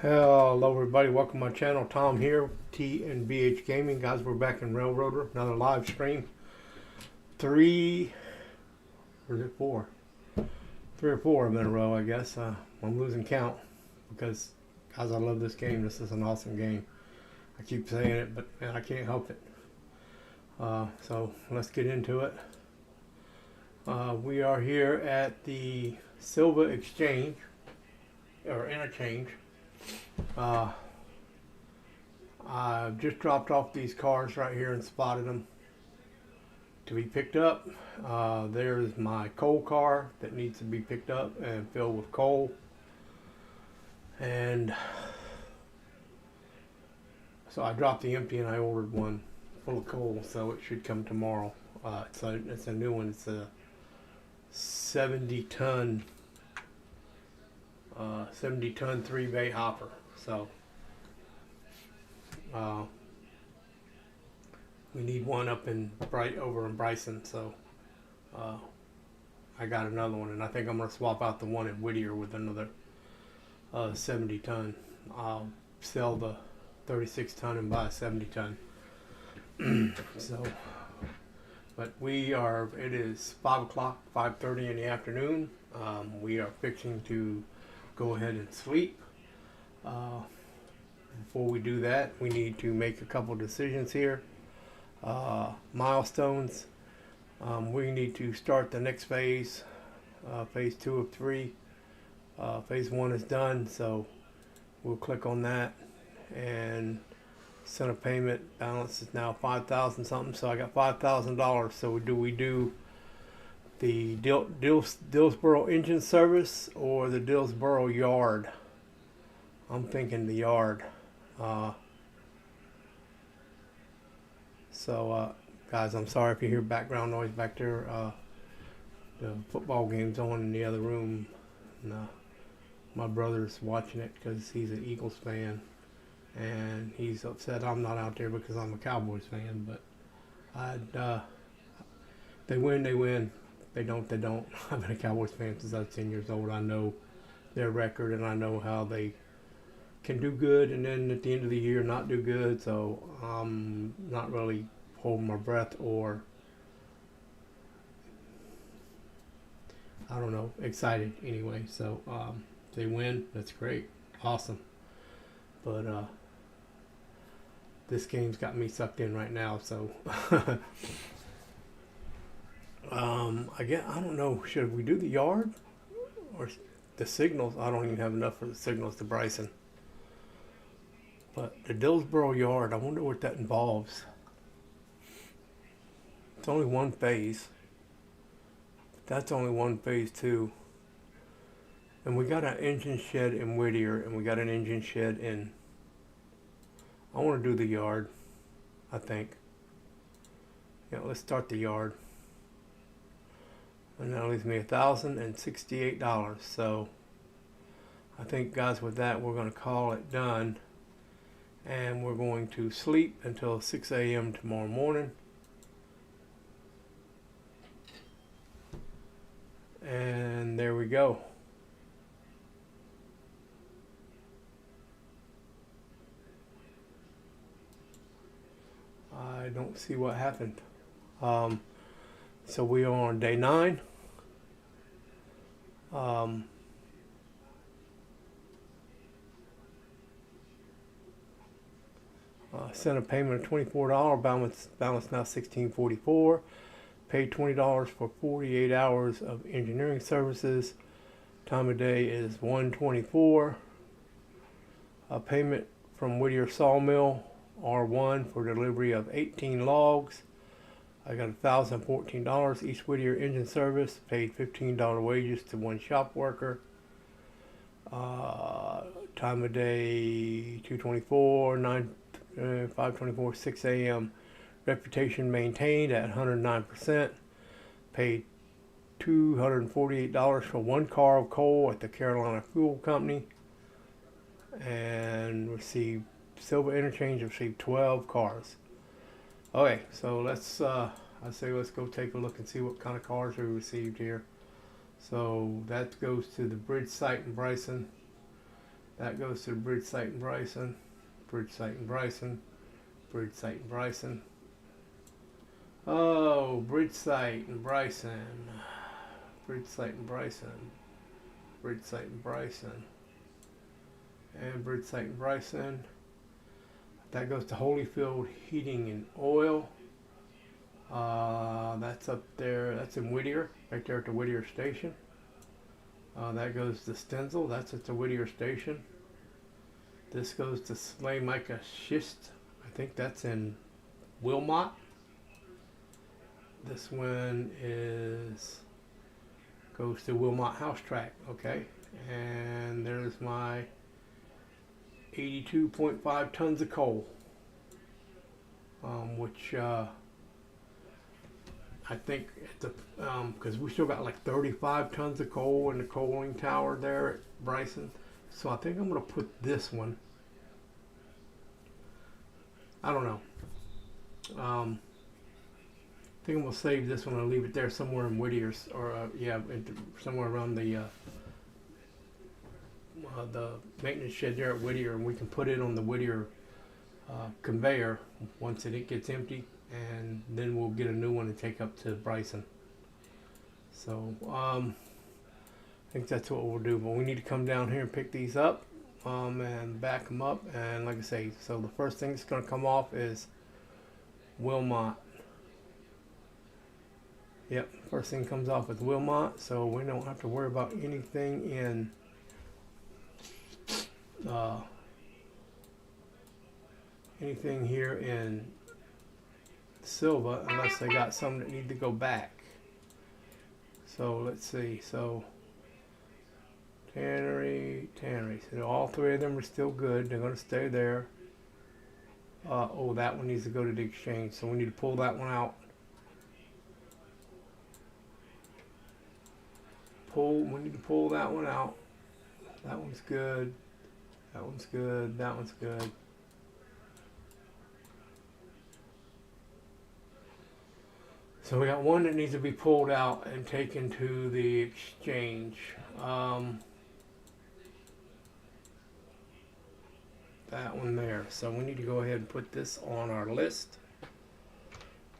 Hello everybody, welcome to my channel. Tom here, T&BH Gaming. Guys, we're back in Railroader, another live stream. Three or is it four? 3 or 4 of them in a row, I guess. I'm losing count because, guys, I love this game. This is an awesome game. I keep saying it, but man, I can't help it. So let's get into it. We are here at the Silva Exchange, or Interchange. I've just dropped off these cars right here and spotted them to be picked up. There's my coal car that needs to be picked up and filled with coal. And so I dropped the empty and I ordered one full of coal, so it should come tomorrow. It's a new one. It's a 70 ton 3-bay hopper. So we need one up in over in Bryson, so I got another one, and I think I'm gonna swap out the one at Whittier with another 70 ton. I'll sell the 36 ton and buy a 70 ton. So, but it is 5 o'clock, 5:30 in the afternoon. We are fixing to go ahead and sleep. Before we do that, we need to make a couple decisions here. Milestones. We need to start the next phase, phase 2 of 3. Phase 1 is done, so we'll click on that and send a payment. Balance is now 5,000 something, so I got $5,000. So we do the Dillsboro engine service or the Dillsboro yard? I'm thinking the yard. Guys, I'm sorry if you hear background noise back there. The football game's on in the other room. And, my brother's watching it because he's an Eagles fan, and he's upset I'm not out there because I'm a Cowboys fan. But they win, they win. They don't, they don't. I've been a Cowboys fan since I was 10 years old. I know their record, and I know how they can do good and then at the end of the year not do good. So I'm not really holding my breath, or I don't know, excited anyway. So if they win, that's great, awesome. But this game's got me sucked in right now, so I don't know, should we do the yard or the signals? I don't even have enough for the signals to Bryson. But the Dillsboro yard, I wonder what that involves. It's only one phase. That's only one phase too. And we got an engine shed in Whittier, and we got an engine shed in... I want to do the yard, I think. Yeah, let's start the yard. And that leaves me $1,068. So I think, guys, with that, we're going to call it done. And we're going to sleep until 6 a.m. tomorrow morning. And there we go. I don't see what happened. So we are on day 9. Sent a payment of $24. Balance now $16.44. Paid $20 for 48 hours of engineering services. Time of day is 1:24. A payment from Whittier Sawmill R1 for delivery of 18 logs. I got $1,014 each Whittier engine service. Paid $15 wages to one shop worker. Time of day 2:24, 5:24, 6 a.m. Reputation maintained at 109%. Paid $248 for one car of coal at the Carolina Fuel Company. And received Silva Interchange, received 12 cars. Okay, so let's let's go take a look and see what kind of cars we received here. So that goes to the bridge site in Bryson. That goes to the bridge site in Bryson, bridge site in Bryson, bridge site in Bryson. Oh, bridge site in Bryson, bridge site in Bryson, bridge site in Bryson, and bridge site in Bryson. That goes to Holyfield Heating and Oil. That's up there. That's in Whittier, right there at the Whittier station. That goes to Stenzel. That's at the Whittier station. This goes to Slay Mica Schist. I think that's in Wilmot. This one goes to Wilmot House Track. Okay, and there's my 82.5 tons of coal, which I think because we still got like 35 tons of coal in the coaling tower there at Bryson. So I think I'm going to put this one. I don't know. I think I'm going to save this one and leave it there somewhere in Whittier's, or somewhere around the maintenance shed there at Whittier, and we can put it on the Whittier conveyor once it gets empty, and then we'll get a new one and take up to Bryson. So I think that's what we'll do, but we need to come down here and pick these up and back them up, and like I say, so the first thing that's going to come off is Wilmot. Yep, first thing comes off is Wilmot, so we don't have to worry about anything in anything here in Silva unless they got some that need to go back. So let's see. So tannery. So all three of them are still good. They're going to stay there. Oh, that one needs to go to the exchange. So we need to pull that one out. We need to pull that one out. That one's good. That one's good. That one's good. So we got one that needs to be pulled out and taken to the exchange. That one there. So we need to go ahead and put this on our list.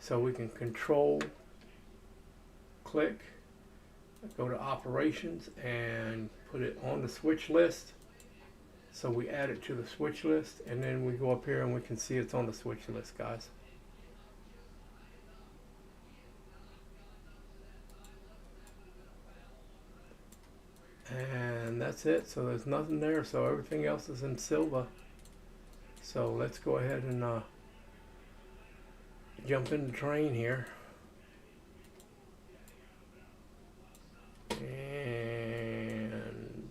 So we can control, click, go to operations and put it on the switch list. So we add it to the switch list, and then we go up here and we can see it's on the switch list, guys. And that's it. So there's nothing there. So everything else is in Silva. So let's go ahead and jump in the train here. And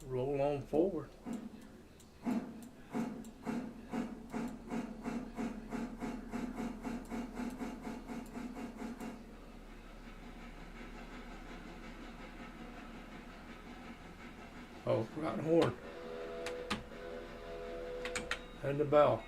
roll on forward. Oh, forgot the horn. And the bell.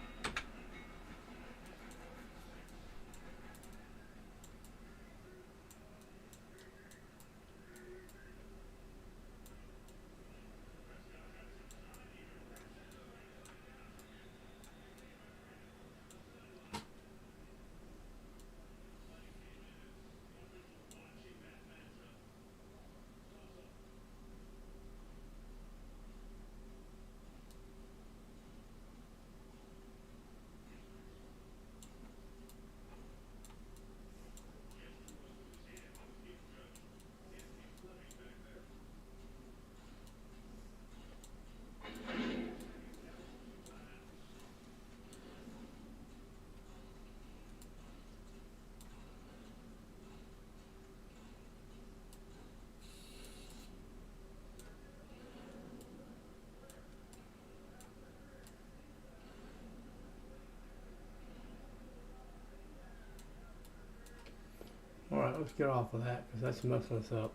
Alright, let's get off of that because that's messing us up.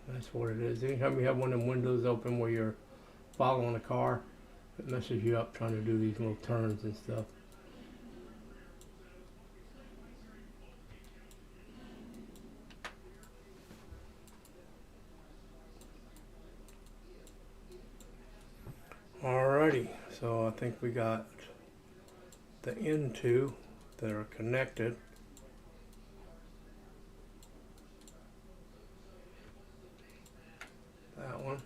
That's what it is. Anytime you have one of them windows open where you're following a car, it messes you up trying to do these little turns and stuff. think we got the end two that are connected. That one.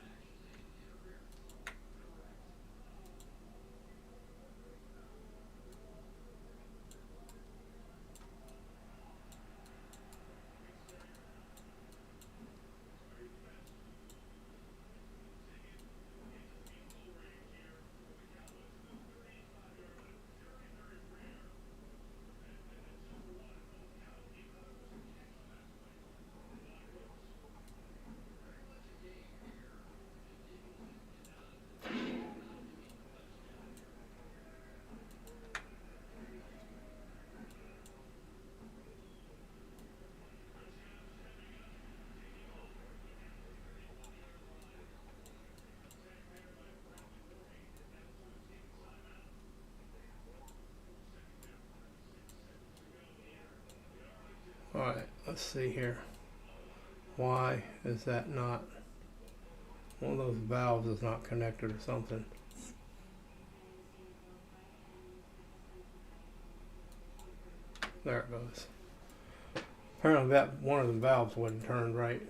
Alright, let's see here. Why is that not, one of those valves is not connected or something? There it goes. Apparently that one of the valves wasn't turned right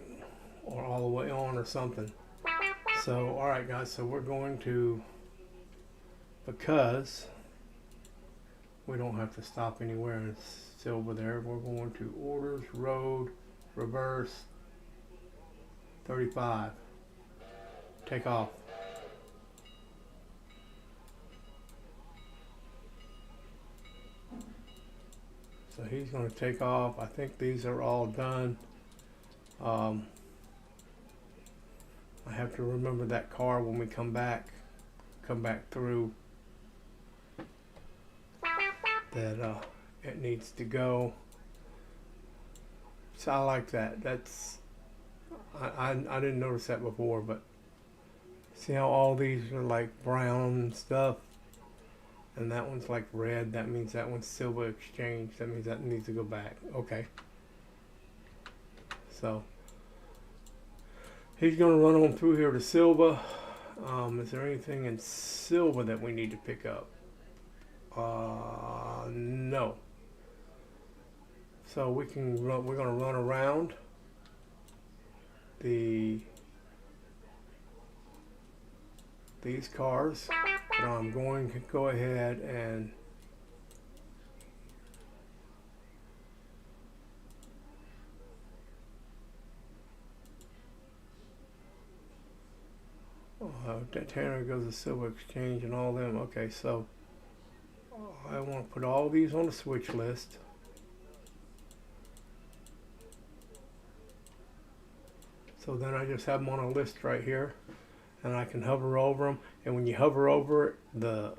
or all the way on or something. So alright guys, so we're going to, because we don't have to stop anywhere and it's over there, we're going to orders, road, reverse, 35, take off. So he's going to take off. I think these are all done. I have to remember that car when we come back through, that it needs to go. So I like that. That's, I didn't notice that before, but see how all these are like brown and stuff, and that one's like red. That means that one's silver exchange. That means that needs to go back. Okay. So he's going to run on through here to Silva. Is there anything in Silva that we need to pick up? No. So we can run, we're going to run around these cars, but I'm going to go ahead and Tanner goes to Silver Exchange and all them. Okay, so I want to put all these on the switch list. So then I just have them on a list right here, and I can hover over them. And when you hover over the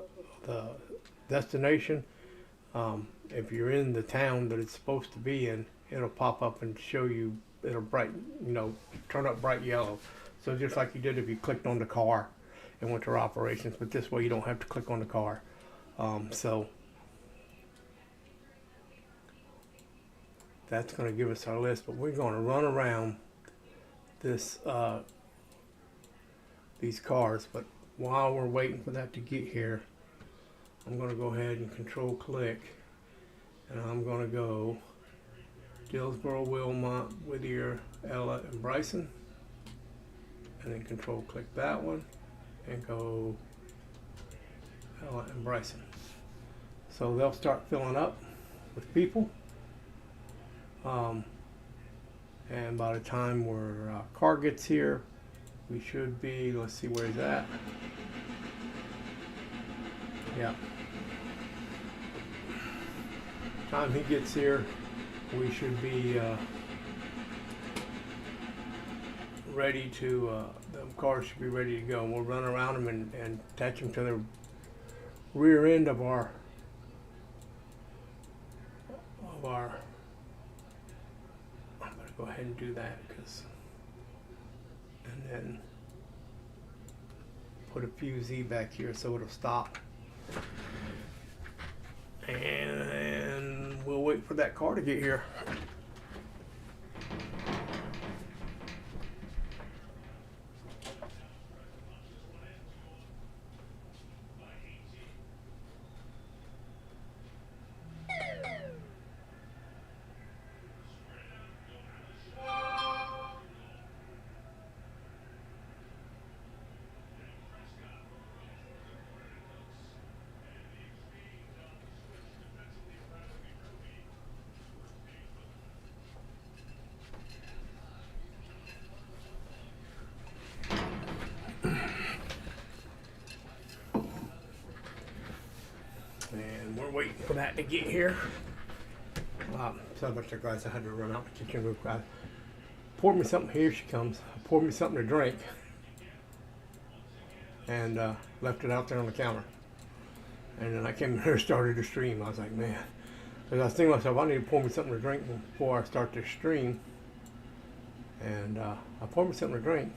destination, if you're in the town that it's supposed to be in, it'll pop up and show you. It'll turn up bright yellow. So just like you did if you clicked on the car and went to operations, but this way you don't have to click on the car. So that's going to give us our list, but we're going to run around these cars. But while we're waiting for that to get here, I'm going to go ahead and control click, and I'm going to go Dillsboro, Wilmot, Whittier, Ella, and Bryson, and then control click that one and go Ella and Bryson. So they'll start filling up with people, and by the time our car gets here, we should be, let's see where he's at. Yeah. Time he gets here, we should be ready to, the cars should be ready to go. We'll run around them and attach them to the rear end of our I'm going to go ahead and do that, and then put a fuse back here so it'll stop, and we'll wait for that car to get here. we're waiting for that to get here. So much of glass I had to run out the kitchen real quick. Poured me something. Here she comes. Poured me something to drink and left it out there on the counter. And then I came in here and started to stream. I was like, man, because I was thinking to myself, I need to pour me something to drink before I start to stream. And I poured me something to drink.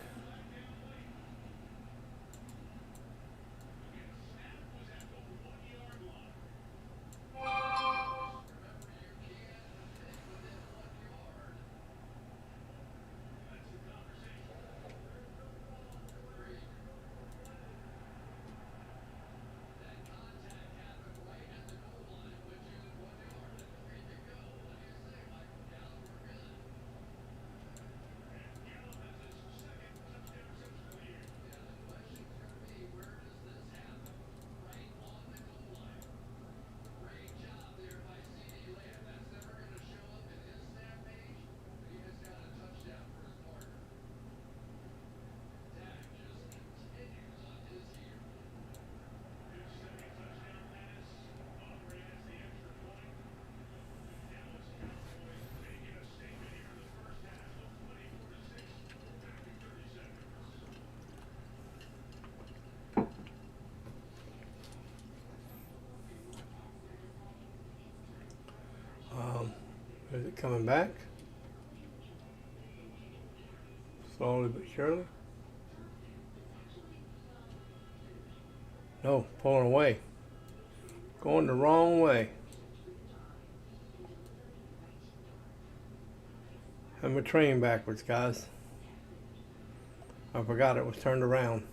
Is it coming back? Slowly but surely. No, pulling away. Going the wrong way. I'm a train backwards, guys. I forgot it was turned around.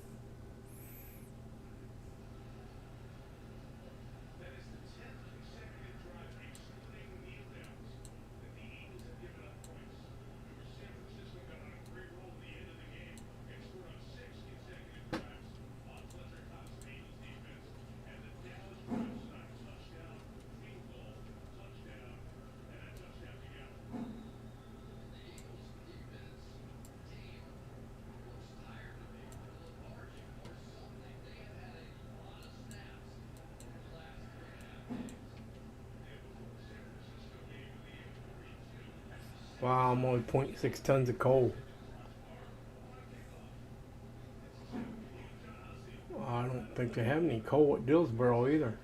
Wow, I'm only 0.6 tons of coal. I don't think they have any coal at Dillsboro either.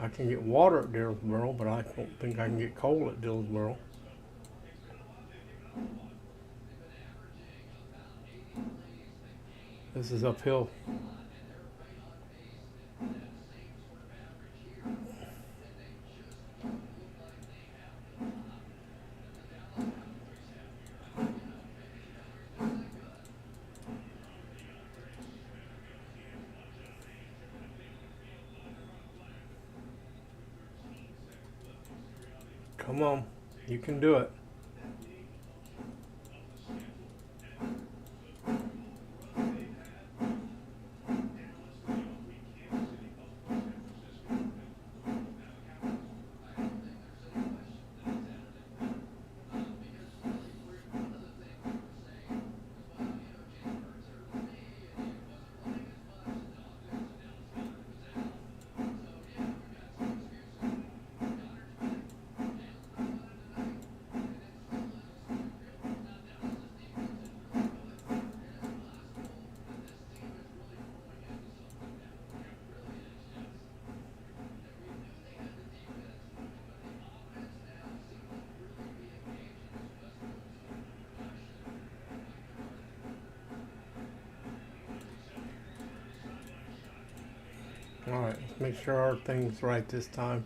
I can get water at Dillsboro, but I don't think I can get coal at Dillsboro. This is uphill. Come on, you can do it. Alright, let's make sure our thing's right this time.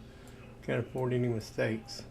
Can't afford any mistakes.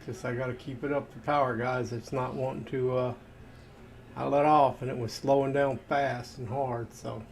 Just I got to keep it up the power, guys. It's not wanting to. I let off, and it was slowing down fast and hard. So.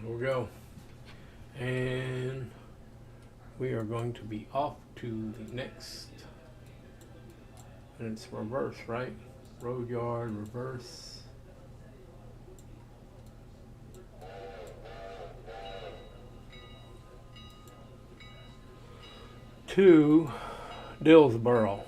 Here we go. And we are going to be off to the next. And it's reverse, right? Road yard, reverse. To Dillsboro.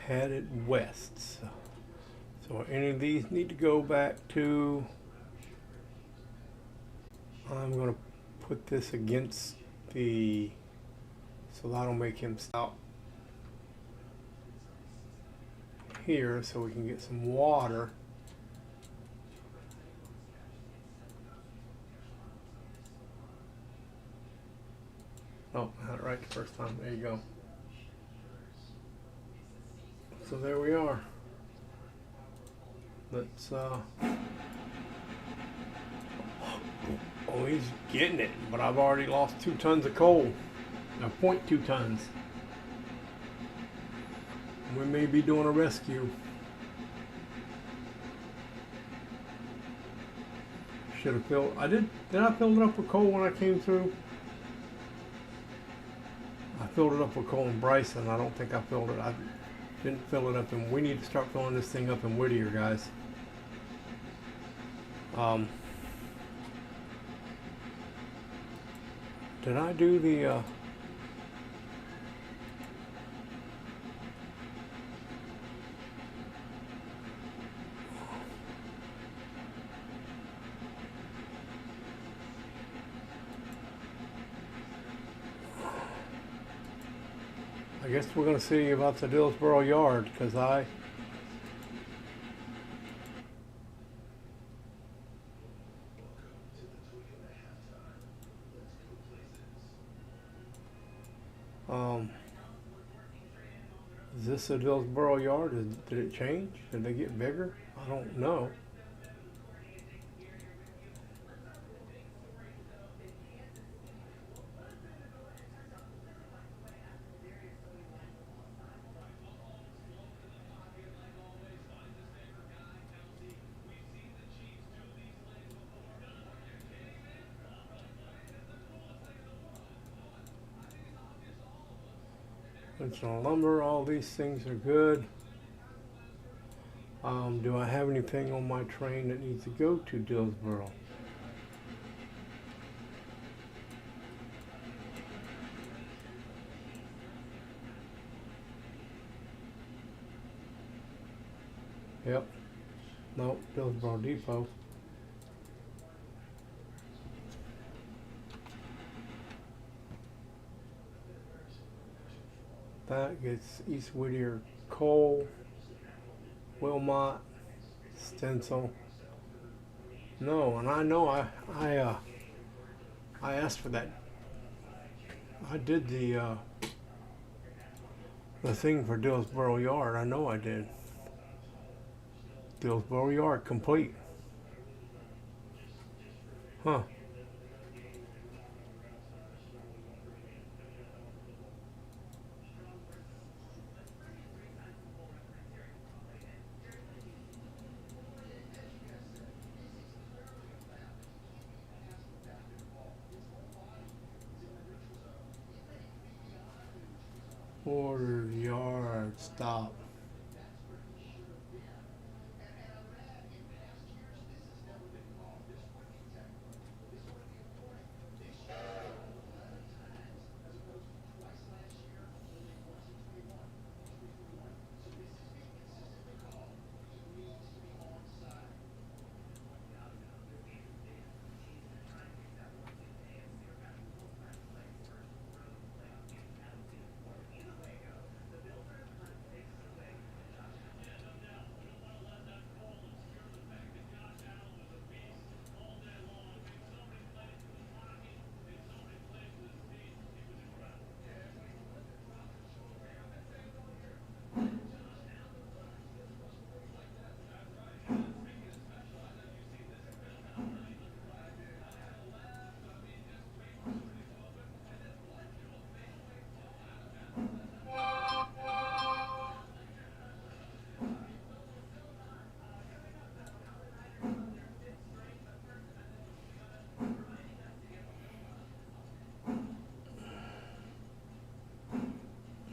Headed west. So any of these need to go back to, I'm going to put this against the, so that'll make him stop here so we can get some water. Oh, I had it right the first time. There you go. So there we are. Let's oh, he's getting it, but I've already lost 2 tons of coal. Now 0.2 tons. We may be doing a rescue. Should have filled, did I fill it up with coal when I came through? I filled it up with coal in Bryson. I don't think I filled it. I didn't fill it up, and we need to start filling this thing up in Whittier, guys. Did I do the I guess we're going to see about the Dillsboro yard, because is this a Dillsboro yard? Did it change? Did they get bigger? I don't know. Conventional lumber, all these things are good. Do I have anything on my train that needs to go to Dillsboro? Yep. Nope. Dillsboro Depot. That gets East Whittier Coal, Wilmot, Stencil. No, and I know I asked for that. I did the thing for Dillsboro Yard. I know I did. Dillsboro Yard complete. Huh. Ordered yard stop.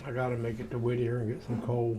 I gotta make it to Whittier and get some coal.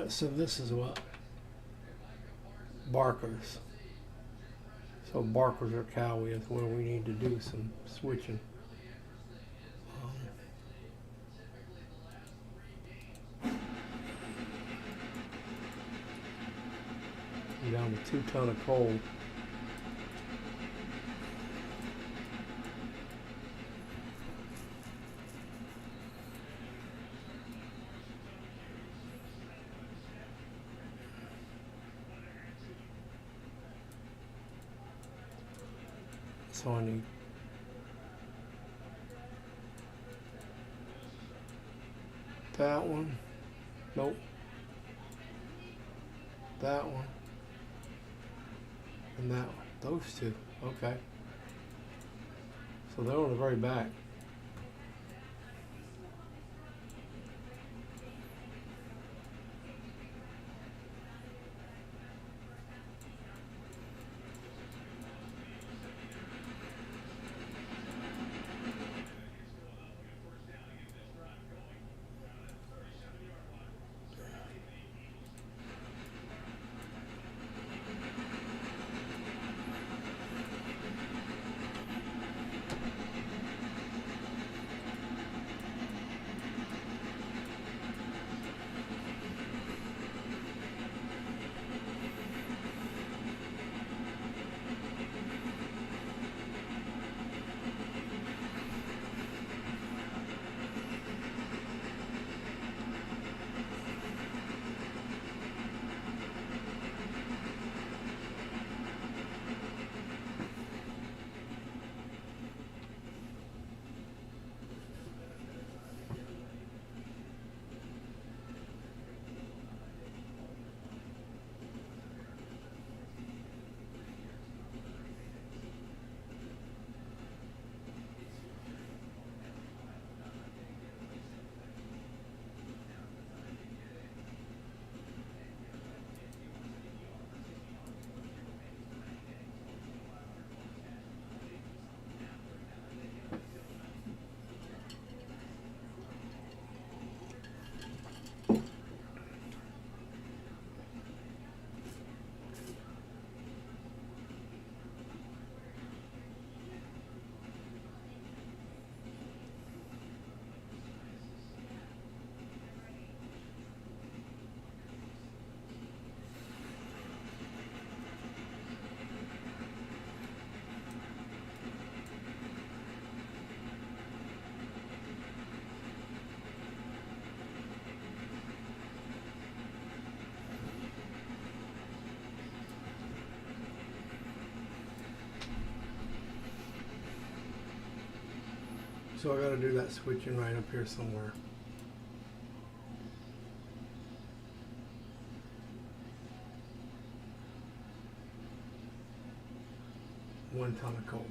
So this is what? Barkers. So barkers are cowy is where we need to do some switching. I'm down to 2 tons of coal. So I need that one. Nope. That one. And that one. Those two. Okay. So they're on the very back. So I got to do that switching right up here somewhere. One ton of coal.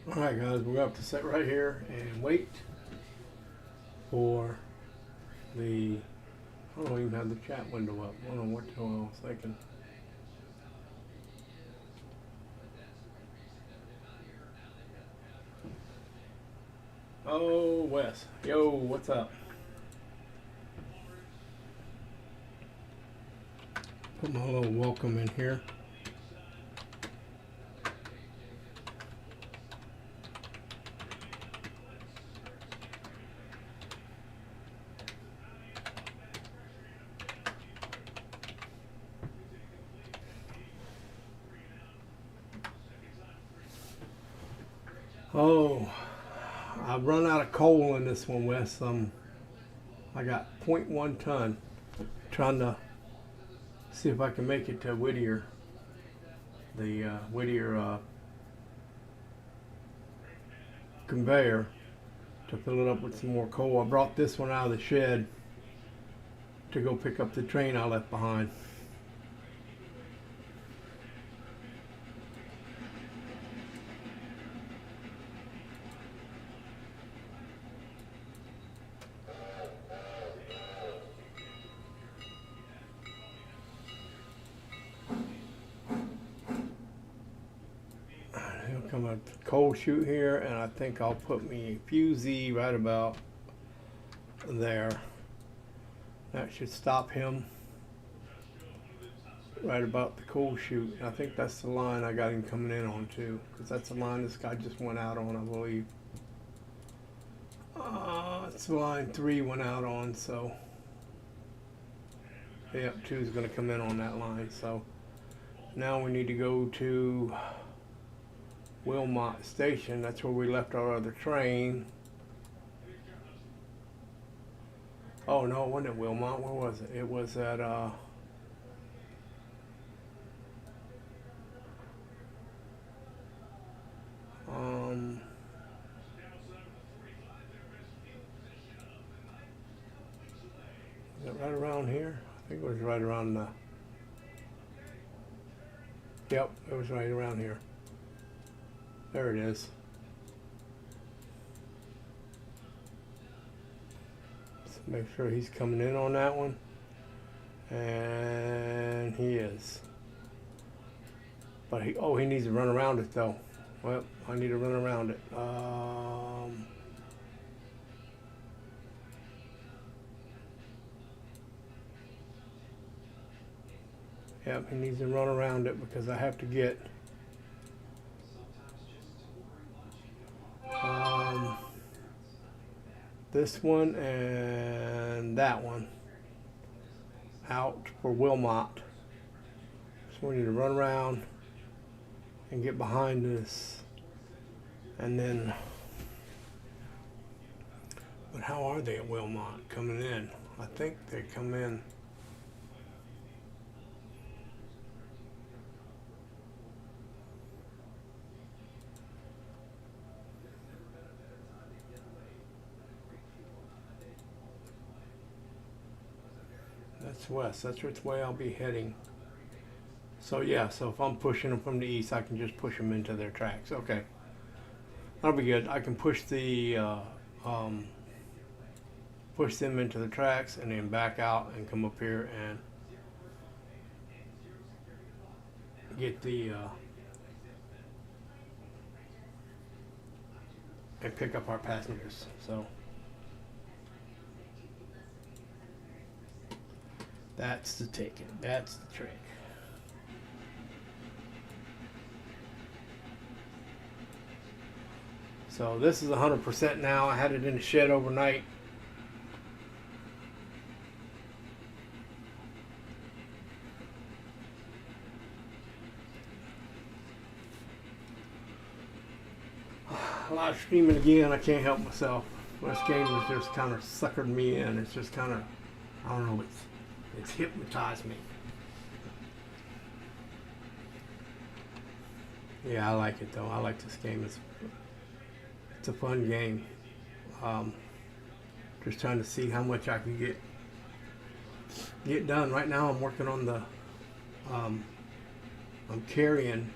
Alright guys, we're going to have to sit right here and wait for the, I don't even have the chat window up. I don't know what the hell I was thinking. Oh, Wes. Yo, what's up? Put my little welcome in here. Oh, I've run out of coal in this one, Wes. I got 0.1 ton. Trying to see if I can make it to Whittier. The Whittier conveyor to fill it up with some more coal. I brought this one out of the shed to go pick up the train I left behind. He'll come a coal chute here, and I think I'll put me fusee right about there. That should stop him right about the coal chute. I think that's the line I got him coming in on too, because that's the line this guy just went out on, I believe. It's line 3 went out on, so yep, 2 is going to come in on that line. So now we need to go to Wilmot Station. That's where we left our other train. Oh no, it wasn't at Wilmot. Where was it? It was at is it right around here? I think it was right around the, yep, it was right around here. There it is. Let's make sure he's coming in on that one. And he is. But he needs to run around it though. Well, I need to run around it. Yep, he needs to run around it because I have to get this one and that one out for Wilmot. So we need to run around and get behind this. And then, but how are they at Wilmot coming in? I think they come in. That's west. That's which way I'll be heading. So yeah, so if I'm pushing them from the east, I can just push them into their tracks. Okay, that'll be good. I can push the push them into the tracks and then back out and come up here and get the and pick up our passengers. So that's the ticket. That's the trick. So this is 100% now. I had it in the shed overnight. Live streaming again. I can't help myself. This game has just kind of suckered me in. It's just kind of, I don't know, it's hypnotized me. Yeah, I like it though. I like this game. It's a fun game. Just trying to see how much I can get done. Right now I'm working on the I'm carrying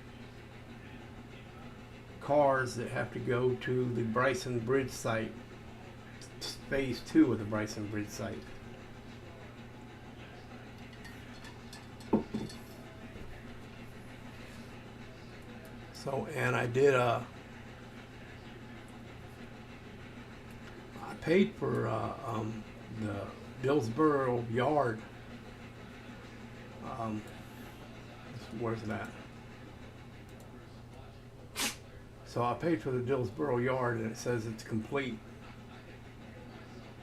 cars that have to go to the Bryson Bridge site, phase 2 of the Bryson Bridge site. So, and I did I paid for the Dillsboro yard. Where's that? So I paid for the Dillsboro yard, and it says it's complete.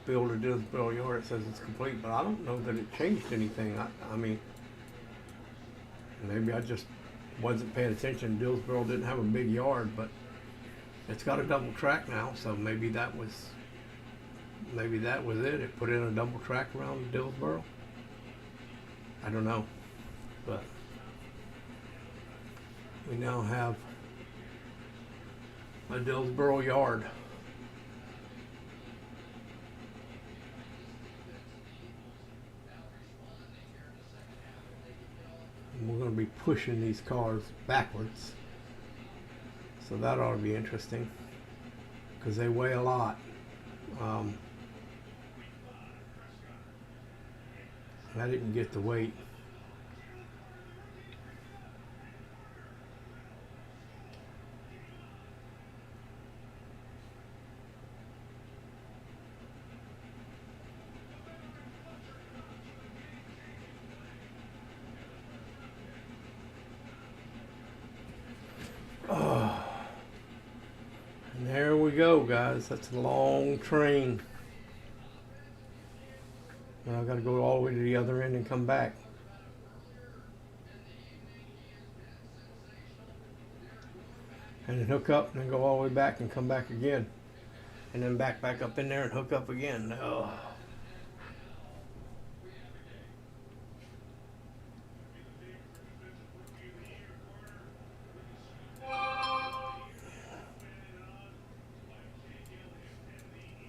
Build a Dillsboro yard, it says it's complete, but I don't know that it changed anything. I mean, maybe I just wasn't paying attention. Dillsboro didn't have a big yard, but it's got a double track now, so maybe that was it. It put in a double track around Dillsboro. I don't know, but we now have a Dillsboro yard. And we're going to be pushing these cars backwards, so that ought to be interesting because they weigh a lot. I didn't get the weight. Oh. And there we go, guys. That's a long train. And I've got to go all the way to the other end and come back. And then hook up and then go all the way back and come back again. And then back up in there and hook up again. Oh.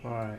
All right.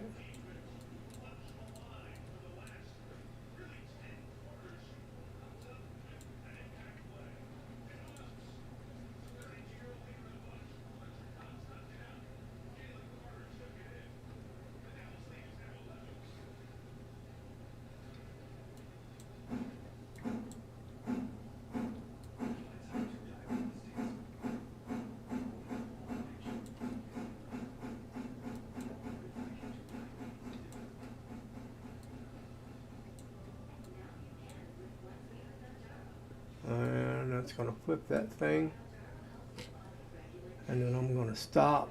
And that's going to flip that thing, and then I'm going to stop.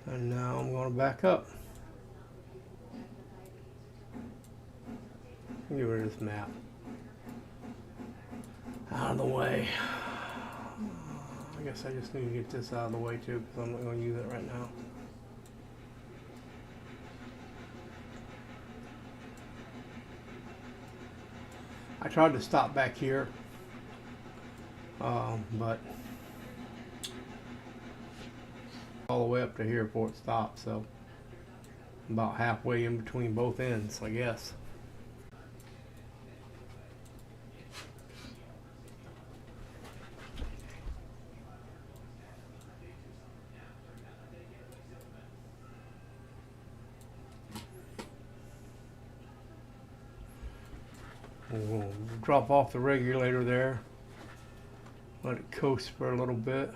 And now I'm going to back up. Get rid of this map. Out of the way. I guess I just need to get this out of the way too, because I'm not going to use it right now. I tried to stop back here, but all the way up to here before it stopped, so about halfway in between both ends, I guess. We'll drop off the regulator there, let it coast for a little bit,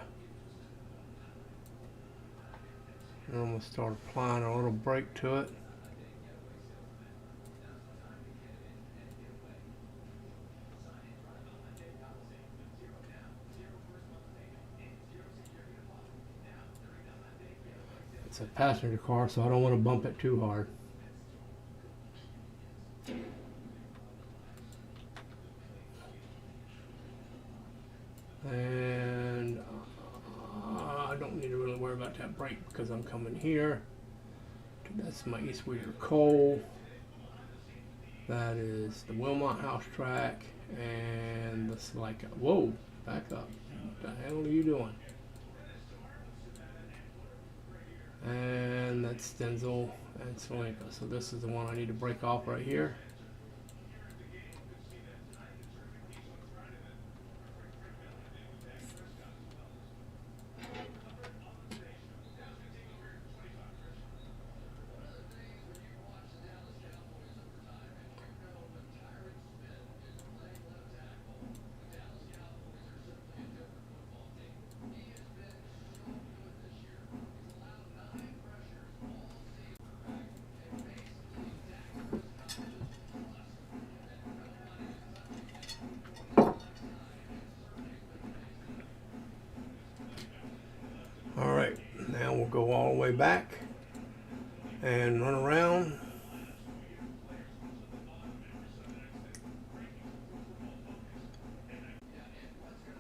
and I'm going to start applying a little brake to it. It's a passenger car, so I don't want to bump it too hard. And I don't need to really worry about that brake because I'm coming here. That's my East Weir coal. That is the Wilmot House track and the Slica. Whoa, back up. What the hell are you doing? And that's Denzel and Selenka. So this is the one I need to break off right here. All right, now we'll go all the way back and run around.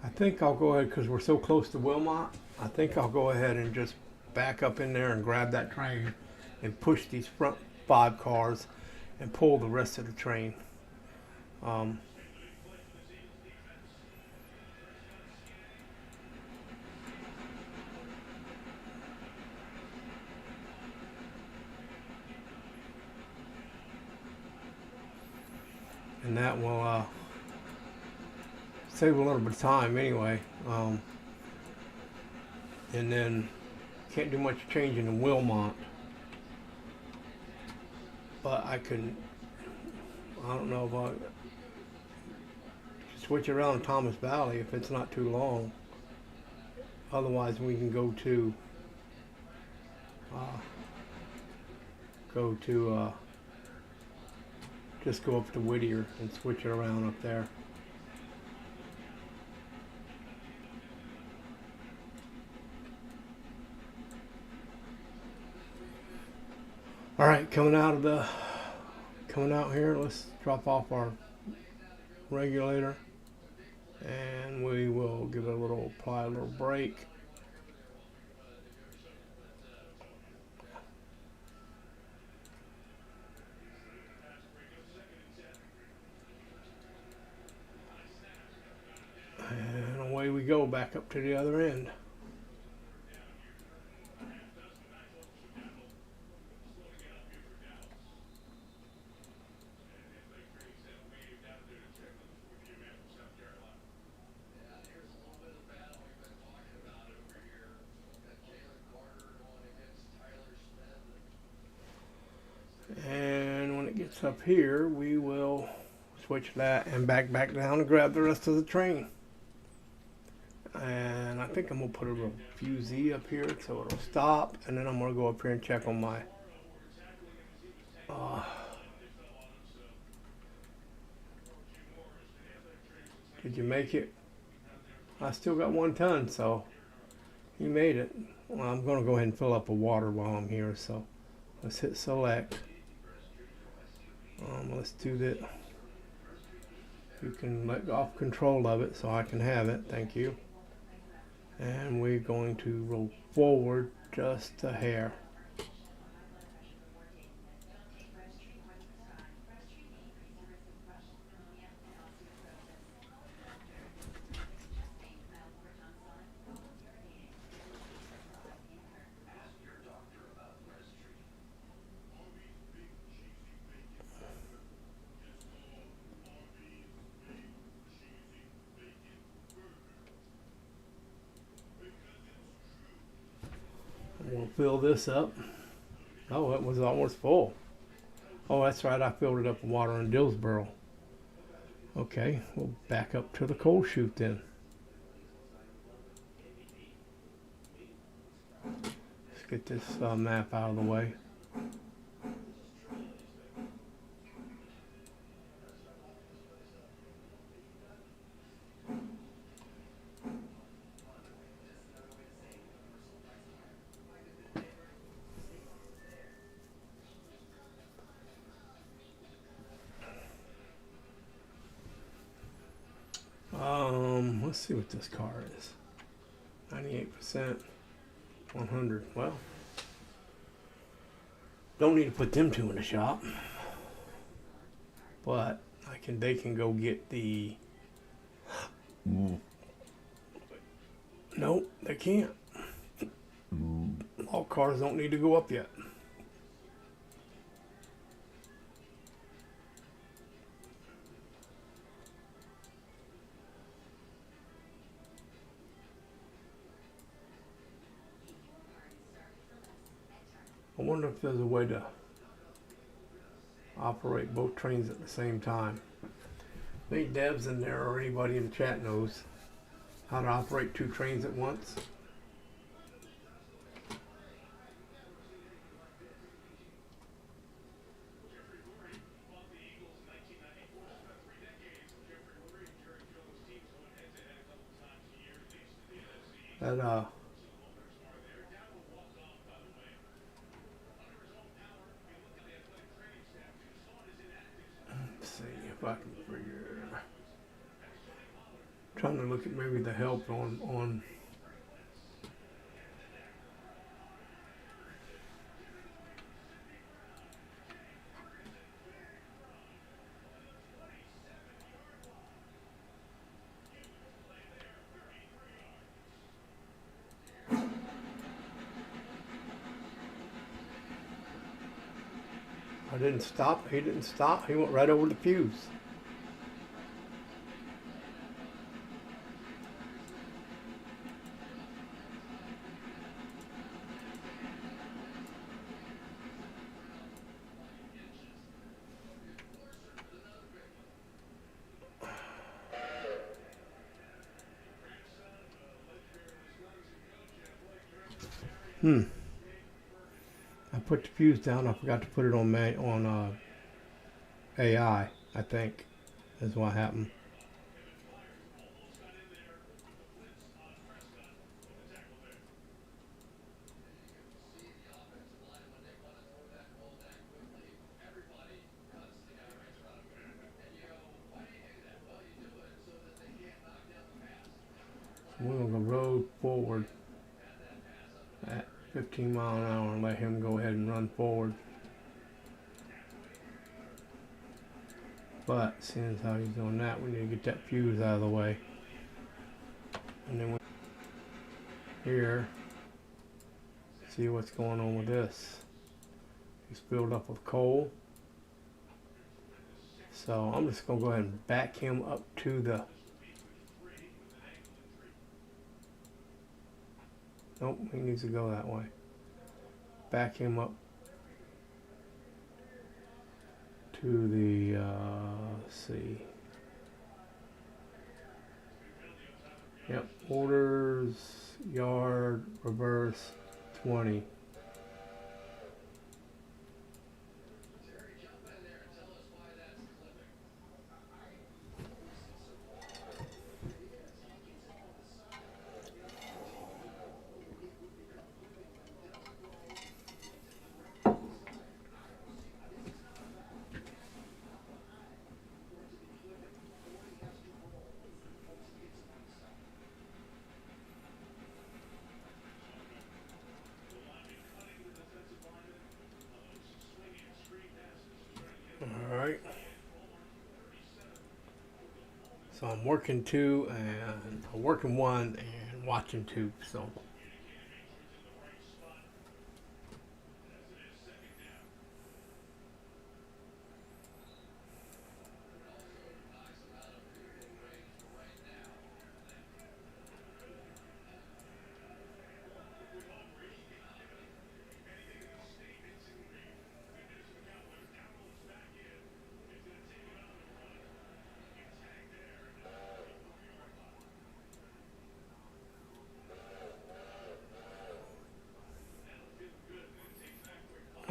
I think I'll go ahead, because we're so close to Wilmot, I think I'll go ahead and just back up in there and grab that train and push these front 5 cars and pull the rest of the train. And that will save a little bit of time anyway. And then can't do much changing in Wilmot, but I don't know if I switch around Thomas Valley if it's not too long. Otherwise we can go to just go up to Whittier and switch it around up there. All right, coming out here, let's drop off our regulator, and we will give it apply a little brake. And away we go back up to the other end. And when it gets up here, we will switch that and back down and grab the rest of the train. And I think I'm gonna put a little fusee up here so it'll stop, and then I'm gonna go up here and check on my did you make it? I still got 1 ton, so you made it. Well, I'm gonna go ahead and fill up with water while I'm here, so let's hit select. Let's do that. You can let off control of it so I can have it. Thank you. And we're going to roll forward just a hair. We'll fill this up. Oh, it was almost full. Oh, that's right, I filled it up with water in Dillsboro. Okay, we'll back up to the coal chute then. Let's get this map out of the way. Let's see what this car is. 98%, 100. Well, don't need to put them 2 in the shop, but they can go get the. Nope, they can't. All cars don't need to go up yet. I wonder if there's a way to operate both trains at the same time. Maybe Deb's in there or anybody in the chat knows how to operate two trains at once. That let's see if I can figure. Trying to look at maybe the help on. I didn't stop. He didn't stop. He went right over the fuse. I put the fuse down. I forgot to put it on AI. I think is what happened. We're gonna road forward at 15 miles an hour and let him go ahead and run forward. But seeing as how he's doing that, we need to get that fuse out of the way. And then here, see what's going on with this. He's filled up with coal. So I'm just gonna go ahead and back him up to the. Nope, he needs to go that way. Back him up to the, let's see. Yep, orders, yard, reverse, 20. Alright. So I'm working two and I'm working one and watching two, so.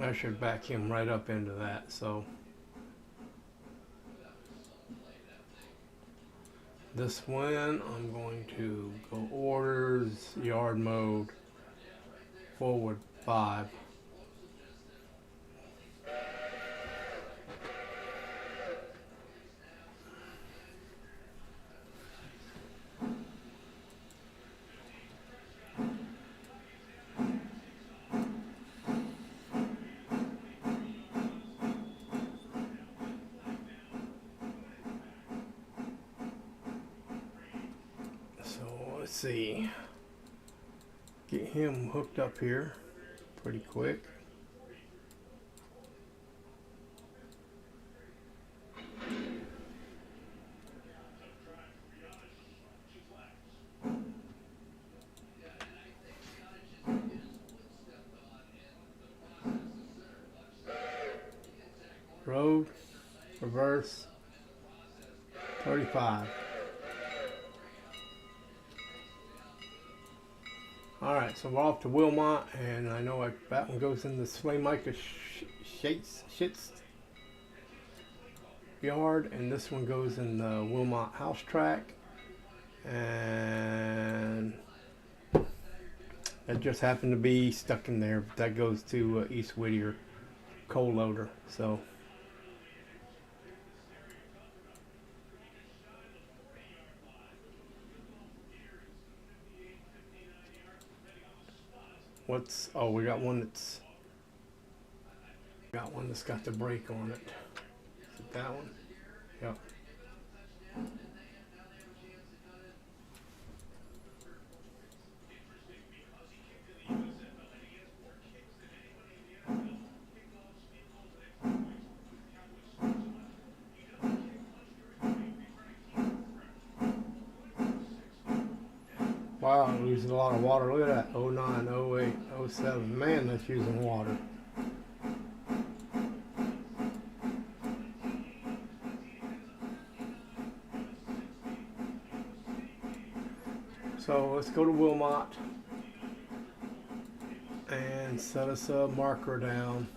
I should back him right up into that, so. This one, I'm going to go orders, yard mode, forward 5. So let's see, get him hooked up here pretty quick. Road, reverse, 35. Alright, so we're off to Wilmot, and I know that one goes in the Swaymaker Shits yard, and this one goes in the Wilmot house track, and that just happened to be stuck in there, but that goes to East Whittier coal loader. So we got one that's got the brake on it. Is it that one? Yep. Wow, I'm using a lot of water. Look at that. 09, 08, 07. Man, that's using water. So let's go to Wilmot and set us a marker down.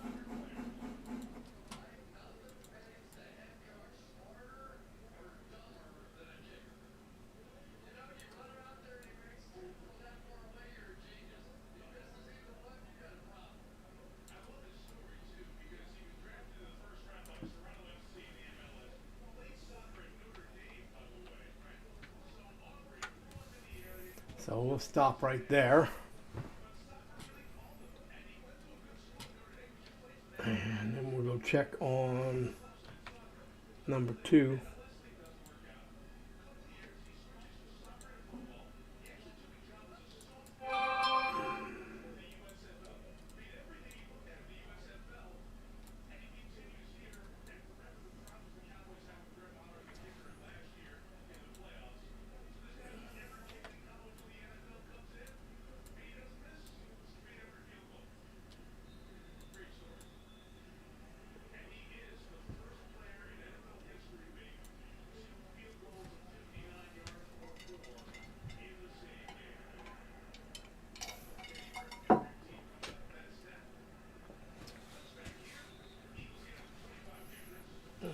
So we'll stop right there. And then we'll go check on number 2.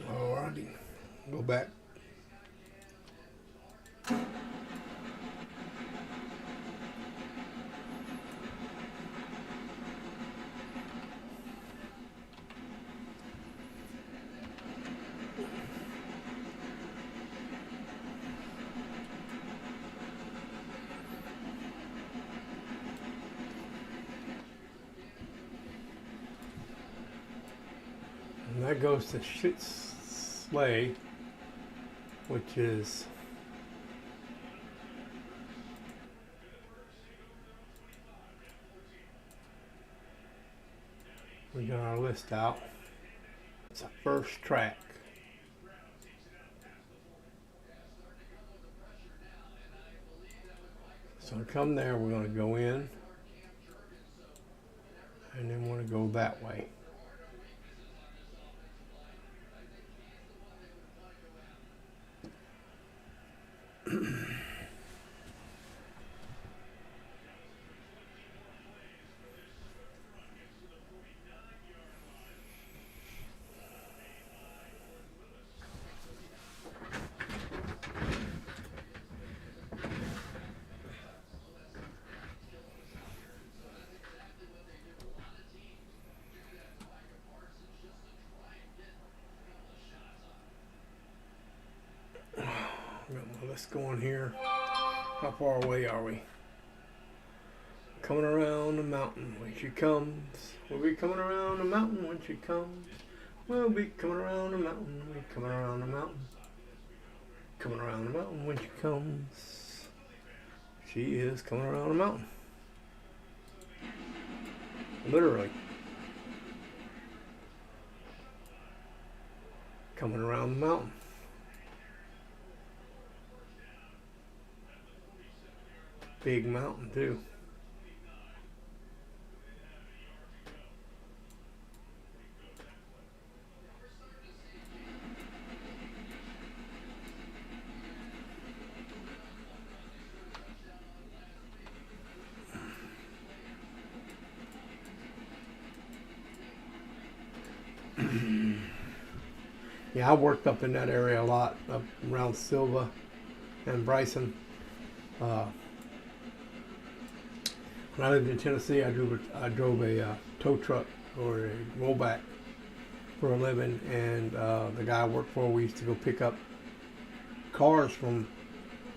Alrighty, go back. And that goes to Sleigh, which is we got our list out. It's a first track. So to come there, we're going to go in, and then we're going to go that way. Let's go in here. How far away are we? Coming around the mountain when she comes. We'll be coming around the mountain when she comes. We'll be coming around the mountain. We'll be coming around the mountain. Coming around the mountain when she comes. She is coming around the mountain. literally coming around the mountain. Big mountain too. Yeah, I worked up in that area a lot, up around Silva and Bryson. Uh, when I lived in Tennessee, I drove a tow truck or a rollback for a living, and the guy I worked for, we used to go pick up cars from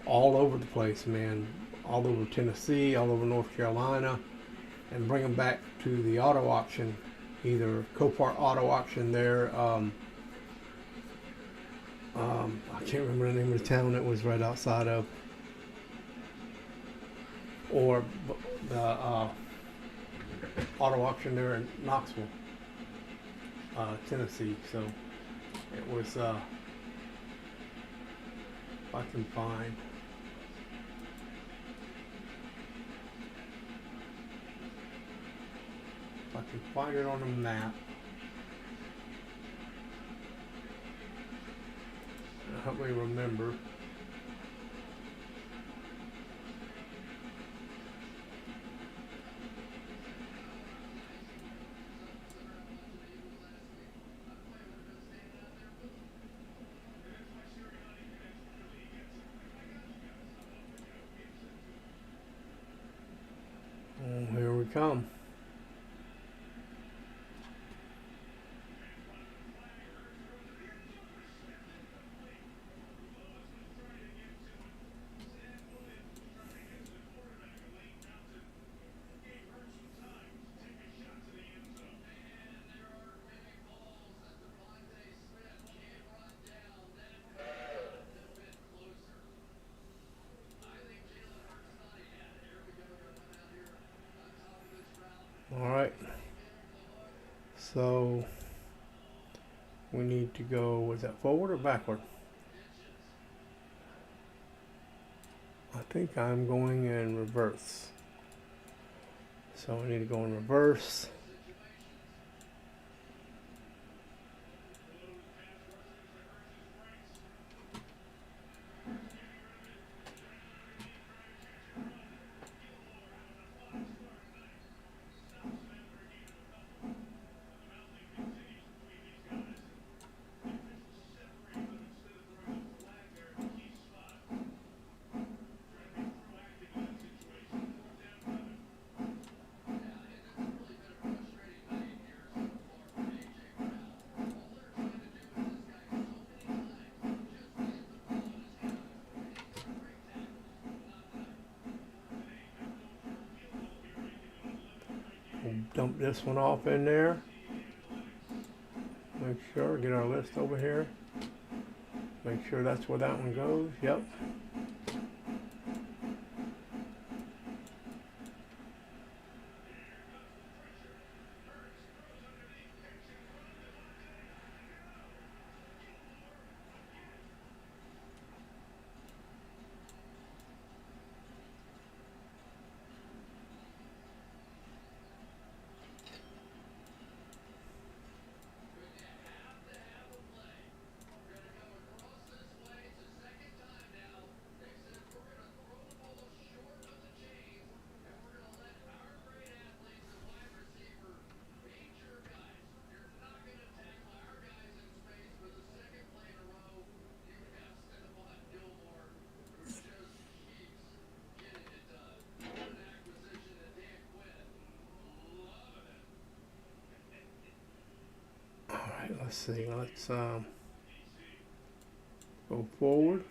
all over the place, man, all over Tennessee, all over North Carolina, and bring them back to the auto auction, either Copart Auto Auction there. I can't remember the name of the town it was right outside of, or the auto auction there in Knoxville, Tennessee. So it was, if I can find, it on the map. Help me remember. Oh, here we come. All right. So we need to go, was that forward or backward? I think I'm going in reverse. So I need to go in reverse. We'll dump this one off in there. Make sure, get our list over here. Make sure that's where that one goes. Yep. Let's see, let's go forward.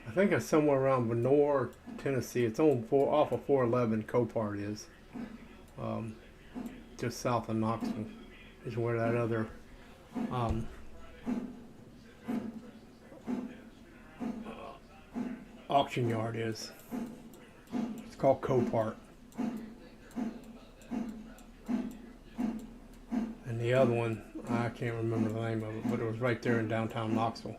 I think it's somewhere around Vonore, Tennessee. It's on off of 411. Copart is just south of Knoxville. Is where that other auction yard is. It's called Copart. And the other one, I can't remember the name of it, but it was right there in downtown Knoxville.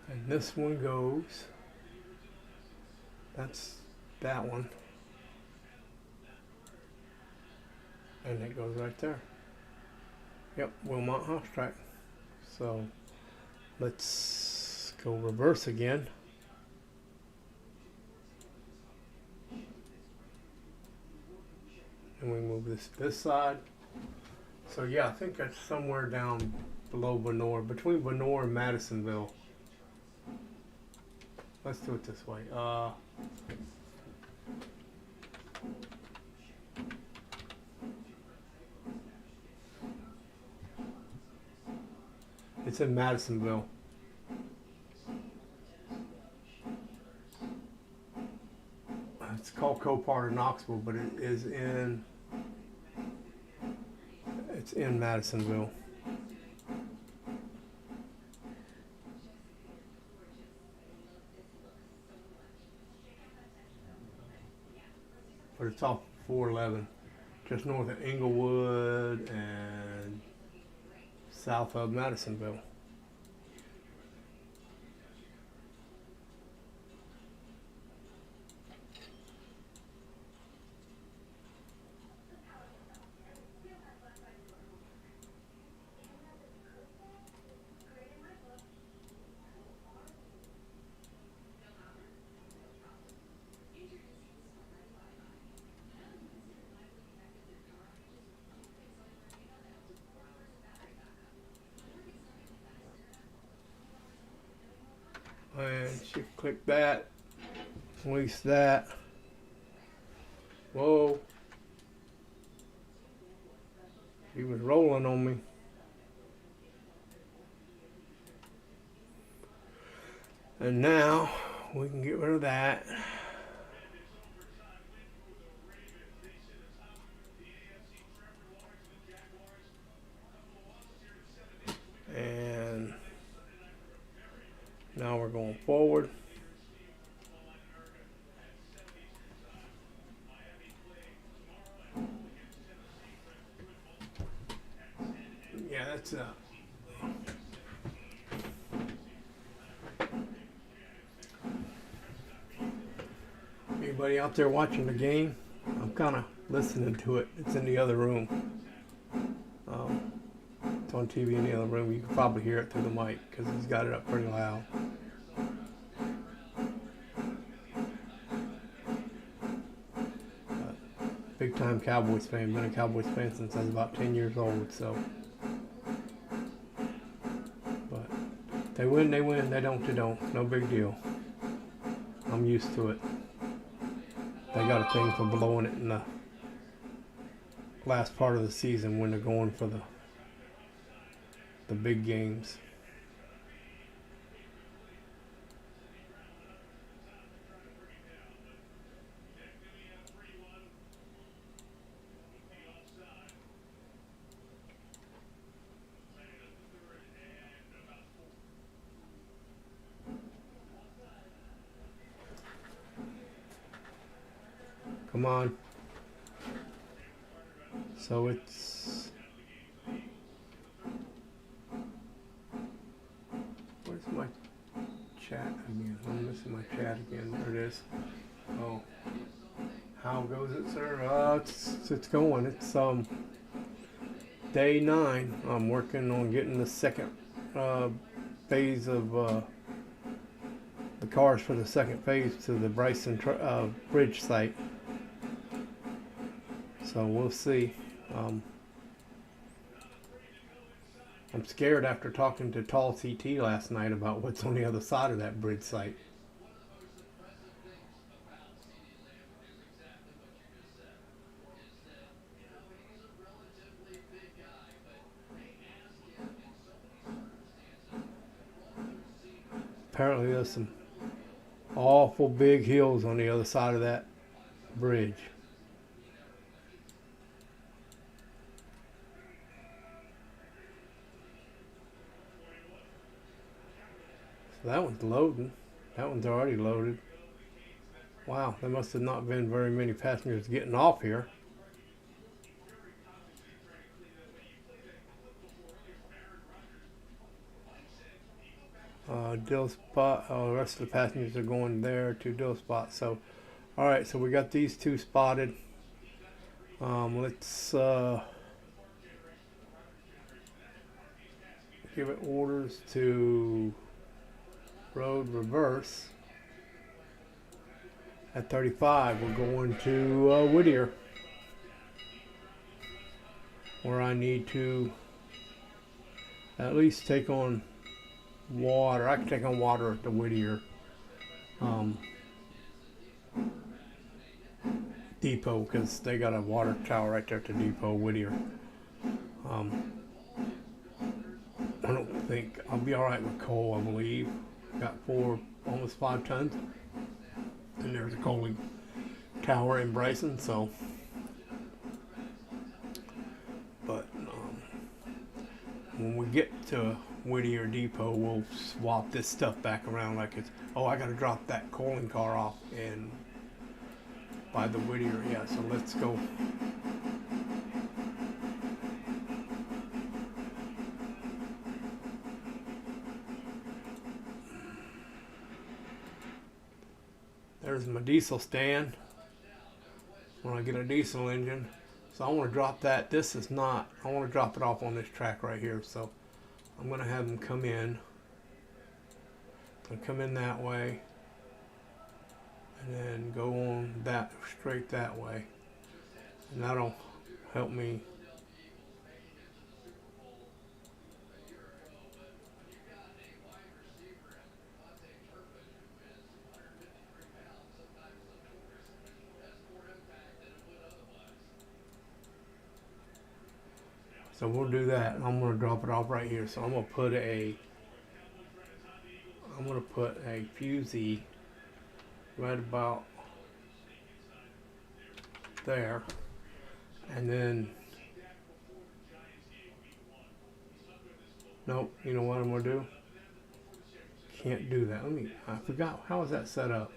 And this one goes, that's that one. And it goes right there. Yep, Wilmot House Track. So let's go reverse again. And we move this side. So yeah, I think that's somewhere down below Vonore, between Vonore and Madisonville. Let's do it this way. It's in Madisonville. It's called Copart of Knoxville, but it is in, it's in Madisonville. But it's off 411, just north of Englewood and south of Madisonville. And shift click that, release that. Whoa. He was rolling on me. And now we can get rid of that. And now we're going forward. Yeah, that's anybody out there watching the game? I'm kind of listening to it. It's in the other room. It's on TV in the other room. You can probably hear it through the mic because he's got it up pretty loud. Big time Cowboys fan. Been a Cowboys fan since I was about 10 years old. So, but they win, they win. They don't, they don't. No big deal. I'm used to it. They got a thing for blowing it in the last part of the season when they're going for the big games. Come on. So it's, where's my chat again? I'm missing my chat again. There it is. Oh, how goes it, sir? It's going. It's day 9. I'm working on getting the second phase of the cars for the second phase to the Bryson bridge site. So we'll see. I'm scared after talking to Tall CT last night about what's on the other side of that bridge site. Apparently there's some awful big hills on the other side of that bridge. So that one's loading. That one's already loaded. Wow, there must have not been very many passengers getting off here. Dill spot. The rest of the passengers are going there to Dill spot. So, all right. So we got these two spotted. Let's give it orders to road reverse at 35. We're going to Whittier, where I need to at least take on water. I can take on water at the Whittier depot, because they got a water tower right there at the depot, Whittier. I don't think I'll be all right with coal. I believe got almost 5 tons, and there's a coaling tower in Bryson. So, but when we get to Whittier Depot, we'll swap this stuff back around like it's, oh, I got to drop that coaling car off and by the Whittier. Yeah, so let's go. There's my diesel stand when I get a diesel engine. So I want to drop that. This is not, I want to drop it off on this track right here. So I'm going to have them come in. Come in that way. And then go on that, straight that way. And that'll help me. So we'll do that. I'm going to drop it off right here. So I'm going to put a fusee right about there, and then nope, you know what I'm going to do? Can't do that. I forgot, how is that set up?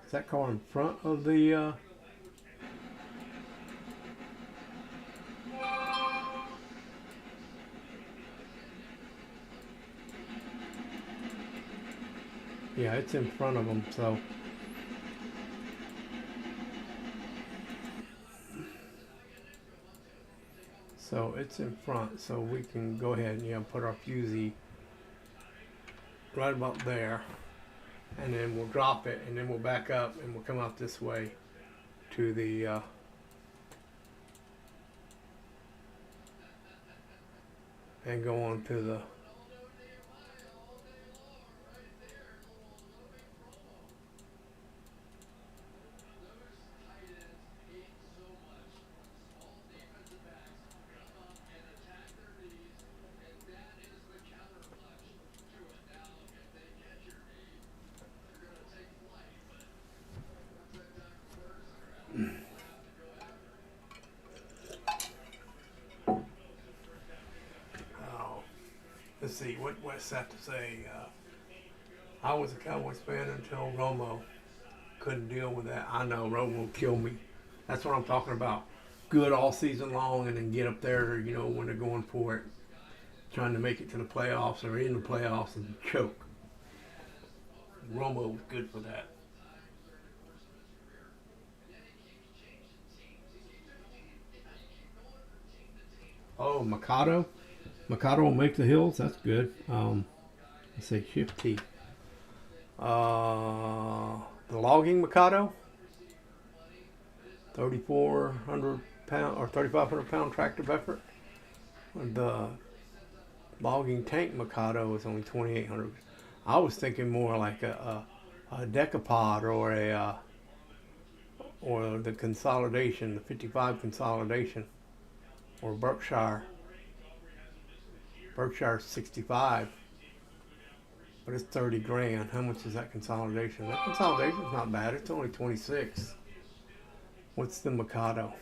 Is that car in front of the yeah, it's in front of them, so it's in front, so we can go ahead and put our fusee right about there, and then we'll drop it, and then we'll back up and we'll come out this way to the and go on to the let's see, what Wes have to say. I was a Cowboys fan until Romo. Couldn't deal with that. I know Romo will kill me. That's what I'm talking about. Good all season long, and then get up there, when they're going for it, trying to make it to the playoffs or in the playoffs and choke. Romo was good for that. Oh, Mikado. Mikado will make the hills. That's good. Let's say shift T. The logging Mikado. 3,400 pound or 3,500 pound tractor effort. The logging tank Mikado is only 2,800. I was thinking more like a decapod or the consolidation, the 55 consolidation, or Berkshire 65 but it's 30 grand. How much is that consolidation? That consolidation's not bad. It's only 26. What's the Mikado?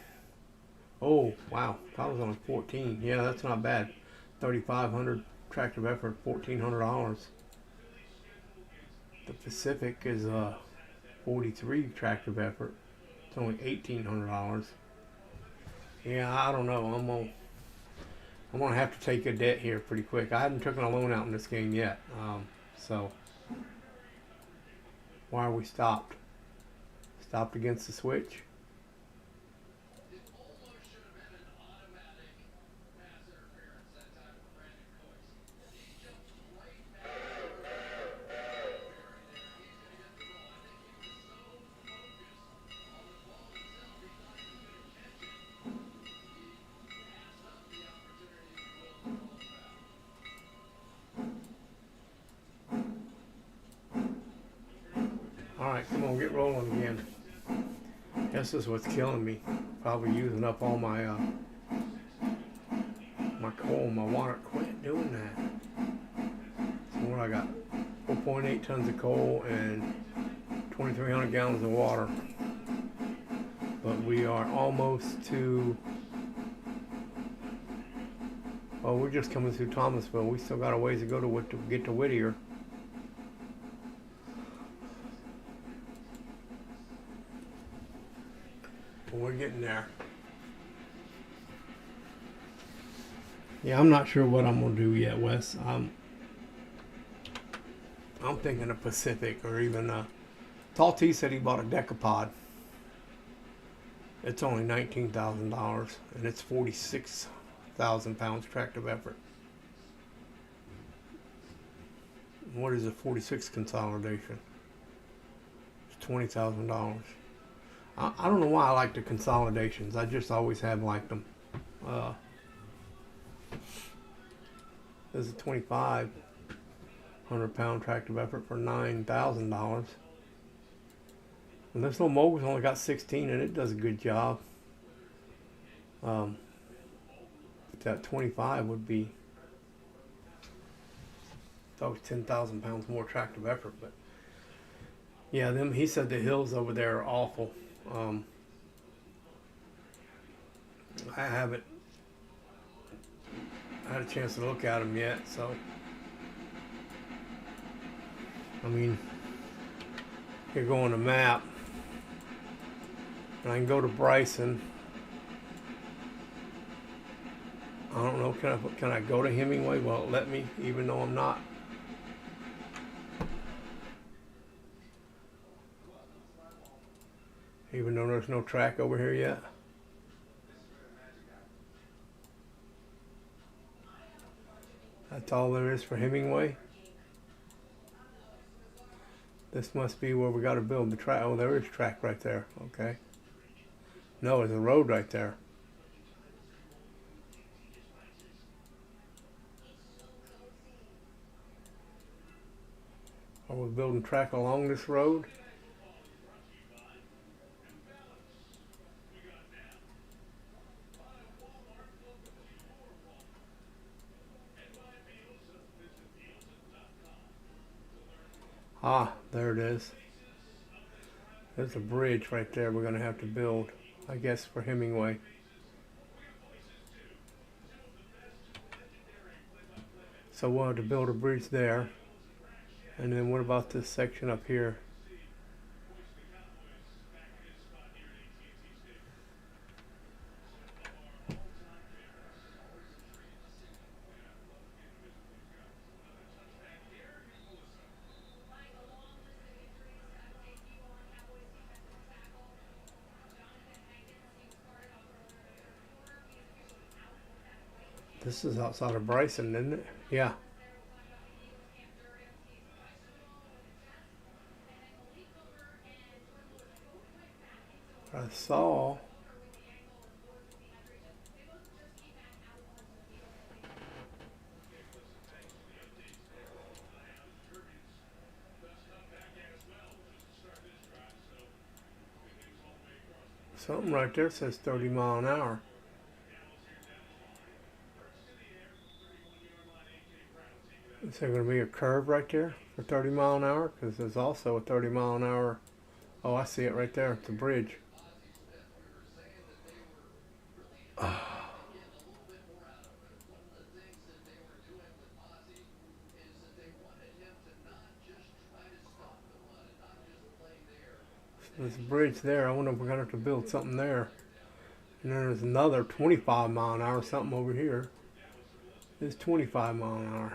Oh, wow. That was only 14. Yeah, that's not bad. 3,500 tractive effort, $1,400. The Pacific is 43 tractive effort. It's only $1,800. Yeah, I don't know. I'm gonna have to take a debt here pretty quick. I haven't taken a loan out in this game yet. So why are we stopped? Stopped against the switch. Alright, come on, get rolling again. This is what's killing me. Probably using up all my my coal, my water. Quit doing that. So what I got? 4.8 tons of coal and 2,300 gallons of water. But we are almost to... Well, we're just coming through Thomasville. We still got a ways to go to get to Whittier. But we're getting there. Yeah, I'm not sure what I'm gonna do yet, Wes. I'm thinking of Pacific or even Tall T said he bought a Decapod. It's only $19,000 and it's 46,000 pounds tractive effort. What is a 46 consolidation? It's $20,000. I don't know why I like the consolidations. I just always have liked them. There's a 2,500 pound tractive effort for $9,000. And this little mogul's only got 16 and it does a good job. That 25 would be, that was 10,000 pounds more tractive effort. But yeah, he said the hills over there are awful. I haven't had a chance to look at them yet, so I mean, here go on the map, and I can go to Bryson. I don't know, can I go to Hemingway? Well, it let me, even though I'm not. Even though there's no track over here yet. That's all there is for Hemingway. This must be where we got to build the track. Oh, there is track right there. Okay. No, there's a road right there. Are we building track along this road? Ah, there it is. There's a bridge right there we're going to have to build, I guess, for Hemingway. So we'll have to build a bridge there. And then what about this section up here? This is outside of Bryson, isn't it? Yeah. I saw something right there says 30 mile an hour. Is there going to be a curve right there for 30 mile an hour? Because there's also a 30 mile an hour. Oh, I see it right there. It's a bridge. There's a bridge there. I wonder if we're going to have to build something there. And then there's another 25 mile an hour something over here. It's 25 mile an hour.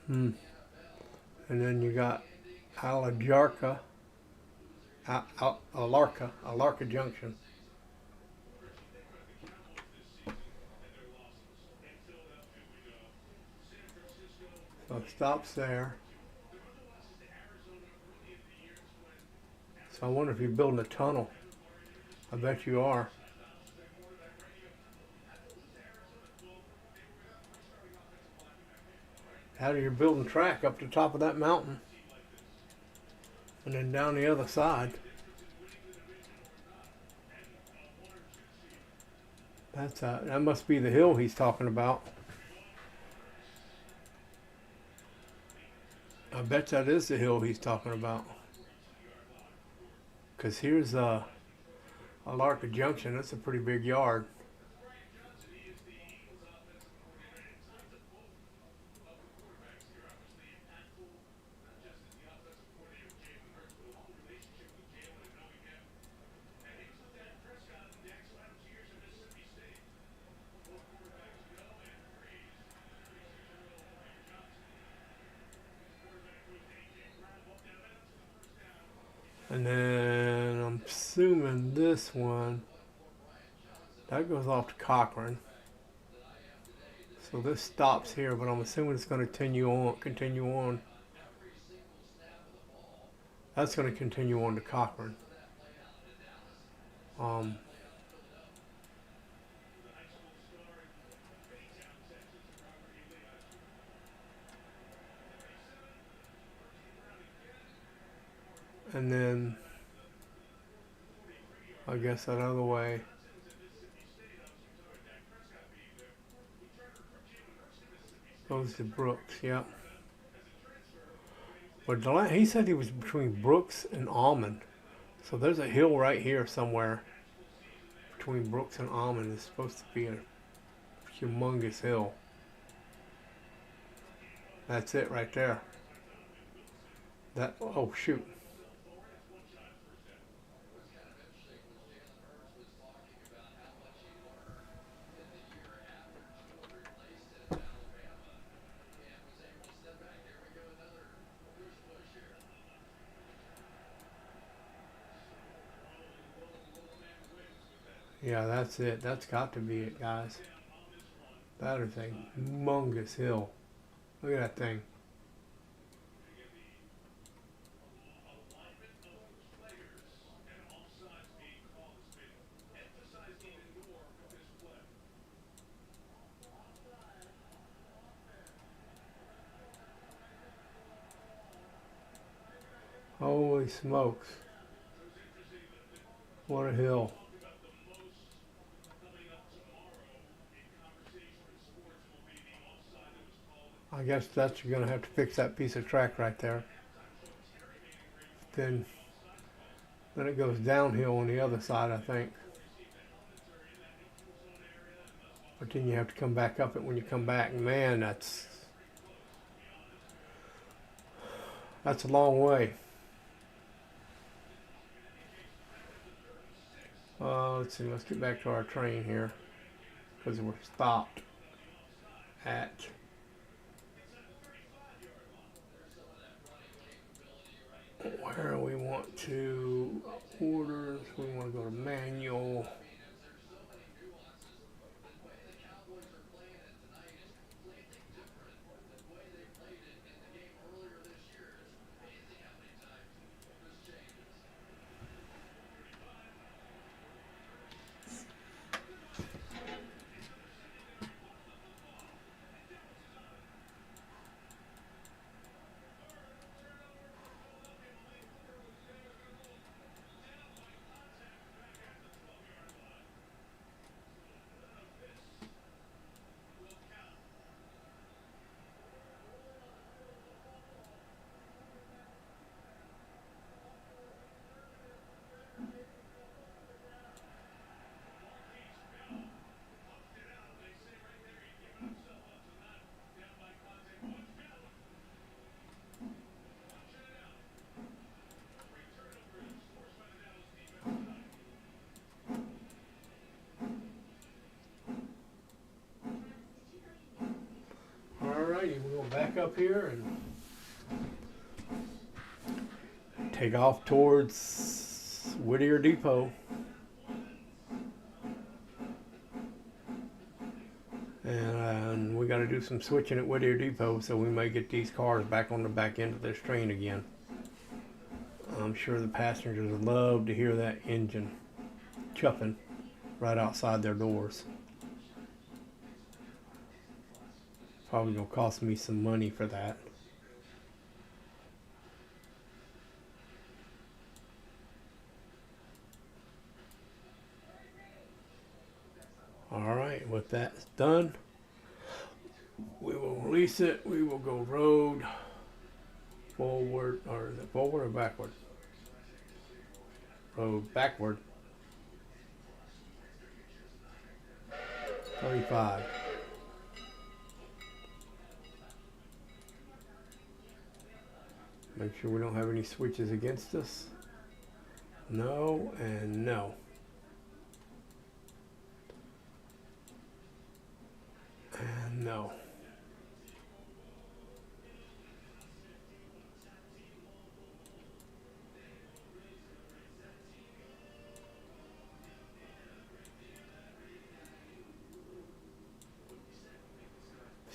Hmm. And then you got Alajarka, Alarka Junction. So it stops there. So I wonder if you're building a tunnel. I bet you are. How you're building track up to the top of that mountain and then down the other side. That must be the hill he's talking about. I bet that is the hill he's talking about. Because here's Alarka Junction. That's a pretty big yard. And then I'm assuming this one, that goes off to Cochrane. So this stops here, but I'm assuming it's going to continue on. That's going to continue on to Cochrane. And then I guess that other way. Goes to Brooks, yep. But he said he was between Brooks and Almond. So there's a hill right here somewhere between Brooks and Almond. It's supposed to be a humongous hill. That's it right there. Oh shoot. Yeah, that's it. That's got to be it, guys. That is a humongous hill. Look at that thing. Holy smokes. What a hill. I guess that's you're going to have to fix that piece of track right there. Then it goes downhill on the other side, I think. But then you have to come back up it when you come back. Man, that's a long way. Let's see, let's get back to our train here because we're stopped at where we want to orders. We want to go to manual. back up here and take off towards Whittier Depot. And we got to do some switching at Whittier Depot, so we may get these cars back on the back end of this train again. I'm sure the passengers would love to hear that engine chuffing right outside their doors. Probably gonna cost me some money for that. Alright, with that done, we will release it. We will go road forward, or is it forward or backward? Road backward. 35. Make sure we don't have any switches against us. No and no. And no.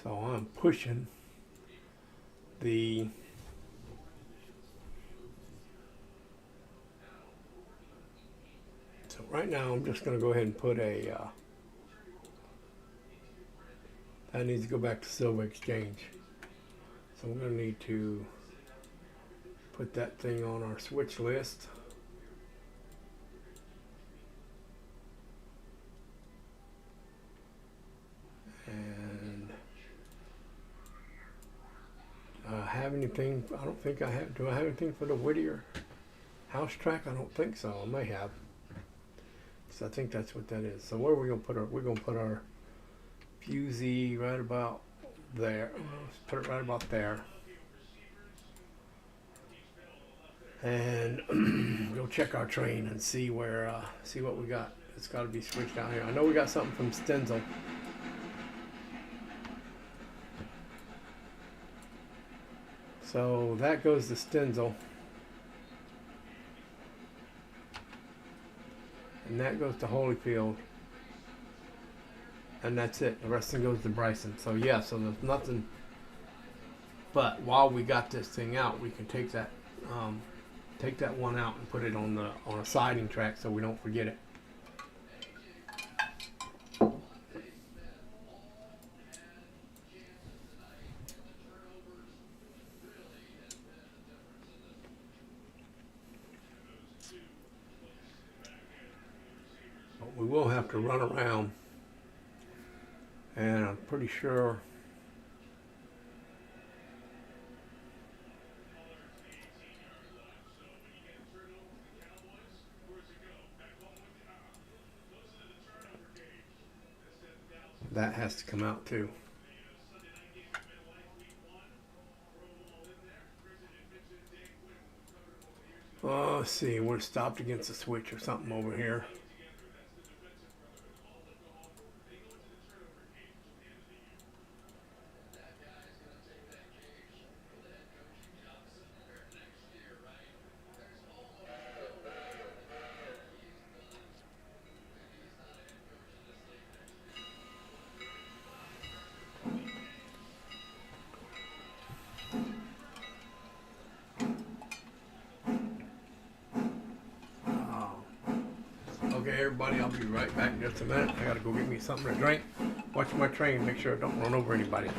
So I'm pushing the right now I'm just going to go ahead and put a that needs to go back to Silver Exchange. So we're going to need to put that thing on our switch list. And have anything? I don't think I have. Do I have anything for the Whittier house track? I don't think so. I may have. So I think that's what that is. So where are we going to put our? We're going to put our fusee right about there. Let's put it right about there. And go check our train and see where see what we got. It's got to be switched out here. I know we got something from Stenzel. So that goes to Stenzel. And that goes to Holyfield. And that's it. The rest of it goes to Bryson. So yeah, so there's nothing. But while we got this thing out, we can take that one out and put it on a siding track so we don't forget it. But we will have to run around, and I'm pretty sure that has to come out too. Oh, let's see, we're stopped against a switch or something over here. Okay, everybody, I'll be right back in just a minute. I gotta go get me something to drink. Watch my train, make sure I don't run over anybody.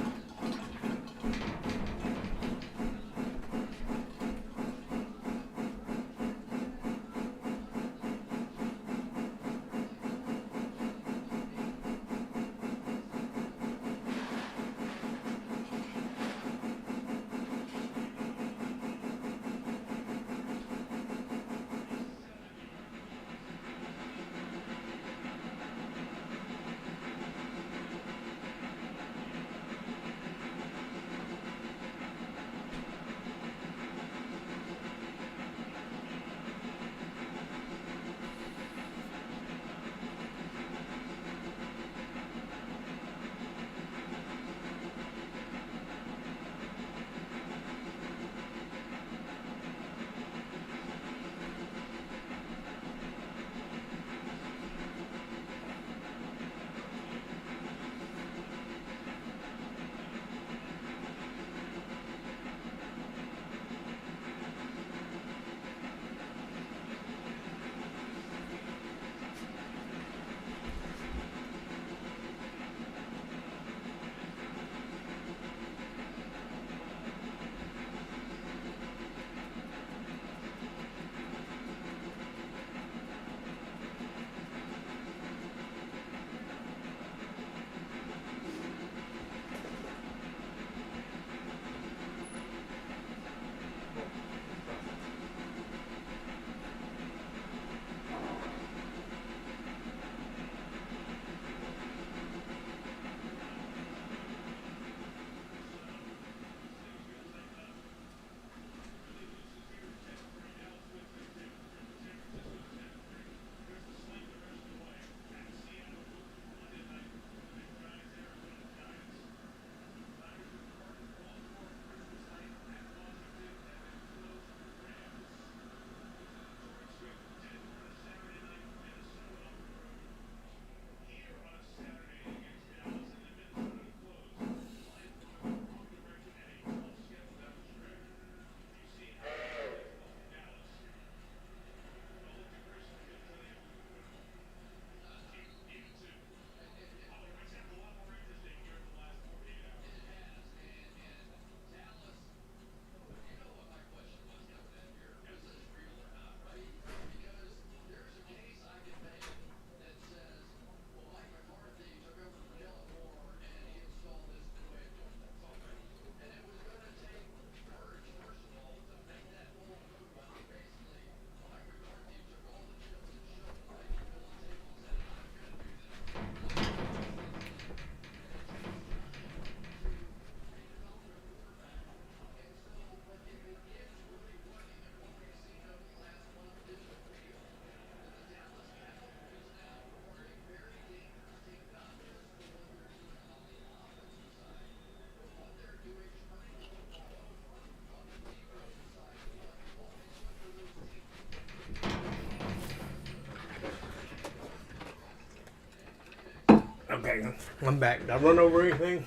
Alright, I'm back. Did I run over anything?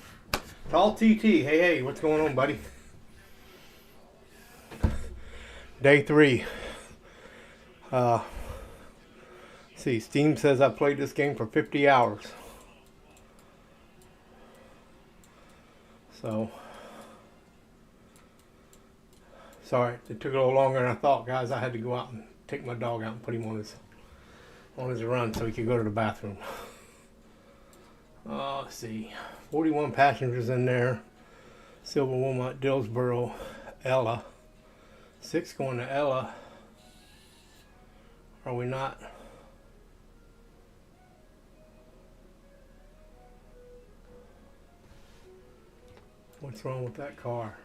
Tall TT, hey, what's going on, buddy? Day 3. See, Steam says I played this game for 50 hours. So, sorry, it took a little longer than I thought, guys. I had to go out and take my dog out and put him on his run so he could go to the bathroom. Let's see, 41 passengers in there. Silver Wilmot, Dillsboro, Ella. 6 going to Ella. Are we not? What's wrong with that car?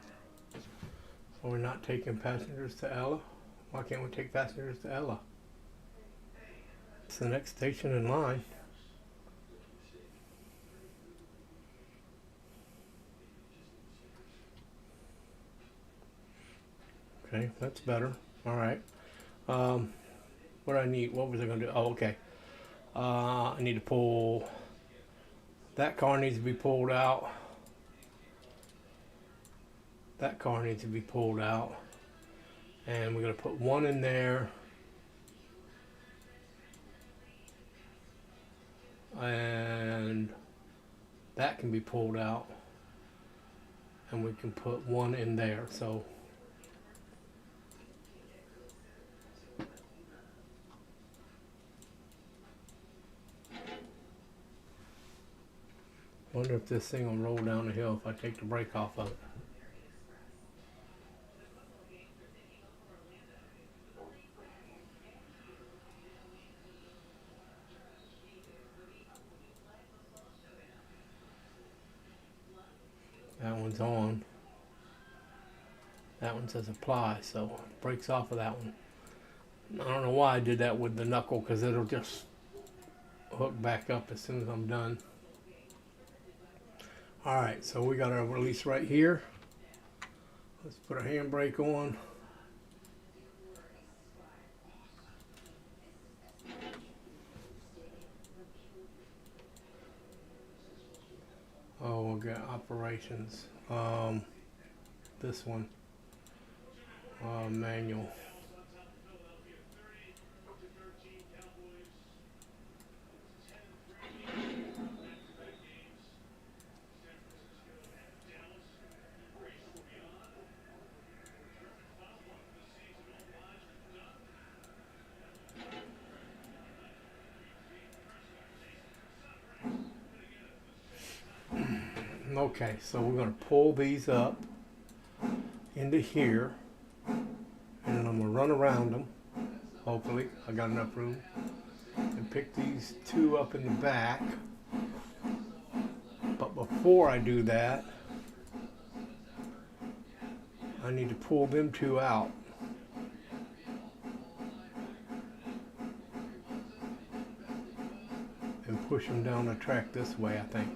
Are we not taking passengers to Ella? Why can't we take passengers to Ella? It's the next station in line. Okay, that's better. All right. What do I need? What was I going to do? Oh, okay. I need to pull. That car needs to be pulled out. That car needs to be pulled out. And we're going to put one in there. And that can be pulled out. And we can put one in there. So wonder if this thing will roll down the hill if I take the brake off of it. That one's on. That one says apply, so brakes off of that one. I don't know why I did that with the knuckle, because it'll just hook back up as soon as I'm done. Alright, so we got our release right here. Let's put our handbrake on. Oh, we'll get operations. This one. Manual. Okay, so we're going to pull these up into here, and then I'm going to run around them. Hopefully, I got enough room, and pick these 2 up in the back. But before I do that, I need to pull them 2 out. And push them down the track this way, I think.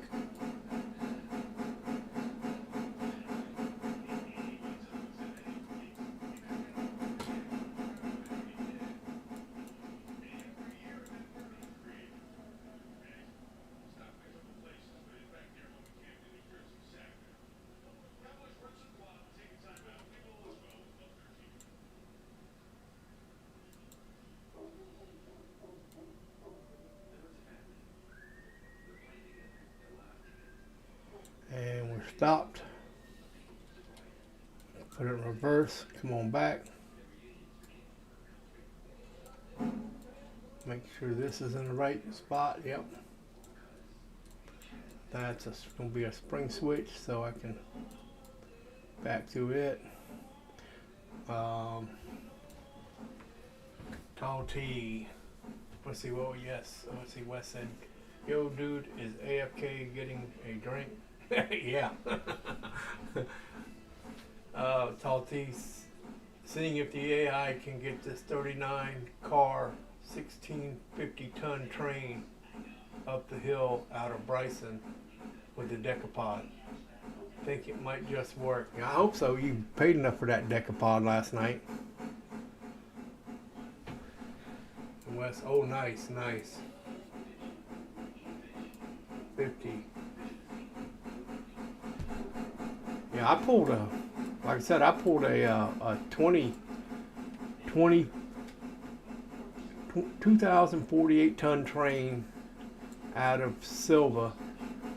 And we're stopped. Put it in reverse. Come on back. Make sure this is in the right spot. Yep. That's going to be a spring switch, so I can back to it. Tall T. Let's see. Well, yes. Let's see. Wes said, "Yo, dude, is AFK getting a drink?" Yeah. Tall T, seeing if the AI can get this 39 car 1650 ton train up the hill out of Bryson with the decapod. Think it might just work. I hope so. You paid enough for that decapod last night. Wes, oh nice. 50. Yeah, I pulled a, like I said, I pulled a 2,048 ton train out of Silva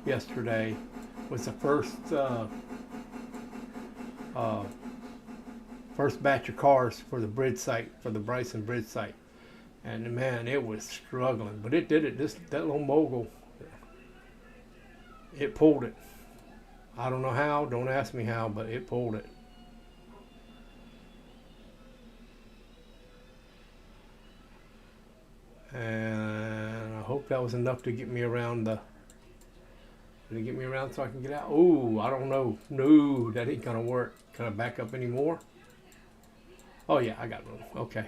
yesterday. Was the uh, first batch of cars for the bridge site, for the Bryson bridge site. And man, it was struggling, but it did it. That little mogul, it pulled it. I don't know how. Don't ask me how, but it pulled it. And I hope that was enough to get me around the. Did it get me around so I can get out? Ooh, I don't know. No, that ain't gonna work. Can I back up anymore? Oh yeah, I got room. Okay.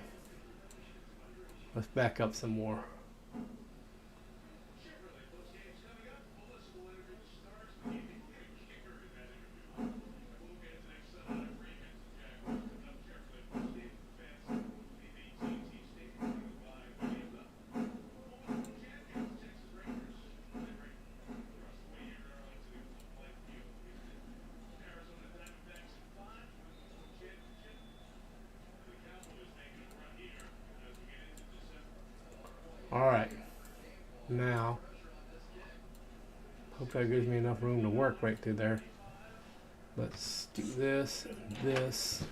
Let's back up some more. All right. Now, hope that gives me enough room to work right through there. Let's do this and this.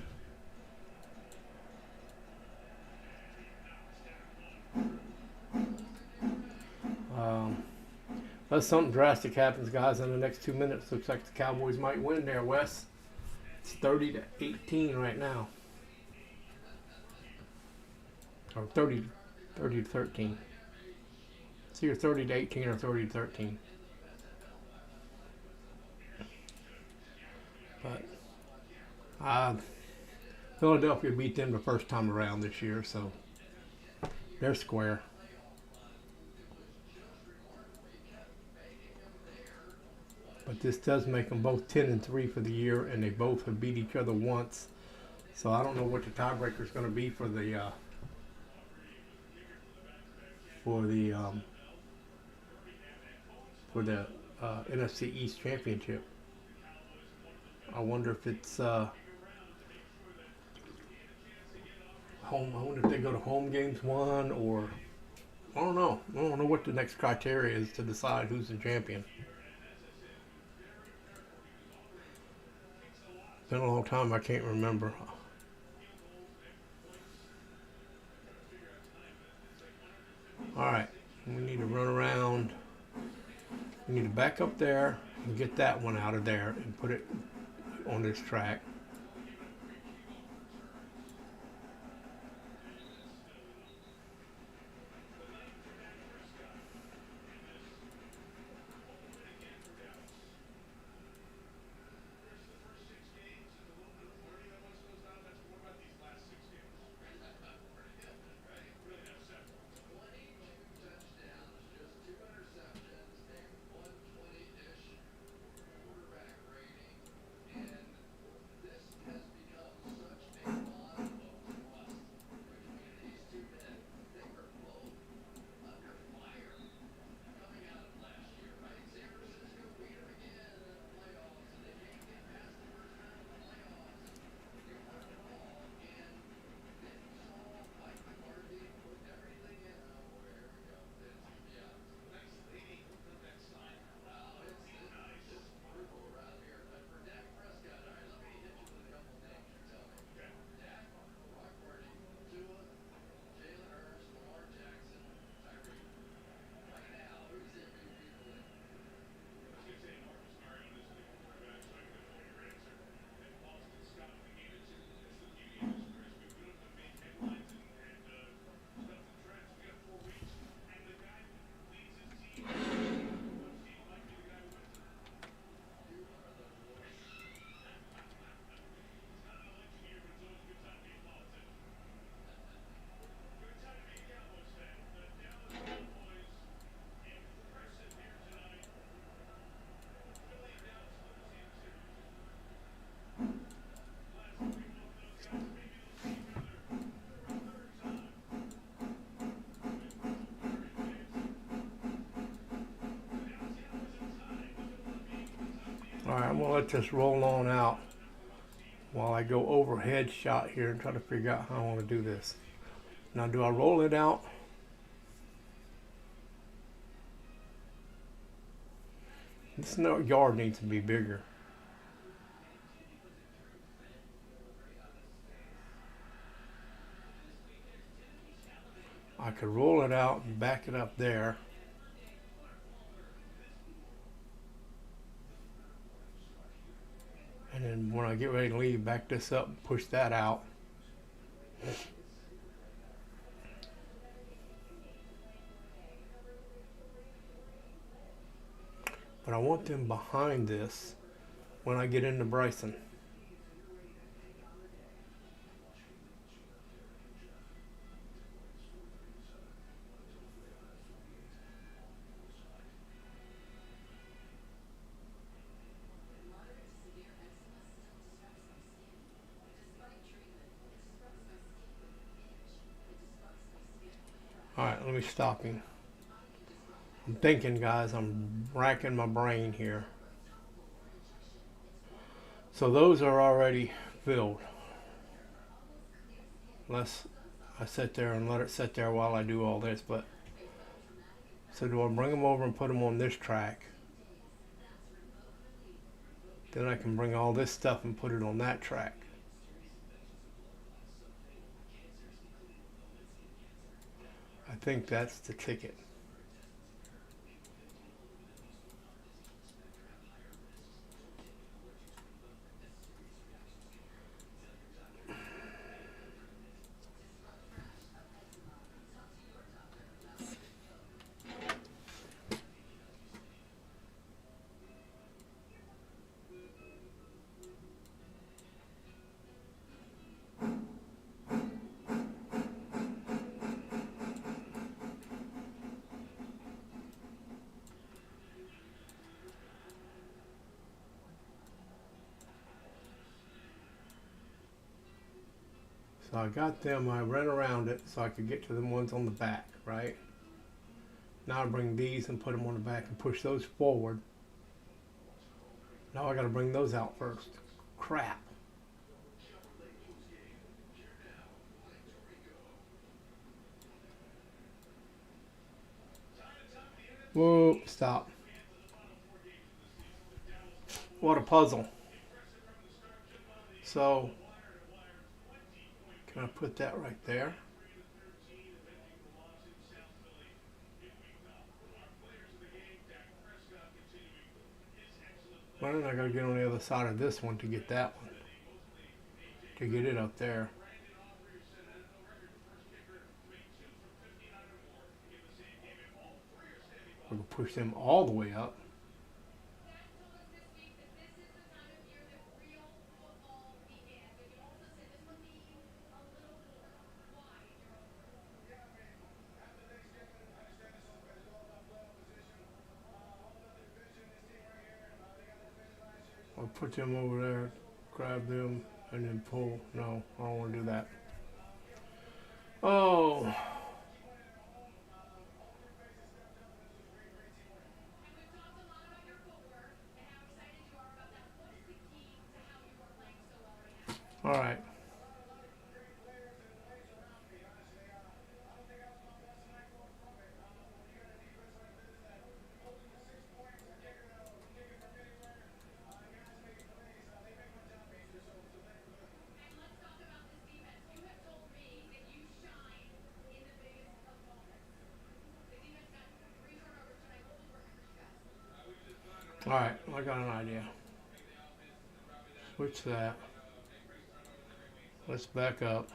Unless something drastic happens, guys, in the next 2 minutes, looks like the Cowboys might win there, Wes. It's 30-18 right now. Or 30-13. It's either 30-18 or 30-13. But Philadelphia beat them the first time around this year, so they're square. But this does make them both 10-3 for the year, and they both have beat each other once. So I don't know what the tiebreaker is going to be for the NFC East Championship. I wonder if it's home. I wonder if they go to home games one, or I don't know. I don't know what the next criteria is to decide who's the champion. Been a long time. I can't remember. All right, we need to run around. We need to back up there and get that one out of there and put it on this track. let this roll on out while I go overhead shot here and try to figure out how I want to do this. Now, do I roll it out? This yard needs to be bigger. I could roll it out and back it up there. And then when I get ready to leave, back this up and push that out. But I want them behind this when I get into Bryson. Alright, let me stop him. I'm thinking, guys, I'm racking my brain here. So those are already filled. Unless I sit there and let it sit there while I do all this. But so do I bring them over and put them on this track? Then I can bring all this stuff and put it on that track. I think that's the ticket. So I got them, I ran around it so I could get to the ones on the back, right? Now I bring these and put them on the back and push those forward. Now I gotta bring those out first. Crap. Whoa, stop. What a puzzle. So, can I put that right there? Well, then I gotta get on the other side of this one to get that one. To get it up there. We can push them all the way up. I'll put them over there, grab them, and then pull. No, I don't want to do that. Oh. All right. All right, I got an idea. Switch that. Let's back up.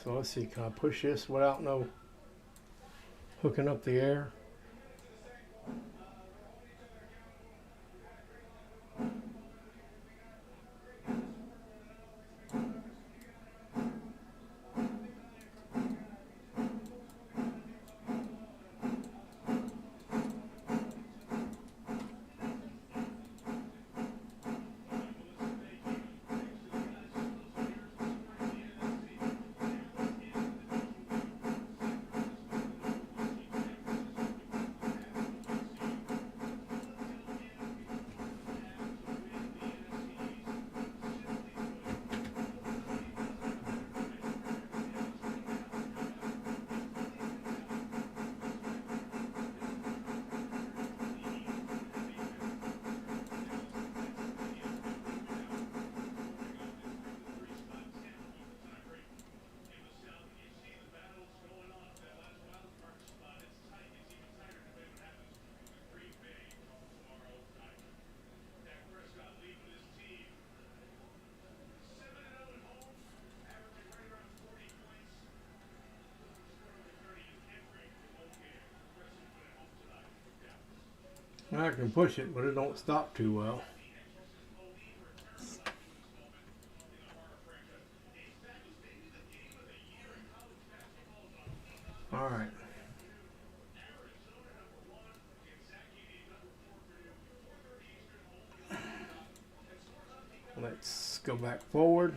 So let's see, can I push this without no hooking up the air? I can push it, but it don't stop too well. All right. Let's go back forward.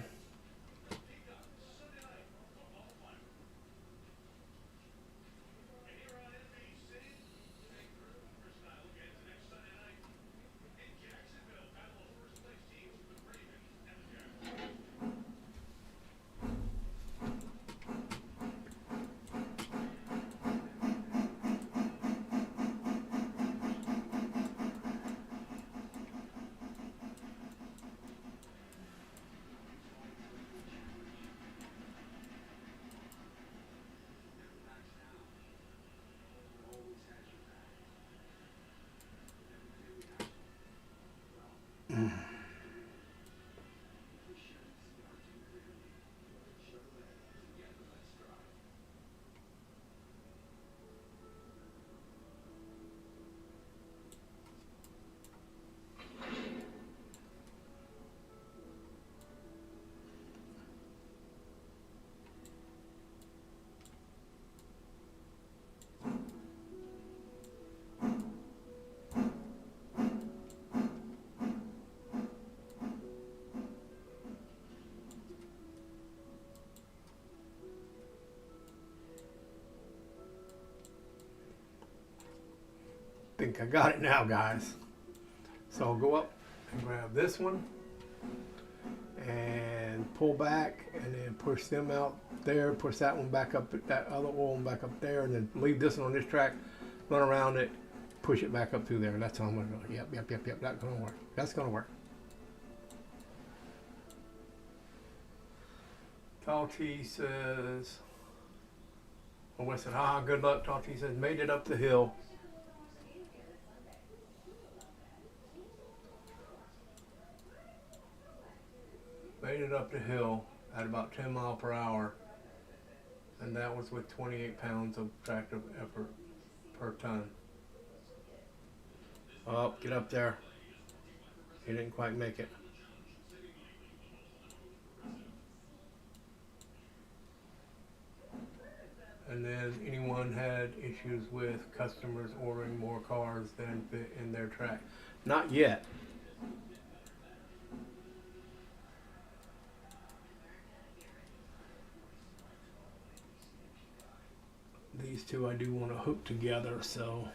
Think I got it now, guys. So I'll go up and grab this one and pull back and then push them out there, push that one back up, that other oil back up there, and then leave this one on this track, run around it, push it back up through there. That's how I'm gonna go. Yep, that's gonna work. That's gonna work. Tall T says, oh, I said, good luck. Tall T says, made it up the hill. Made it up the hill at about 10 miles per hour, and that was with 28 pounds of tractive effort per ton. Oh, get up there. He didn't quite make it. And then anyone had issues with customers ordering more cars than fit in their track? Not yet. These two I do want to hook together, so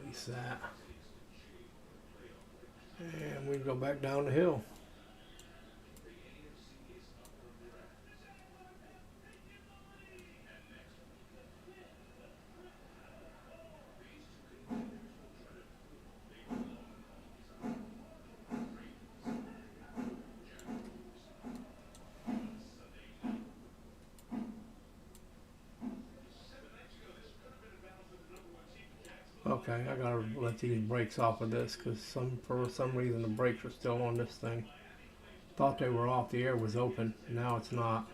release that. And we go back down the hill. Okay, I gotta let these brakes off of this because for some reason the brakes are still on this thing. Thought they were off. The air was open. Now it's not.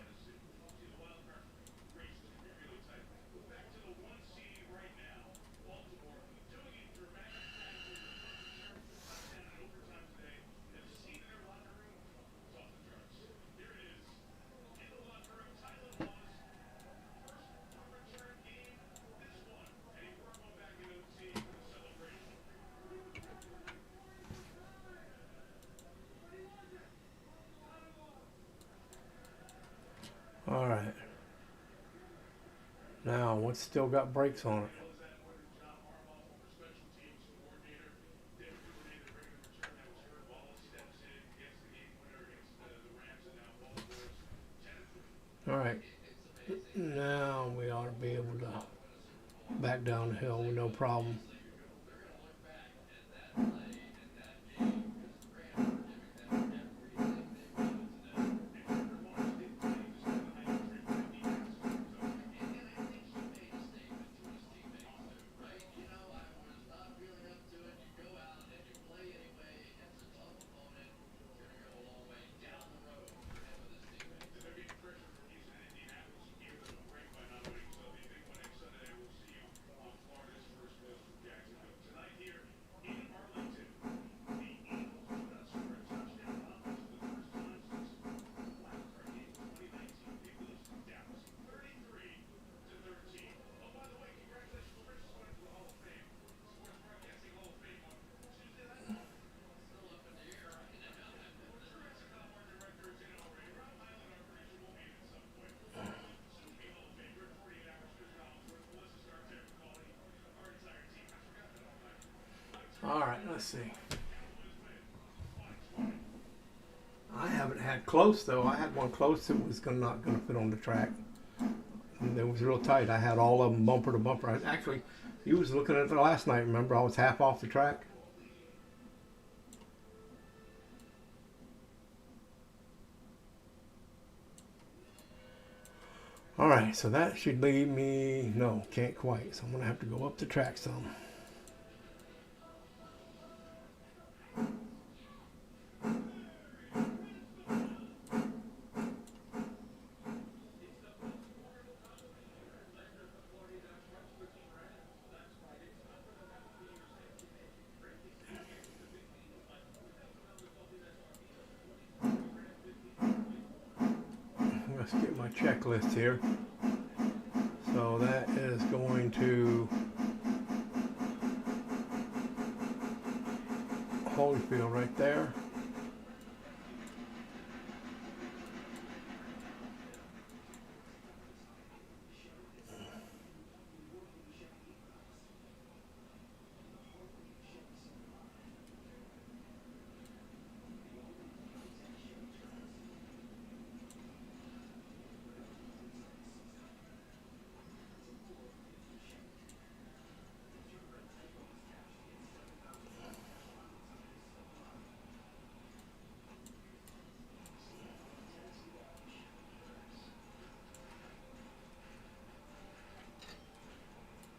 All right. Now, what's still got brakes on it? All right. Now we ought to be able to back down the hill with no problem. All right, let's see. I haven't had close though. I had one close that was not going to fit on the track. And it was real tight. I had all of them bumper to bumper. Actually, you was looking at it last night. Remember, I was half off the track. All right, so that should leave me. No, can't quite. So I'm going to have to go up the track some. Let's get my checklist here. So that is going to Holyfield right there.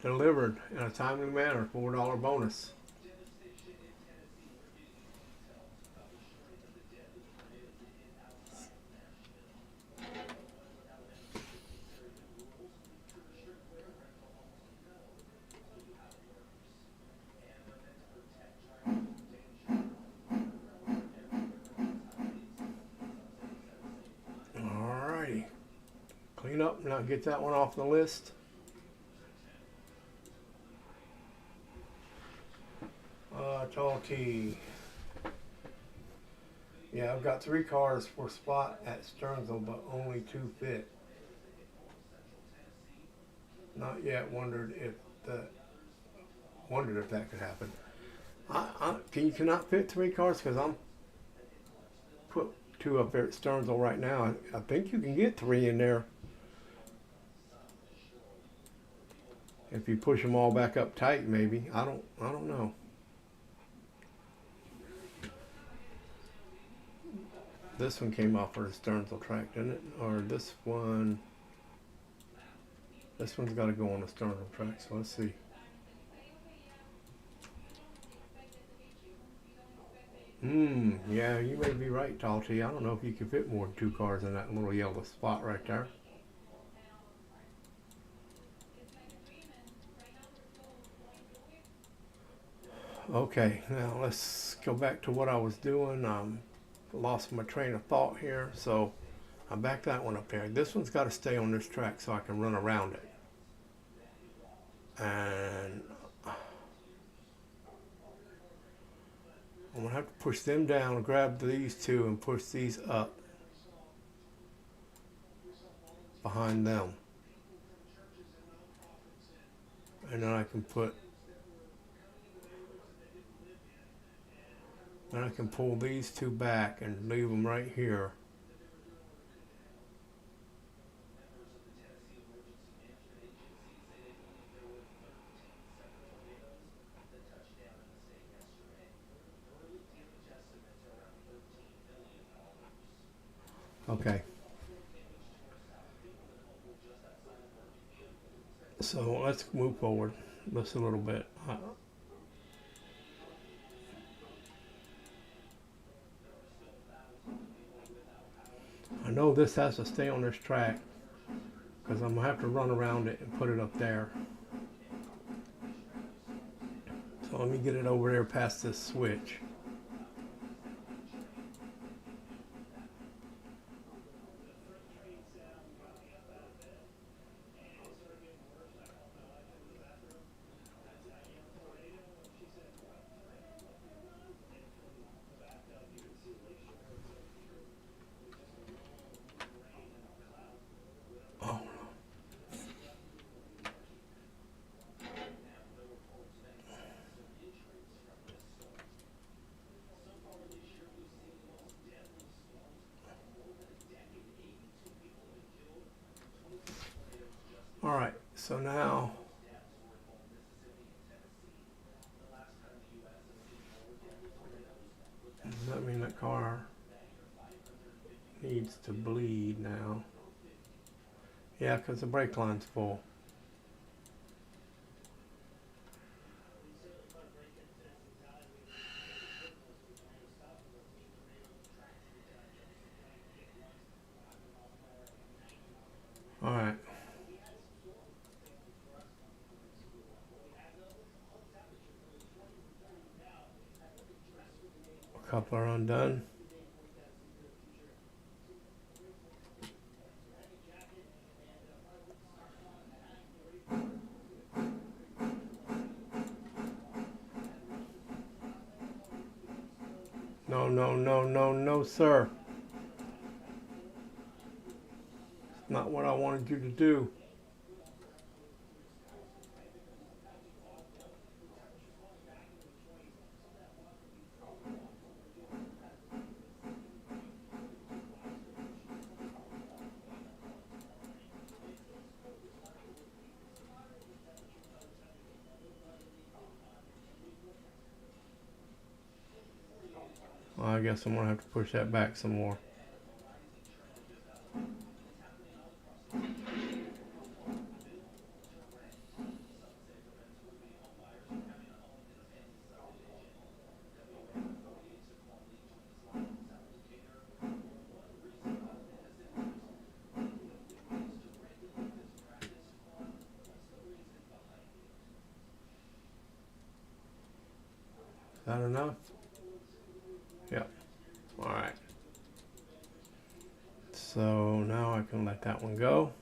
Delivered in a timely manner, $4 bonus. Alrighty. Clean up, now get that one off the list. Tall T. Yeah, I've got 3 cars for spot at Stearnsville, but only 2 fit. Not yet wondered if that could happen. You cannot fit 3 cars because I'm put 2 up there at Stearnsville right now. I think you can get 3 in there if you push them all back up tight. Maybe I don't know. This one came off of the Stearnsville track, didn't it? Or this one? This one's got to go on the Stearnsville track. So let's see. Yeah, you may be right, Talty. I don't know if you can fit more than 2 cars in that little yellow spot right there. Okay, now let's go back to what I was doing. Lost my train of thought here, so I backed that one up there. This one's got to stay on this track so I can run around it. And I'm gonna have to push them down, grab these two, and push these up behind them. And then I can pull these two back and leave them right here. Okay. So let's move forward just a little bit. I know this has to stay on this track because I'm gonna have to run around it and put it up there. So let me get it over there past this switch. Oh, all right, so now does that mean that car needs to bleed now? Yeah, because the brake line's full. All right. Coupler undone. No, no, no, no, no, sir. Not what I wanted you to do. Well, I guess I'm gonna have to push that back some more. Is that enough? Yep. All right. So now I can let that one go.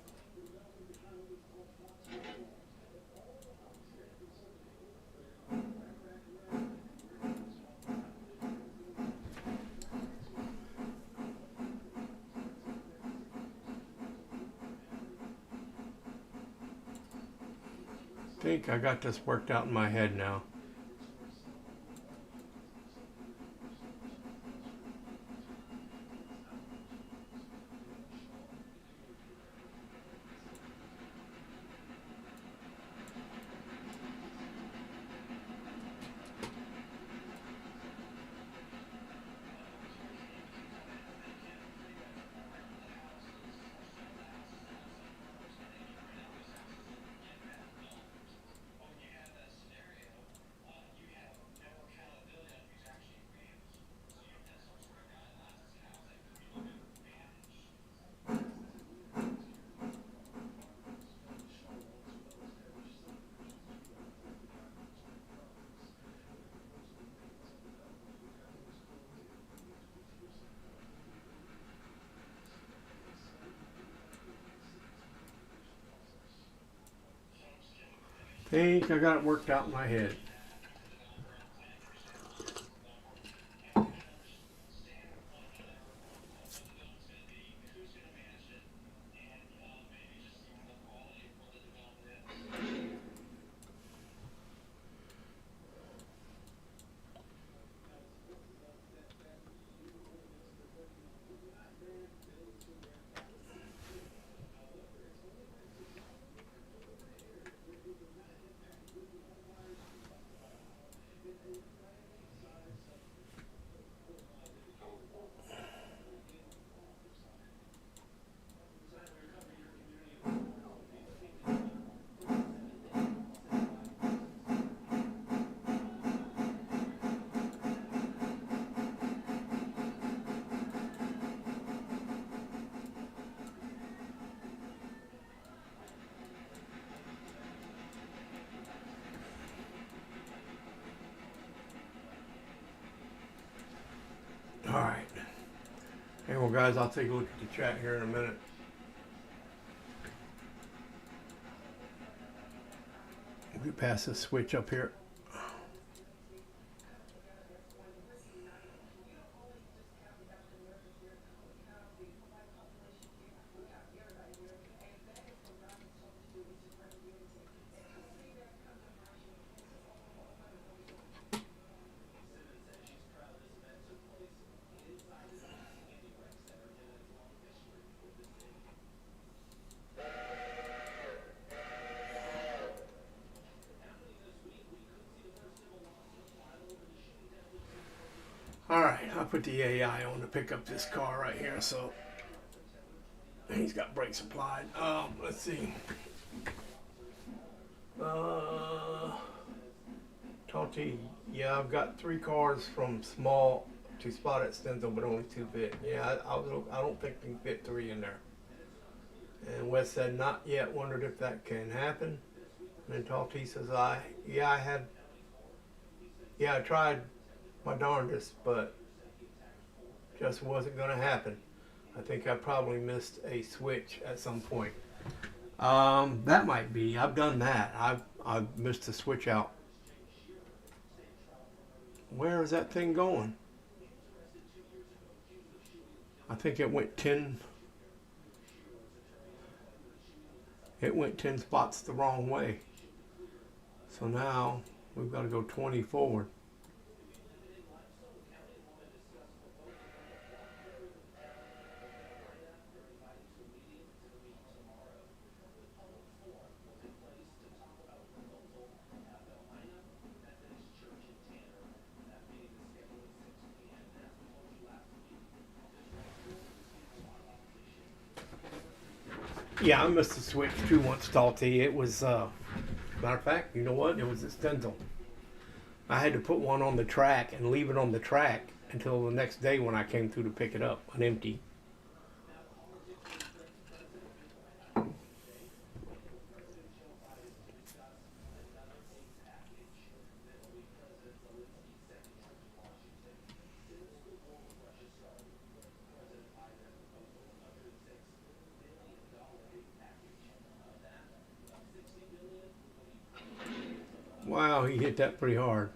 I think I got this worked out in my head now. think I got it worked out in my head. Alright. Hey, well guys, I'll take a look at the chat here in a minute. We pass this switch up here. Alright, I put the AI on to pick up this car right here, so he's got brakes applied. Let's see. Talty, yeah, I've got 3 cars from small to spot at Stenzel, but only 2 fit. Yeah, I don't think we can fit 3 in there. And Wes said, not yet, wondered if that can happen. And then Talty says, I tried my darndest, but just wasn't going to happen. I think I probably missed a switch at some point. That might be. I've done that. I've missed a switch out. Where is that thing going? I think it went 10. It went 10 spots the wrong way. So now we've got to go 20 forward. Yeah, I missed the switch too once, Talty. It was, matter of fact, you know what? It was a Stenzel. I had to put one on the track and leave it on the track until the next day when I came through to pick it up, an empty. Wow, he hit that pretty hard.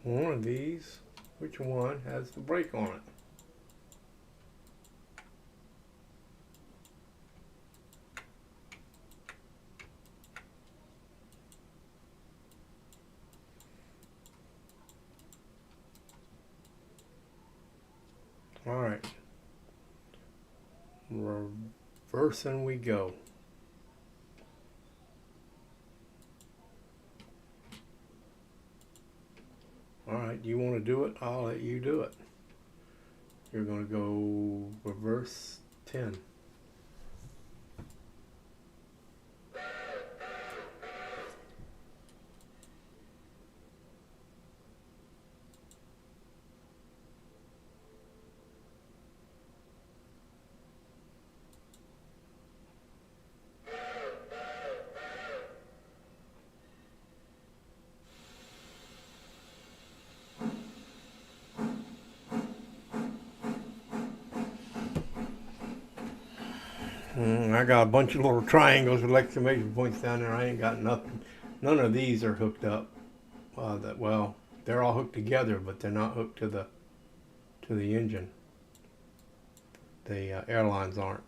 One of these, which one has the brake on it? Reversing we go. Alright, you want to do it? I'll let you do it. You're going to go reverse 10. I got a bunch of little triangles with exclamation points down there. I ain't got nothing. None of these are hooked up. Well, they're all hooked together, but they're not hooked to the engine. The airlines aren't.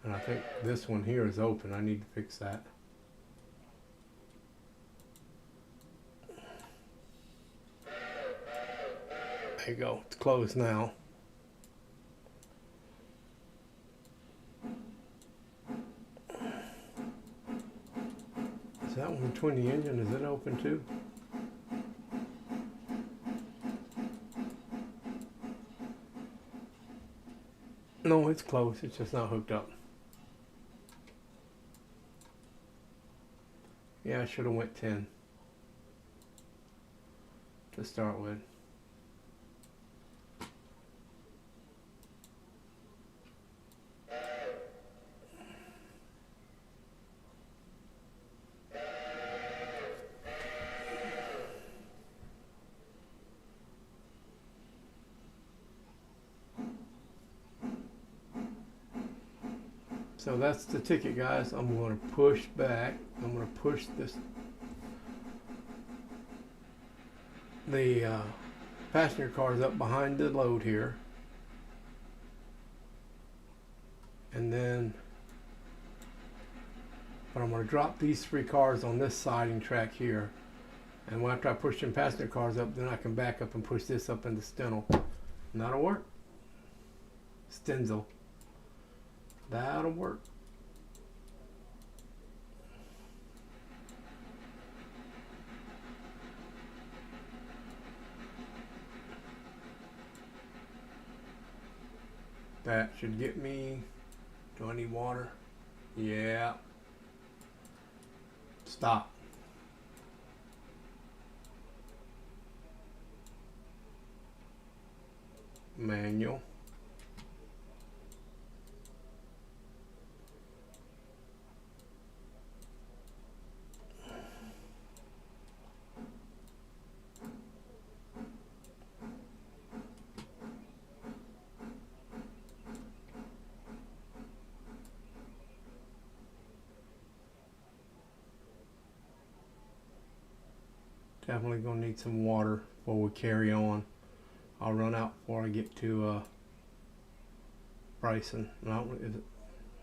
And I think this one here is open. I need to fix that. There you go. It's closed now. Is that one between the engine? Is it open too? No, it's closed. It's just not hooked up. Yeah, I should have went 10 to start with. So that's the ticket, guys. I'm going to push back. I'm going to push the passenger cars up behind the load here. And then, but I'm going to drop these 3 cars on this siding track here. And after I push them passenger cars up, then I can back up and push this up into Stenzel. And that'll work. Stenzel. That'll work. That should get me. Do I need water? Yeah. Stop. Manual. Definitely gonna need some water before we carry on. I'll run out before I get to Bryson. No, is it?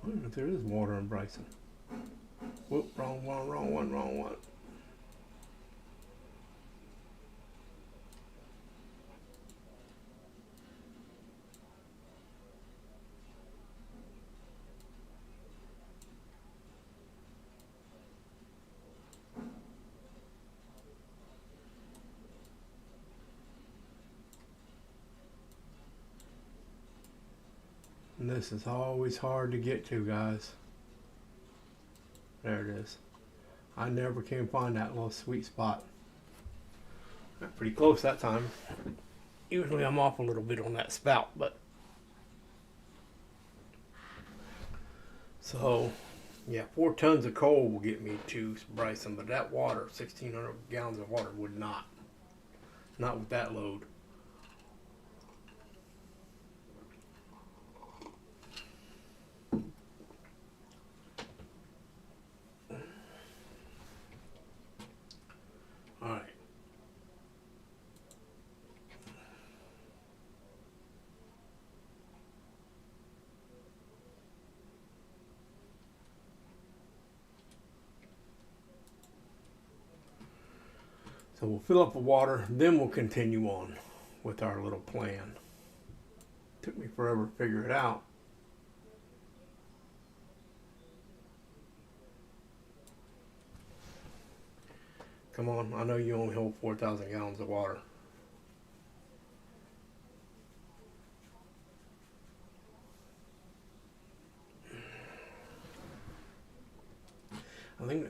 I don't know if there is water in Bryson. Whoop, wrong one, wrong one, wrong one. And this is always hard to get to, guys. There it is. I never can find that little sweet spot. Got pretty close that time. Usually I'm off a little bit on that spout, but so yeah, 4 tons of coal will get me to Bryson, but that water, 1,600 gallons of water, would not. Not with that load. Alright. So we'll fill up with water, then we'll continue on with our little plan. Took me forever to figure it out. Come on, I know you only hold 4,000 gallons of water. I think.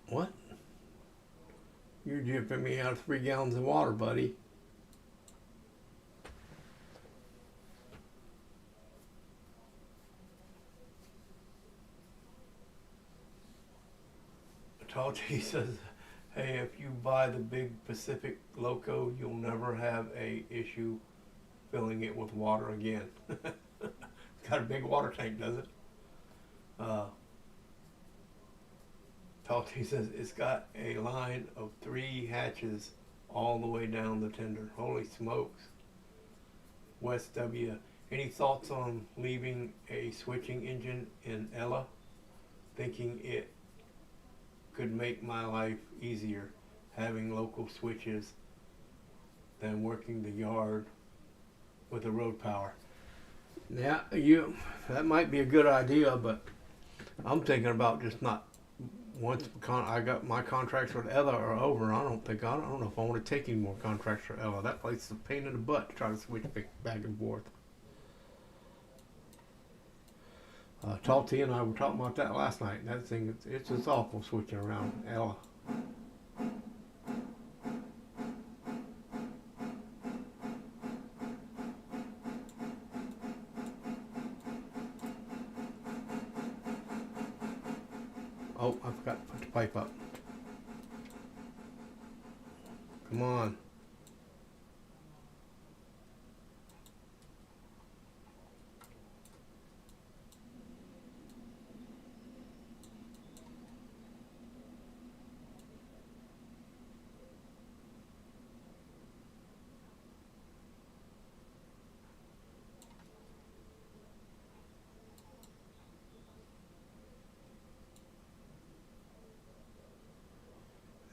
What? You're dripping me out of 3 gallons of water, buddy. He says, hey, if you buy the big Pacific Loco, you'll never have a issue filling it with water again. It's got a big water tank, does it? He says it's got a line of 3 hatches all the way down the tender. Holy smokes. West W, any thoughts on leaving a switching engine in Ella? Thinking it could make my life easier having local switches than working the yard with a road power. Yeah, that might be a good idea, but I'm thinking about just not, once I got my contracts with Ella are over, I don't know if I want to take any more contracts for Ella. That place is a pain in the butt to try to switch back and forth. Tall T and I were talking about that last night. That thing, it's just awful switching around Ella. Oh, I forgot to put the pipe up. Come on.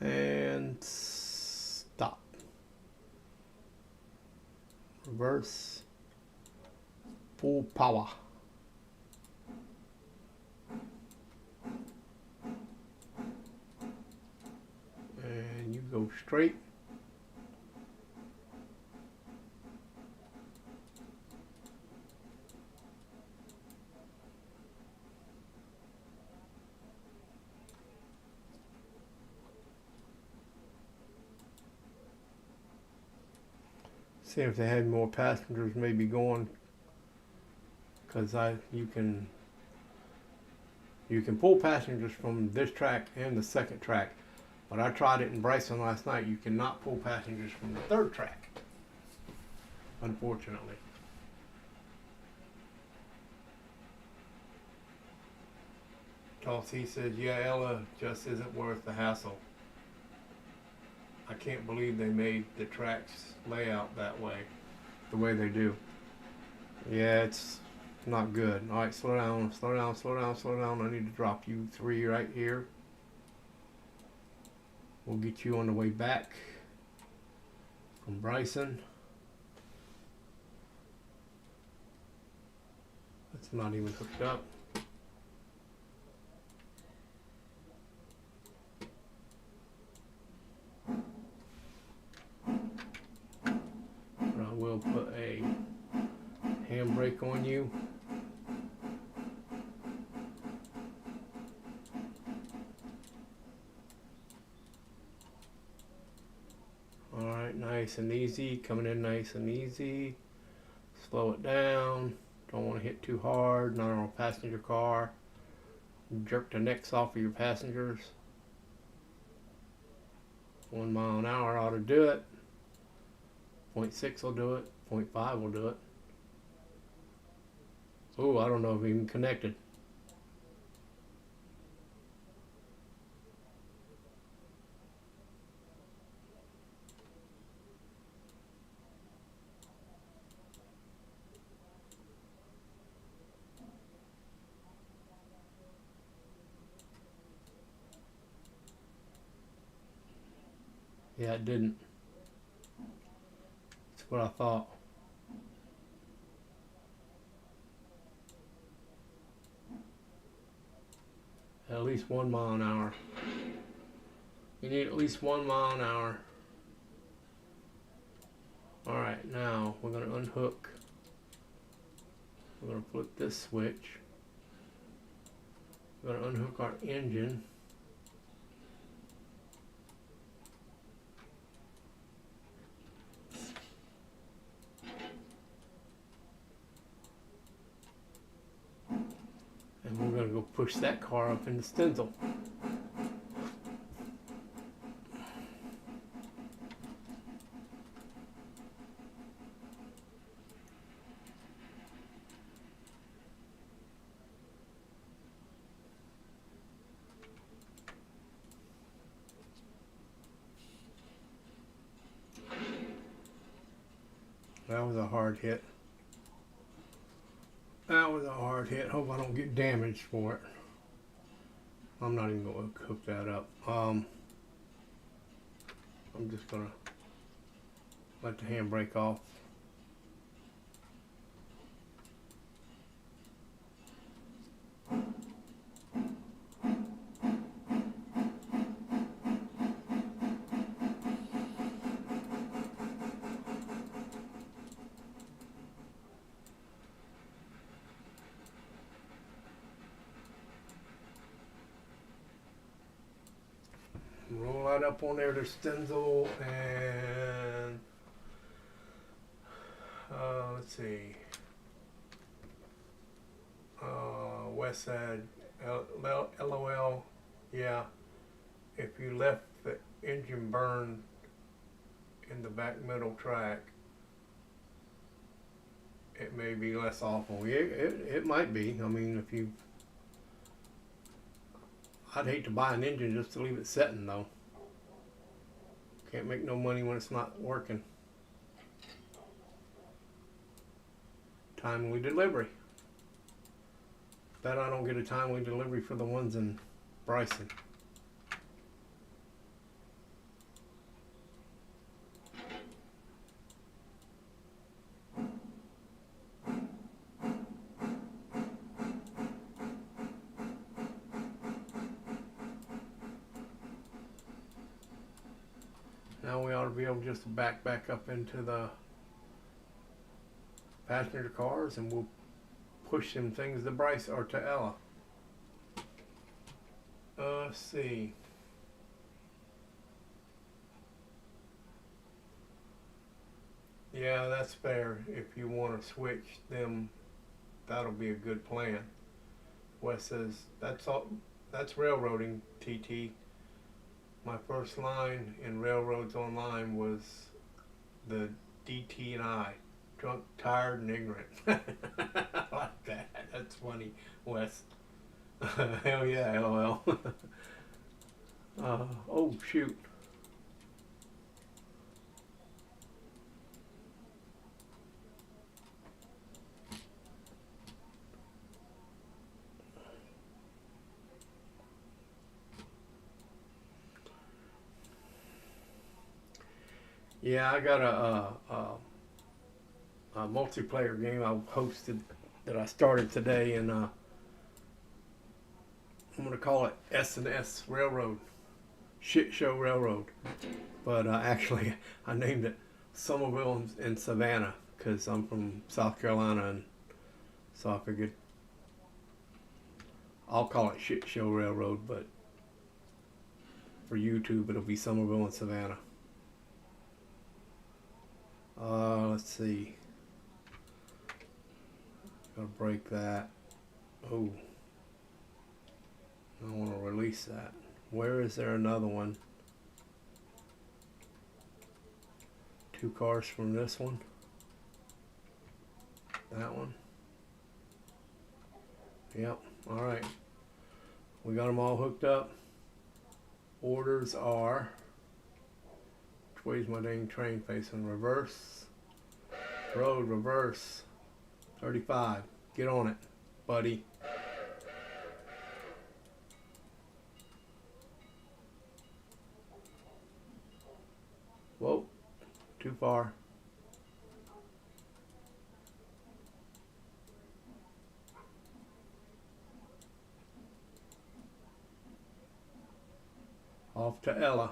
And stop. Reverse. Full power. And you go straight. See if they had more passengers maybe going, because you can pull passengers from this track and the second track, but I tried it in Bryson last night. You cannot pull passengers from the third track, unfortunately. Tall C says, yeah, Ella just isn't worth the hassle. I can't believe they made the tracks layout that way, the way they do. Yeah, it's not good. All right, slow down, slow down, slow down, slow down. I need to drop you 3 right here. We'll get you on the way back from Bryson. That's not even hooked up. We'll put a handbrake on you. Alright, nice and easy, coming in nice and easy. Slow it down, don't want to hit too hard, not on a passenger car. Jerk the necks off of your passengers. 1 mile an hour ought to do it. 0.6 will do it. 0.5 will do it. Oh, I don't know if we even connected. Yeah, it didn't. That's what I thought. At least 1 mile an hour. You need at least 1 mile an hour. Alright, now we're going to unhook. We're going to flip this switch. We're going to unhook our engine. And we're going to go push that car up into Stenzel. That was a hard hit. That was a hard hit. Hope I don't get damaged for it. I'm not even going to hook that up. I'm just going to let the handbrake off. Roll that up on there to Stenzel, and let's see. West side, LOL. Yeah, if you left the engine burned in the back middle track, it may be less awful. It might be. I mean, if you, I'd hate to buy an engine just to leave it setting though. Can't make no money when it's not working. Timely delivery. Bet I don't get a timely delivery for the ones in Bryson. Now we ought to be able just to back up into the passenger cars, and we'll push them things to Bryce or to Ella. Let's see. Yeah, that's fair. If you want to switch them, that'll be a good plan. Wes says that's all. That's railroading, TT. My first line in Railroads Online was the DT and I, drunk, tired, and ignorant. I like that. That's funny, Wes. Hell yeah, LOL. Oh shoot. Yeah, I got a multiplayer game I hosted that I started today, and I'm gonna call it S&S Railroad, Shit Show Railroad. But actually, I named it Somerville and Savannah because I'm from South Carolina, and so I figured I'll call it Shit Show Railroad, but for YouTube it'll be Somerville and Savannah. Let's see. Gotta break that. Oh, I want to release that. Where is there another one? 2 cars from this one. That one. Yep. All right. We got them all hooked up. Orders are. Which way's my dang train facing? Reverse. Road, reverse. 35. Get on it, buddy. Whoa, too far. Off to Ella.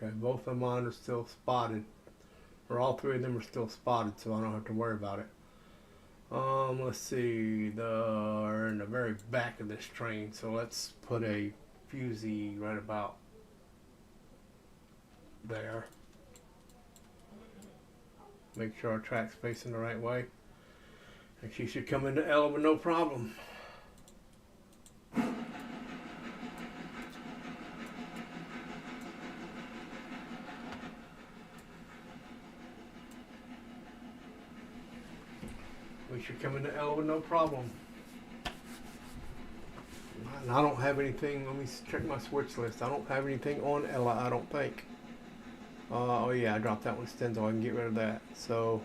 Okay, both of mine are still spotted. Or all three of them are still spotted, so I don't have to worry about it. Let's see, they're in the very back of this train, so let's put a fusee right about there. Make sure our track's facing the right way. And she should come into Ella with no problem. We should come into Ella with no problem. And I don't have anything, let me check my switch list. I don't have anything on Ella, I don't think. Oh yeah, I dropped that one Stenzo, I can get rid of that. So,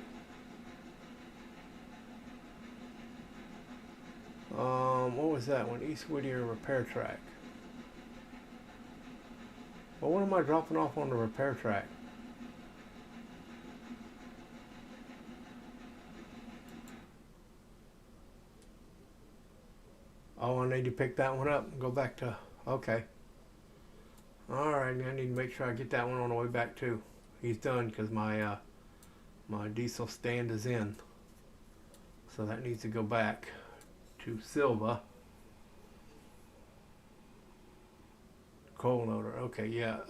what was that one? East Whittier repair track. Well, what am I dropping off on the repair track? Oh, I need to pick that one up and go back to, okay. Alright, I need to make sure I get that one on the way back too. He's done because my diesel stand is in. So that needs to go back to Silva. Coal loader, okay, yeah.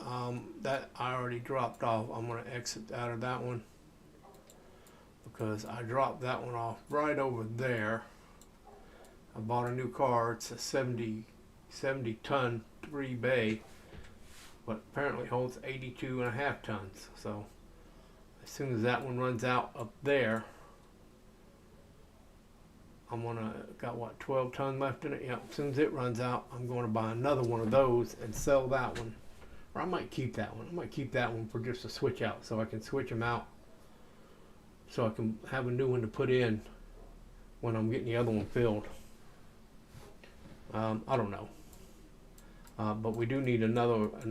That I already dropped off. I'm gonna exit out of that one because I dropped that one off right over there. I bought a new car. It's a 70 ton 3 bay, but apparently holds 82.5 tons. So as soon as that one runs out up there, I'm gonna got what 12 ton left in it. Yeah, as soon as it runs out, I'm going to buy another one of those and sell that one, or I might keep that one. I might keep that one for just a switch out, so I can switch them out, so I can have a new one to put in when I'm getting the other one filled. I don't know. But we do need an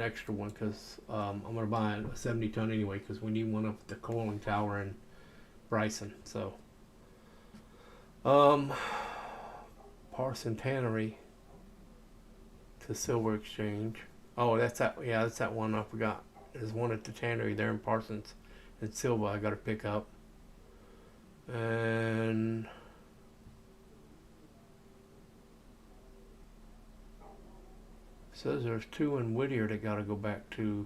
extra one because I'm going to buy a 70 ton anyway because we need one up at the coiling tower in Bryson. So, Parson Tannery to Silver Exchange. Oh, that's that. Yeah, that's that one I forgot. There's one at the tannery there in Parsons and Silva I got to pick up. And says there's two in Whittier that got to go back to.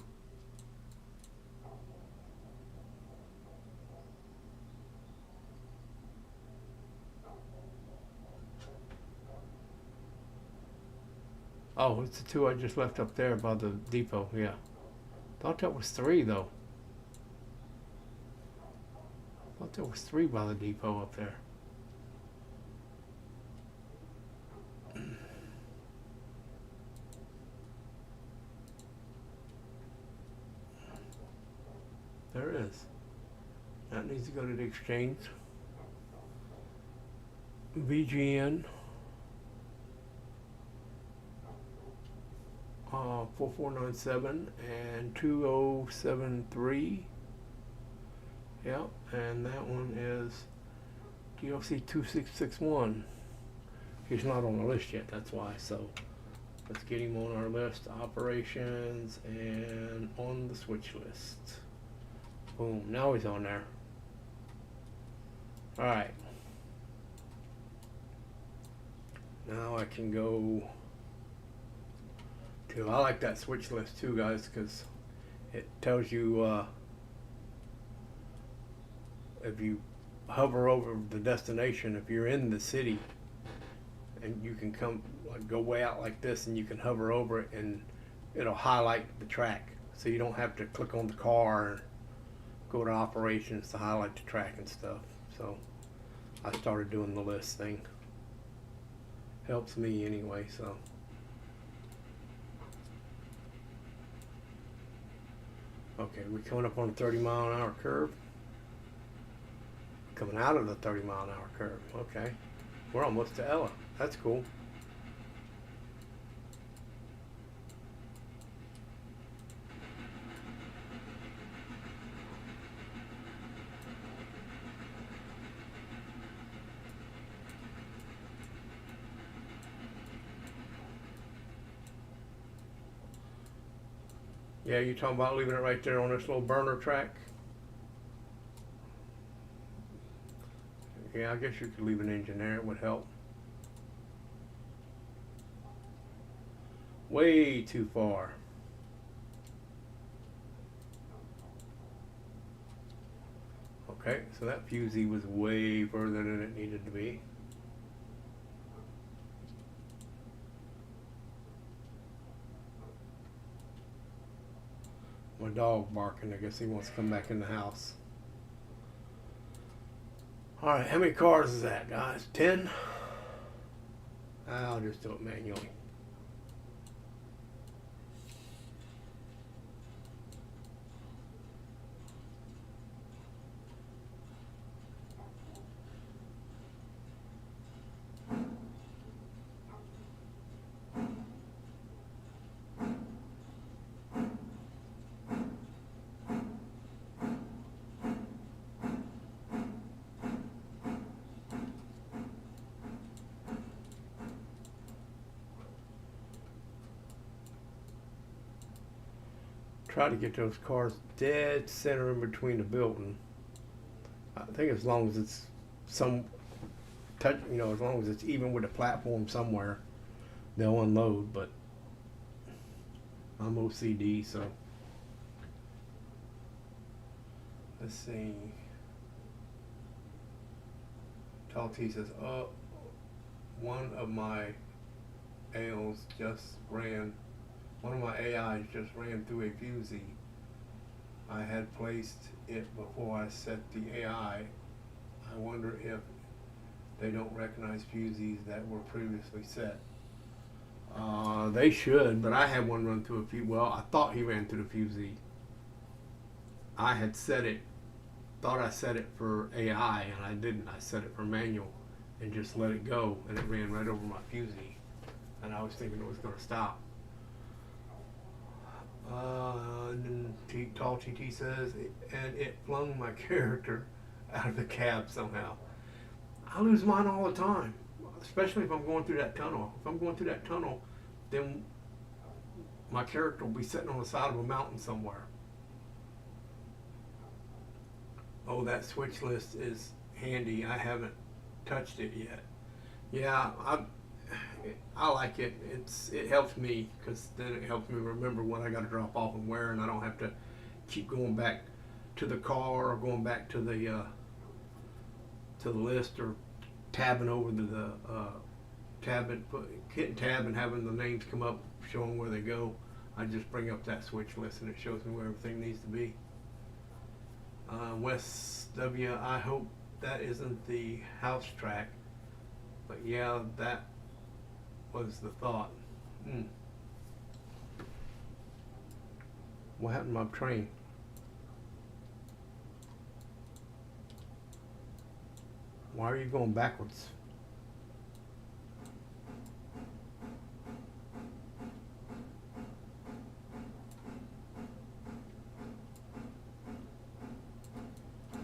Oh, it's the two I just left up there by the depot. Yeah, thought that was three though. Thought there was three by the depot up there. There is. That needs to go to the exchange. VGN 4497 and 2073. Yep, and that one is DLC 2661. He's not on the list yet, that's why. So let's get him on our list. Operations and on the switch list. Boom, now he's on there. Alright. Now I can go to, I like that switch list too, guys, because it tells you if you hover over the destination, if you're in the city, and you can come, like, go way out like this, and you can hover over it, and it'll highlight the track, so you don't have to click on the car and go to operations to highlight the track and stuff. So I started doing the list thing. Helps me anyway, so Okay, we're coming up on a 30-mile-an-hour curve. Coming out of the 30-mile-an-hour curve. Okay. We're almost to Ella. That's cool. Yeah, you talking about leaving it right there on this little burner track? Yeah, I guess you could leave an engine there. It would help. Way too far. Okay, so that fusee was way further than it needed to be. My dog barking. I guess he wants to come back in the house. Alright, how many cars is that, guys? 10? I'll just do it manually. Try to get those cars dead center in between the building. I think as long as it's some touch, you know, as long as it's even with the platform somewhere, they'll unload. But I'm OCD, so let's see. Tall T says, one of my AIs just ran. One of my AIs just ran through a fusee. I had placed it before I set the AI. I wonder if they don't recognize fusees that were previously set. They should, but I had one run through a fusee. Well, I thought he ran through the fusee. I had set it, thought I set it for AI, and I didn't. I set it for manual and just let it go, and it ran right over my fusee. And I was thinking it was going to stop. And then Tall TT says, and it flung my character out of the cab somehow. I lose mine all the time, especially if I'm going through that tunnel. If I'm going through that tunnel, then my character will be sitting on the side of a mountain somewhere. Oh, that switch list is handy. I haven't touched it yet. Yeah, I like it. It helps me because then it helps me remember what I got to drop off and where, and I don't have to keep going back to the car or going back to the list or tabbing over to the hitting tab and having the names come up showing where they go. I just bring up that switch list and it shows me where everything needs to be. West W, I hope that isn't the house track, but yeah, that was the thought. What happened to my train? Why are you going backwards?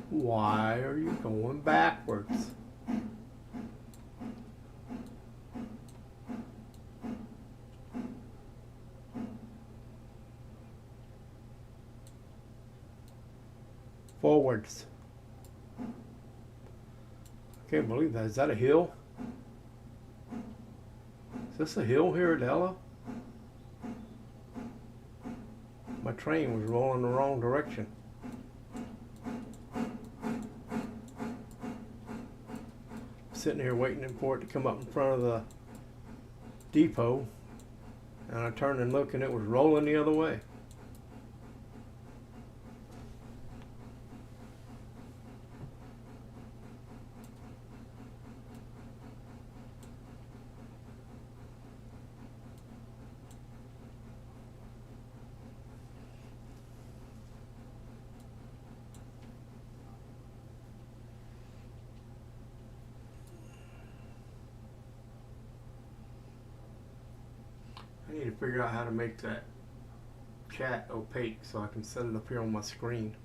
Why are you going backwards? Forwards. I can't believe that. Is that a hill? Is this a hill here at Ella? My train was rolling the wrong direction. Sitting here waiting for it to come up in front of the depot, and I turned and looked and it was rolling the other way. I need to figure out how to make that chat opaque so I can set it up here on my screen.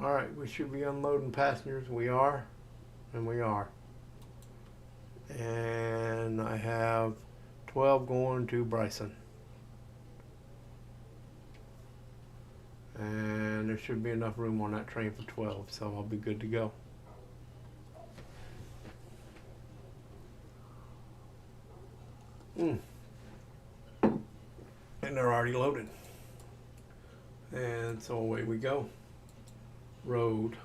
Alright, we should be unloading passengers. We are, and we are. And I have 12 going to Bryson. And there should be enough room on that train for 12, so I'll be good to go. And they're already loaded. And so away we go. Road.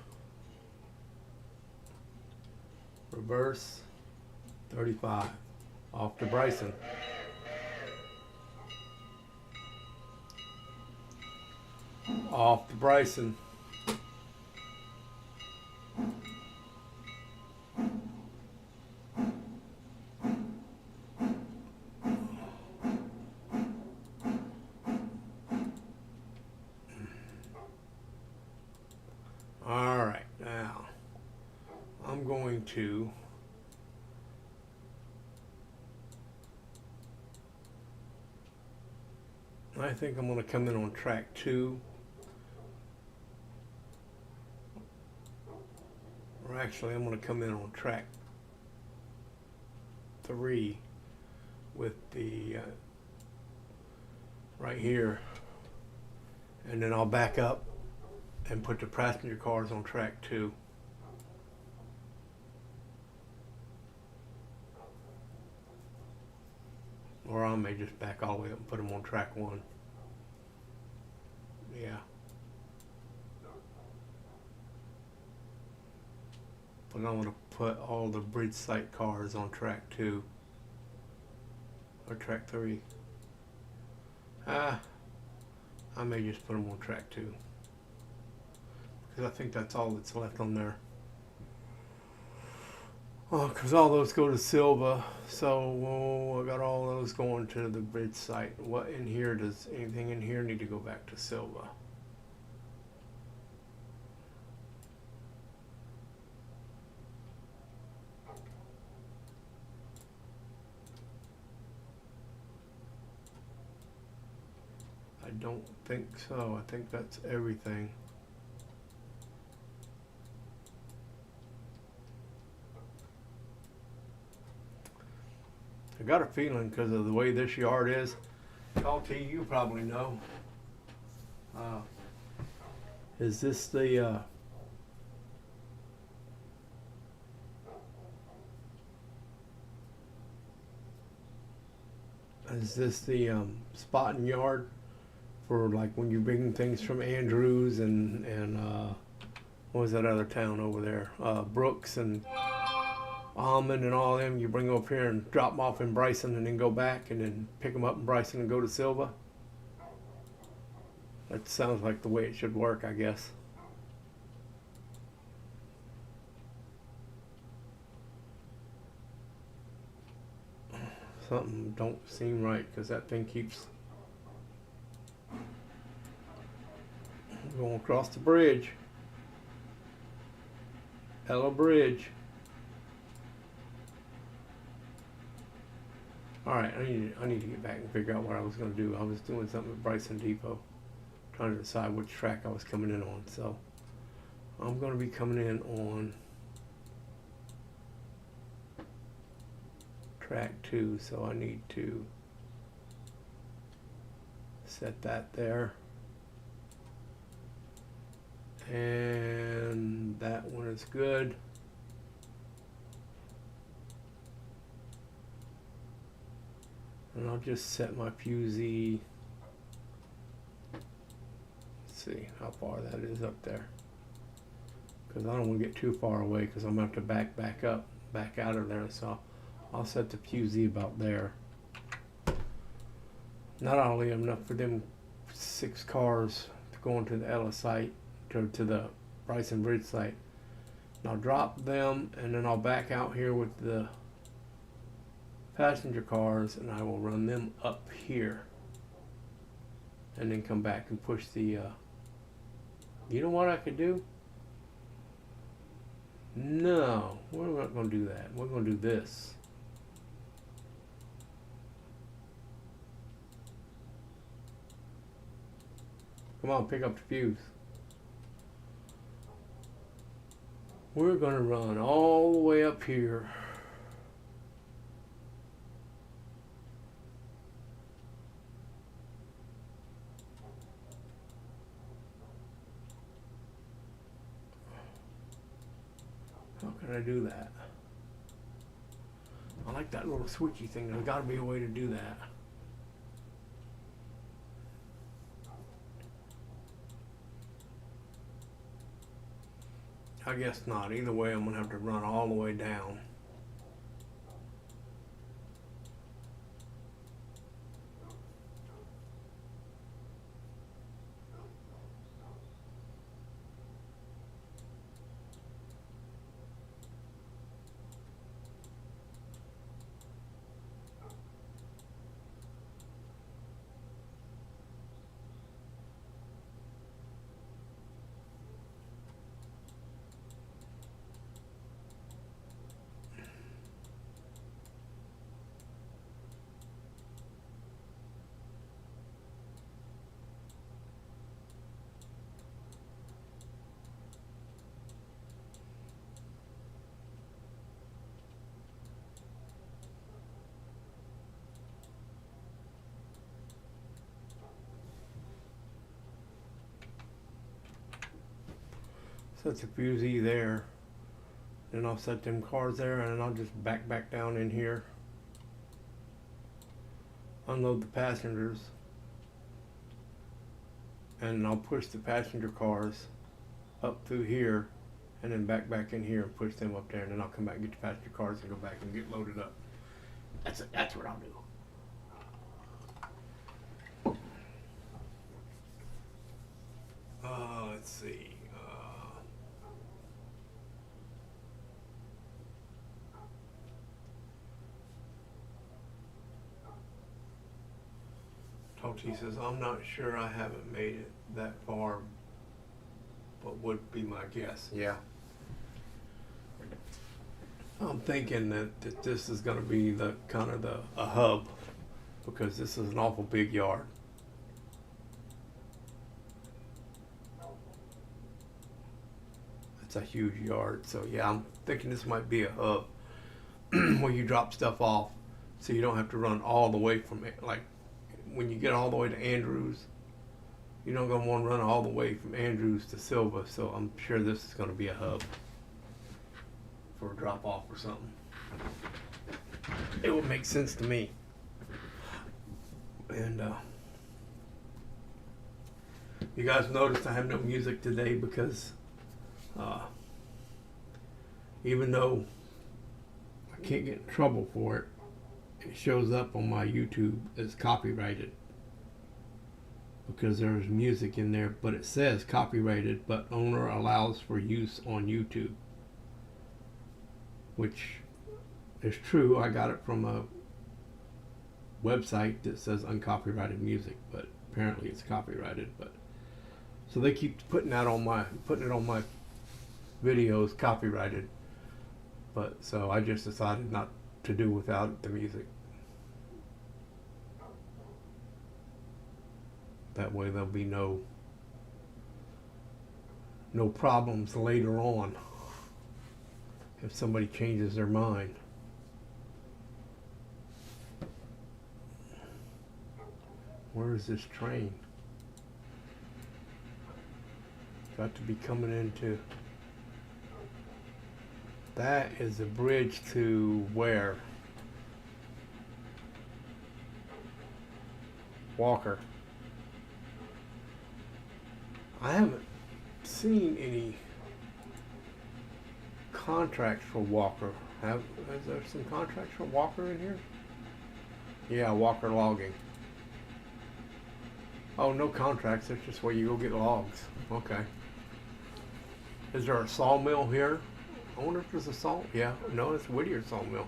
Reverse. 35. Off to Bryson. Off to Bryson. Alright, now I'm going to I think I'm going to come in on track 2. Or actually, I'm going to come in on track 3 with the right here. And then I'll back up and put the passenger cars on track 2. Or I may just back all the way up and put them on track 1. Yeah. But I'm going to put all the bridge site cars on track 2. Or track 3. I may just put them on track 2. Because I think that's all that's left on there. Because all those go to Silva, so I got all those going to the bridge site. What in here, does anything in here need to go back to Silva? I don't think so. I think that's everything. I got a feeling because of the way this yard is. LT, you probably know. Is this the spotting yard for like when you're bringing things from Andrews and what was that other town over there? Brooks and Almond and all of them, you bring them up here and drop them off in Bryson and then go back and then pick them up in Bryson and go to Silva. That sounds like the way it should work, I guess. Something don't seem right because that thing keeps going across the bridge. Ella Bridge. Alright, I need to get back and figure out what I was going to do. I was doing something at Bryson Depot, trying to decide which track I was coming in on. So I'm going to be coming in on track 2, so I need to set that there. And that one is good. And I'll just set my fusee. Let's see how far that is up there. because I don't want to get too far away because I'm going to have to back up, back out of there. So I'll set the QZ about there. Not only enough for them 6 cars to go into the Ella site, to the Bryson Bridge site. And I'll drop them, and then I'll back out here with the passenger cars, and I will run them up here. And then come back and push the, you know what I could do? No, we're not going to do that. We're going to do this. Come on, pick up the fuse. We're going to run all the way up here. How can I do that? I like that little switchy thing. There's got to be a way to do that. I guess not. Either way, I'm going to have to run all the way down. Set the fusee there. Then I'll set them cars there, and I'll just back down in here. Unload the passengers. And I'll push the passenger cars up through here, and then back in here and push them up there, and then I'll come back and get the passenger cars and go back and get loaded up. That's what I'll do. Let's see. Toti says, I'm not sure, I haven't made it that far, but would be my guess. Yeah. I'm thinking that this is going to be the kind of a hub, because this is an awful big yard. It's a huge yard, so yeah, I'm thinking this might be a hub where you drop stuff off, so you don't have to run all the way from it. Like when you get all the way to Andrews, you're not going to want to run all the way from Andrews to Silva, so I'm sure this is going to be a hub for a drop off or something. It would make sense to me. And you guys noticed I have no music today because even though I can't get in trouble for it, it shows up on my YouTube as copyrighted because there's music in there, but it says copyrighted, but owner allows for use on YouTube, which is true. I got it from a website that says uncopyrighted music, but apparently it's copyrighted. But so they keep putting it on my videos copyrighted, but so I just decided not to do without the music. That way there'll be no problems later on if somebody changes their mind. Where is this train? Got to be coming into. That is the bridge to where? Walker. I haven't seen any contracts for Walker. Is there some contracts for Walker in here? Yeah, Walker logging. Oh, no contracts. It's just where you go get logs. Okay. Is there a sawmill here? I wonder if there's a saw. Yeah, no, it's Whittier sawmill.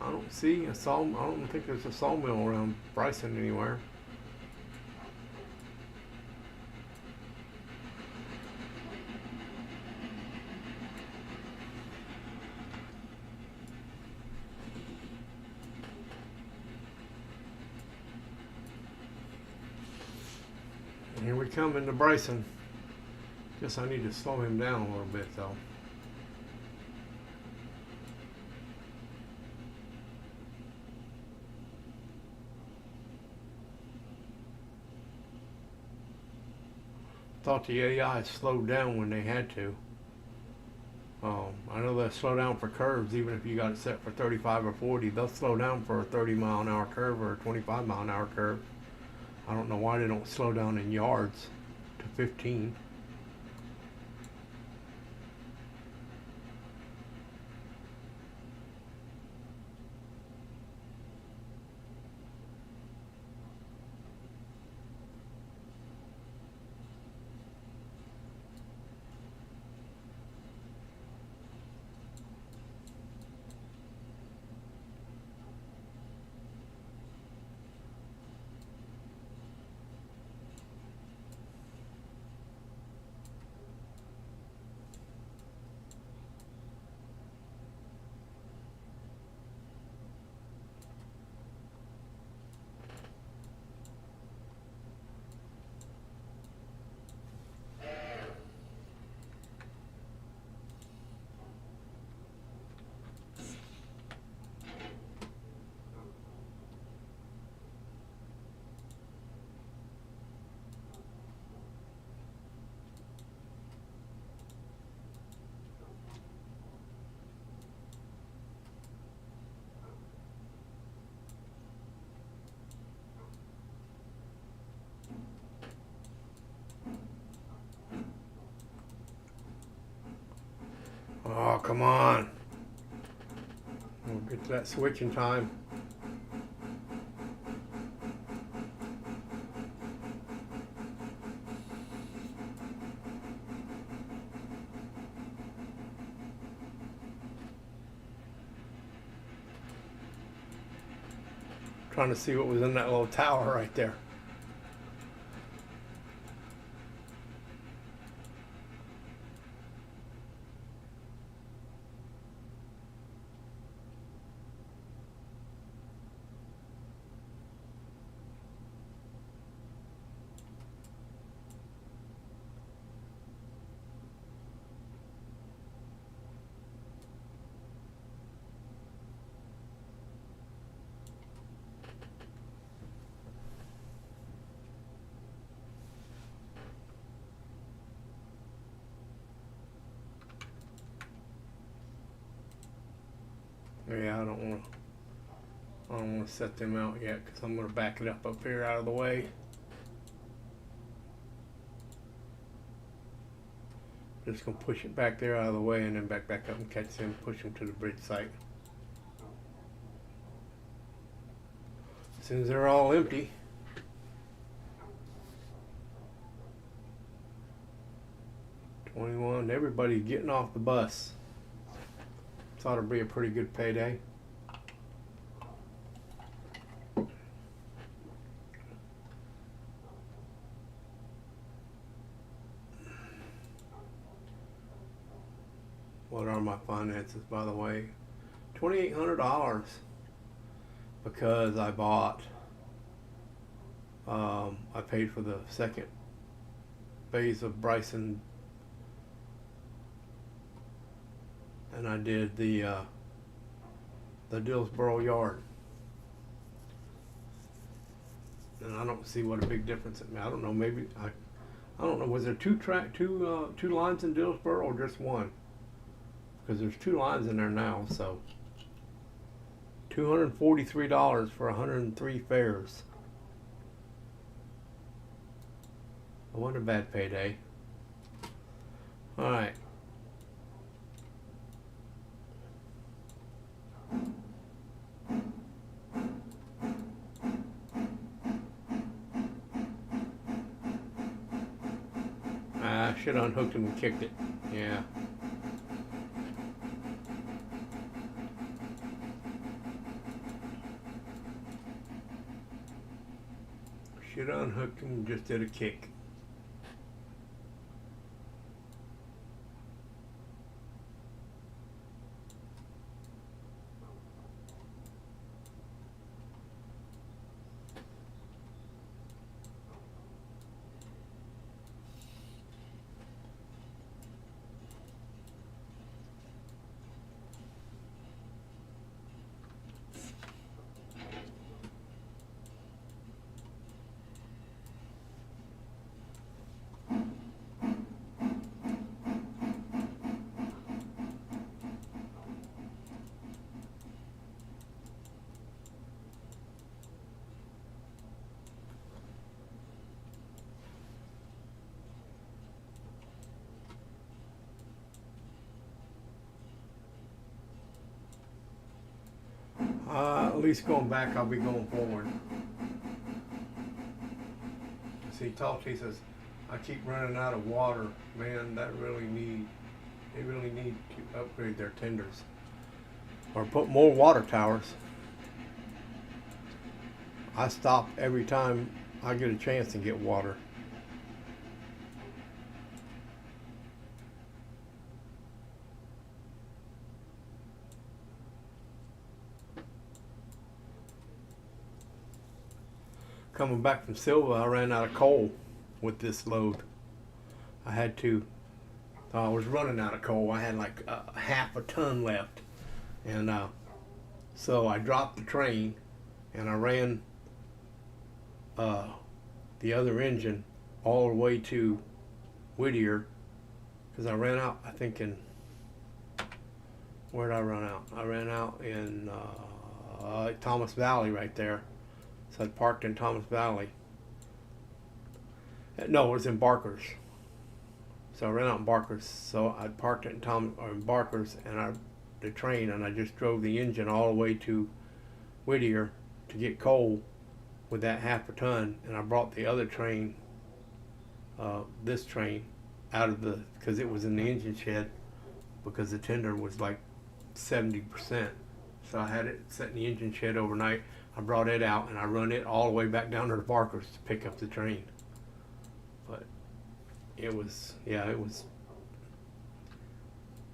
I don't see a saw. I don't think there's a sawmill around Bryson anywhere. And here we come into Bryson. Guess I need to slow him down a little bit though. Thought the AI slowed down when they had to. I know they'll slow down for curves even if you got it set for 35 or 40. They'll slow down for a 30-mile-an-hour curve or a 25-mile-an-hour curve. I don't know why they don't slow down in yards to 15. Oh, come on. We'll get to that switching time. Trying to see what was in that little tower right there. Yeah, I don't want to set them out yet because I'm going to back it up here out of the way. Just going to push it back there out of the way and then back up and catch them, push them to the bridge site. As soon as they're all empty. Everybody's getting off the bus. Thought it'd be a pretty good payday. What are my finances, by the way? $2,800 because I bought. I paid for the second phase of Bryson. And I did the Dillsboro yard, and I don't see what a big difference it made. I don't know. Maybe I don't know. Was there two lines in Dillsboro or just one? Because there's 2 lines in there now. So $243 for 103 fares. What a bad payday. All right. should have unhooked him and kicked it. Yeah. Should have unhooked him and just did a kick. At least going back, I'll be going forward. See, Talty says, I keep running out of water. Man, they really need to upgrade their tenders. Or put more water towers. I stop every time I get a chance to get water. Coming back from Silva, I ran out of coal with this load. I was running out of coal. I had like half a ton left. And so I dropped the train and I ran the other engine all the way to Whittier, because I ran out, I think where did I run out? I ran out in Thomas Valley right there. So I parked in Thomas Valley. No, it was in Barkers. So I ran out in Barkers. So I parked it in Barkers and the train, and I just drove the engine all the way to Whittier to get coal with that half a ton. And I brought the other train, this train, out of because it was in the engine shed, because the tender was like 70%. So I had it set in the engine shed overnight. I brought it out and I run it all the way back down to the Barkers to pick up the train. But it was,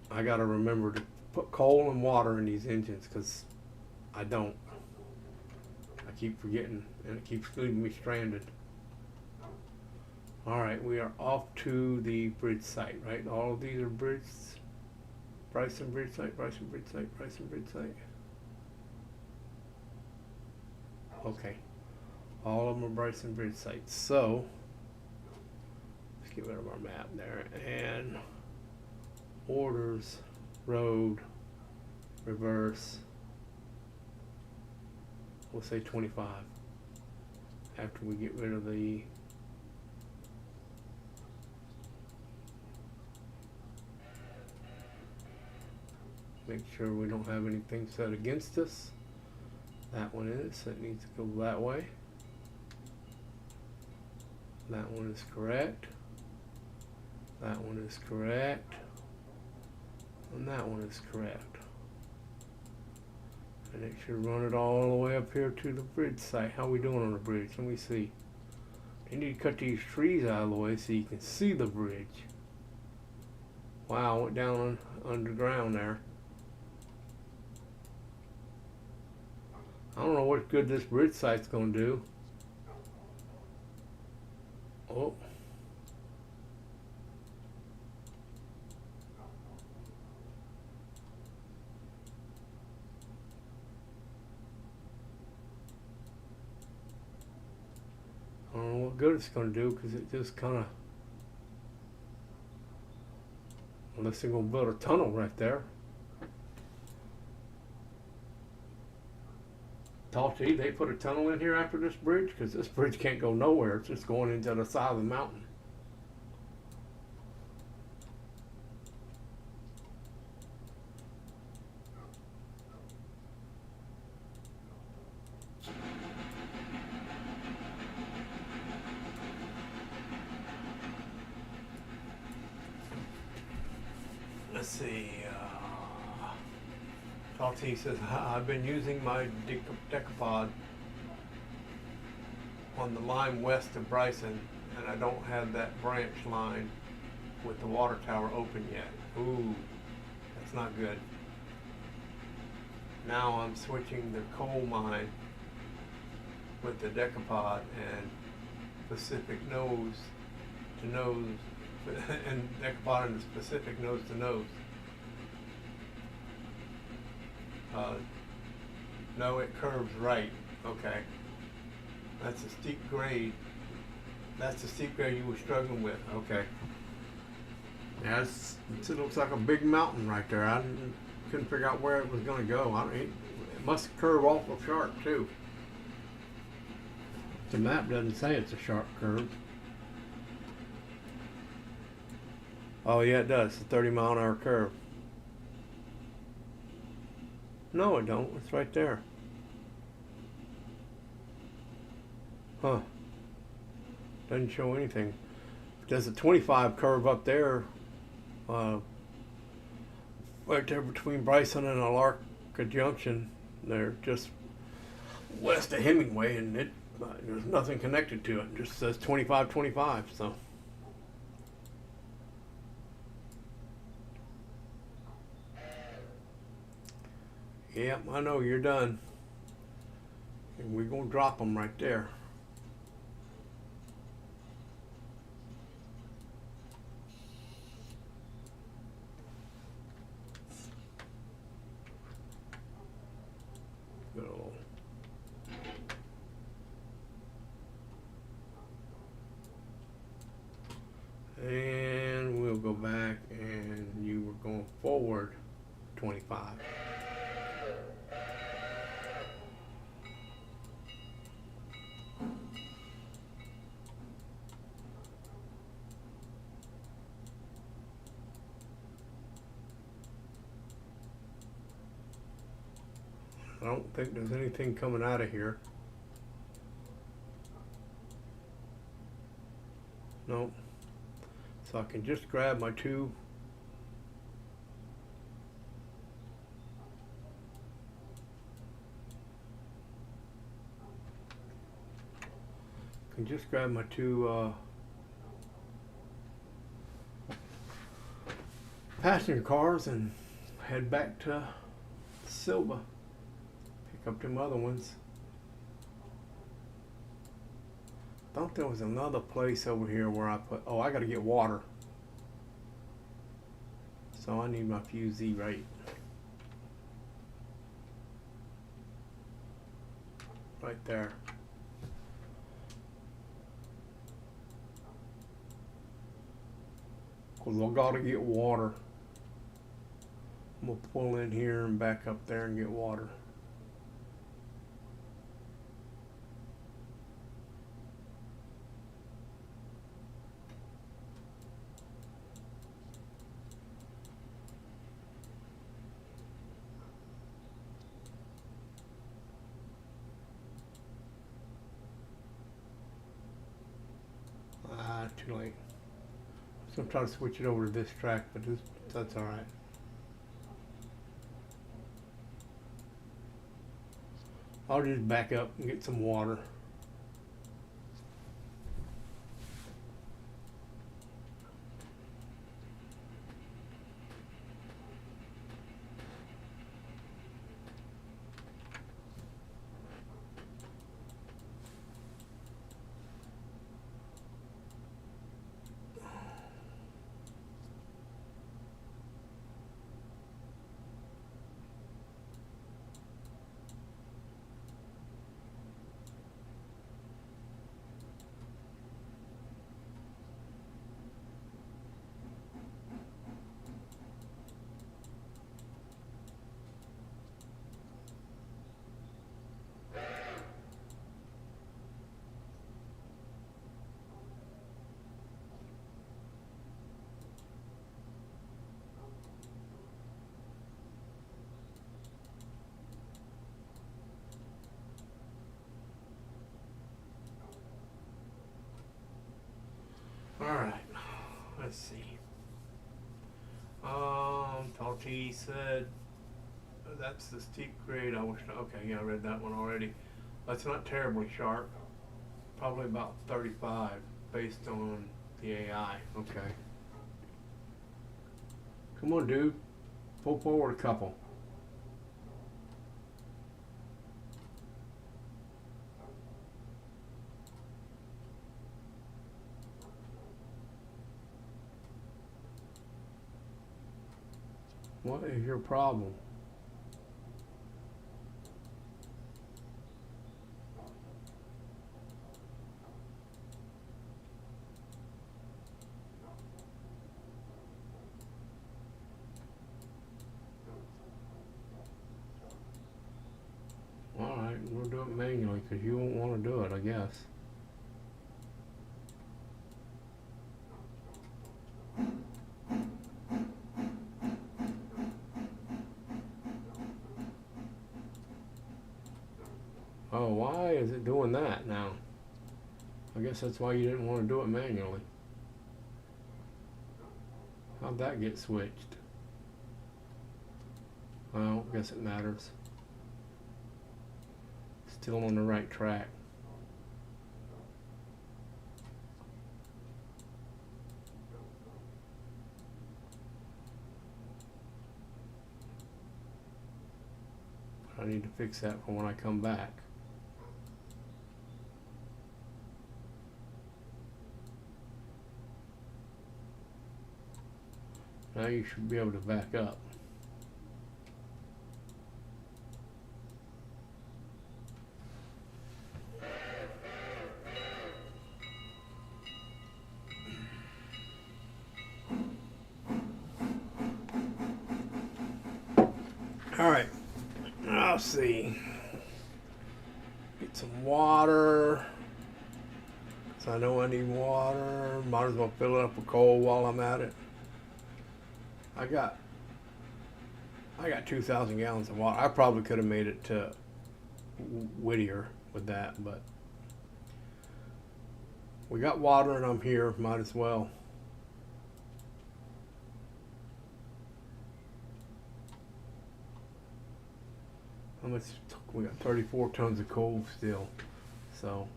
I got to remember to put coal and water in these engines, because I don't. I keep forgetting and it keeps leaving me stranded. All right, we are off to the bridge site, right? All of these are bridges. Bryson bridge site, Bryson bridge site, Bryson bridge site. Okay, all of them are Bryson bridge sites. So let's get rid of our map there, and orders, road, reverse, we'll say 25 after we get rid of the make sure we don't have anything set against us. That one is, it needs to go that way. That one is correct. That one is correct. And that one is correct. And it should run it all the way up here to the bridge site. How are we doing on the bridge? Let me see. You need to cut these trees out of the way so you can see the bridge. Wow, went down underground there. I don't know what good this bridge site's going to do. Oh. I don't know what good it's going to do, because it just kind of, unless they're going to build a tunnel right there. Talty, they put a tunnel in here after this bridge, because this bridge can't go nowhere. It's just going into the side of the mountain. let's see. Talty says, I've been using my decapod on the line west of Bryson, and I don't have that branch line with the water tower open yet. Ooh, that's not good. Now I'm switching the coal mine with the decapod and Pacific nose to nose, and decapod and specific nose to nose. No, it curves right. Okay. That's a steep grade. That's the steep grade you were struggling with. Okay. Yeah, it looks like a big mountain right there. I couldn't figure out where it was going to go. It must curve awful sharp too. The map doesn't say it's a sharp curve. Oh yeah, it does. It's a 30-mile-an-hour curve. No, it don't. It's right there. Huh. Doesn't show anything. There's a 25 curve up there. Right there between Bryson and Alarka Junction. They're just west of Hemingway, and there's nothing connected to it. It just says 25-25. So. Yep, I know you're done. And we're going to drop them right there. Go. And we'll go back, and you were going forward 25. I don't think there's anything coming out of here. Nope. So I can just grab my two. Can just grab my two passenger cars and head back to Silva. Up them other ones. Thought there was another place over here where I put. Oh, I got to get water. So I need my fusee right. Right there. Cause I got to get water. I'm gonna pull in here and back up there and get water. Too late. So I'm trying to switch it over to this track, but that's all right. I'll just back up and get some water. All right, let's see. LT said that's the steep grade. I wish. Okay, yeah, I read that one already. That's not terribly sharp. Probably about 35 based on the AI. Okay. Come on, dude. Pull forward a couple. What is your problem? Alright, we'll do it manually because you won't want to do it, I guess. Oh, why is it doing that now? I guess that's why you didn't want to do it manually. How'd that get switched? Well, I guess it matters. Still on the right track. But I need to fix that for when I come back. Now you should be able to back up. All right, I'll see. Get some water. So I know I need water. Might as well fill it up with coal while I'm at it. I got 2,000 gallons of water. I probably could have made it to Whittier with that, but we got water and I'm here. Might as well. How much? We got 34 tons of coal still, so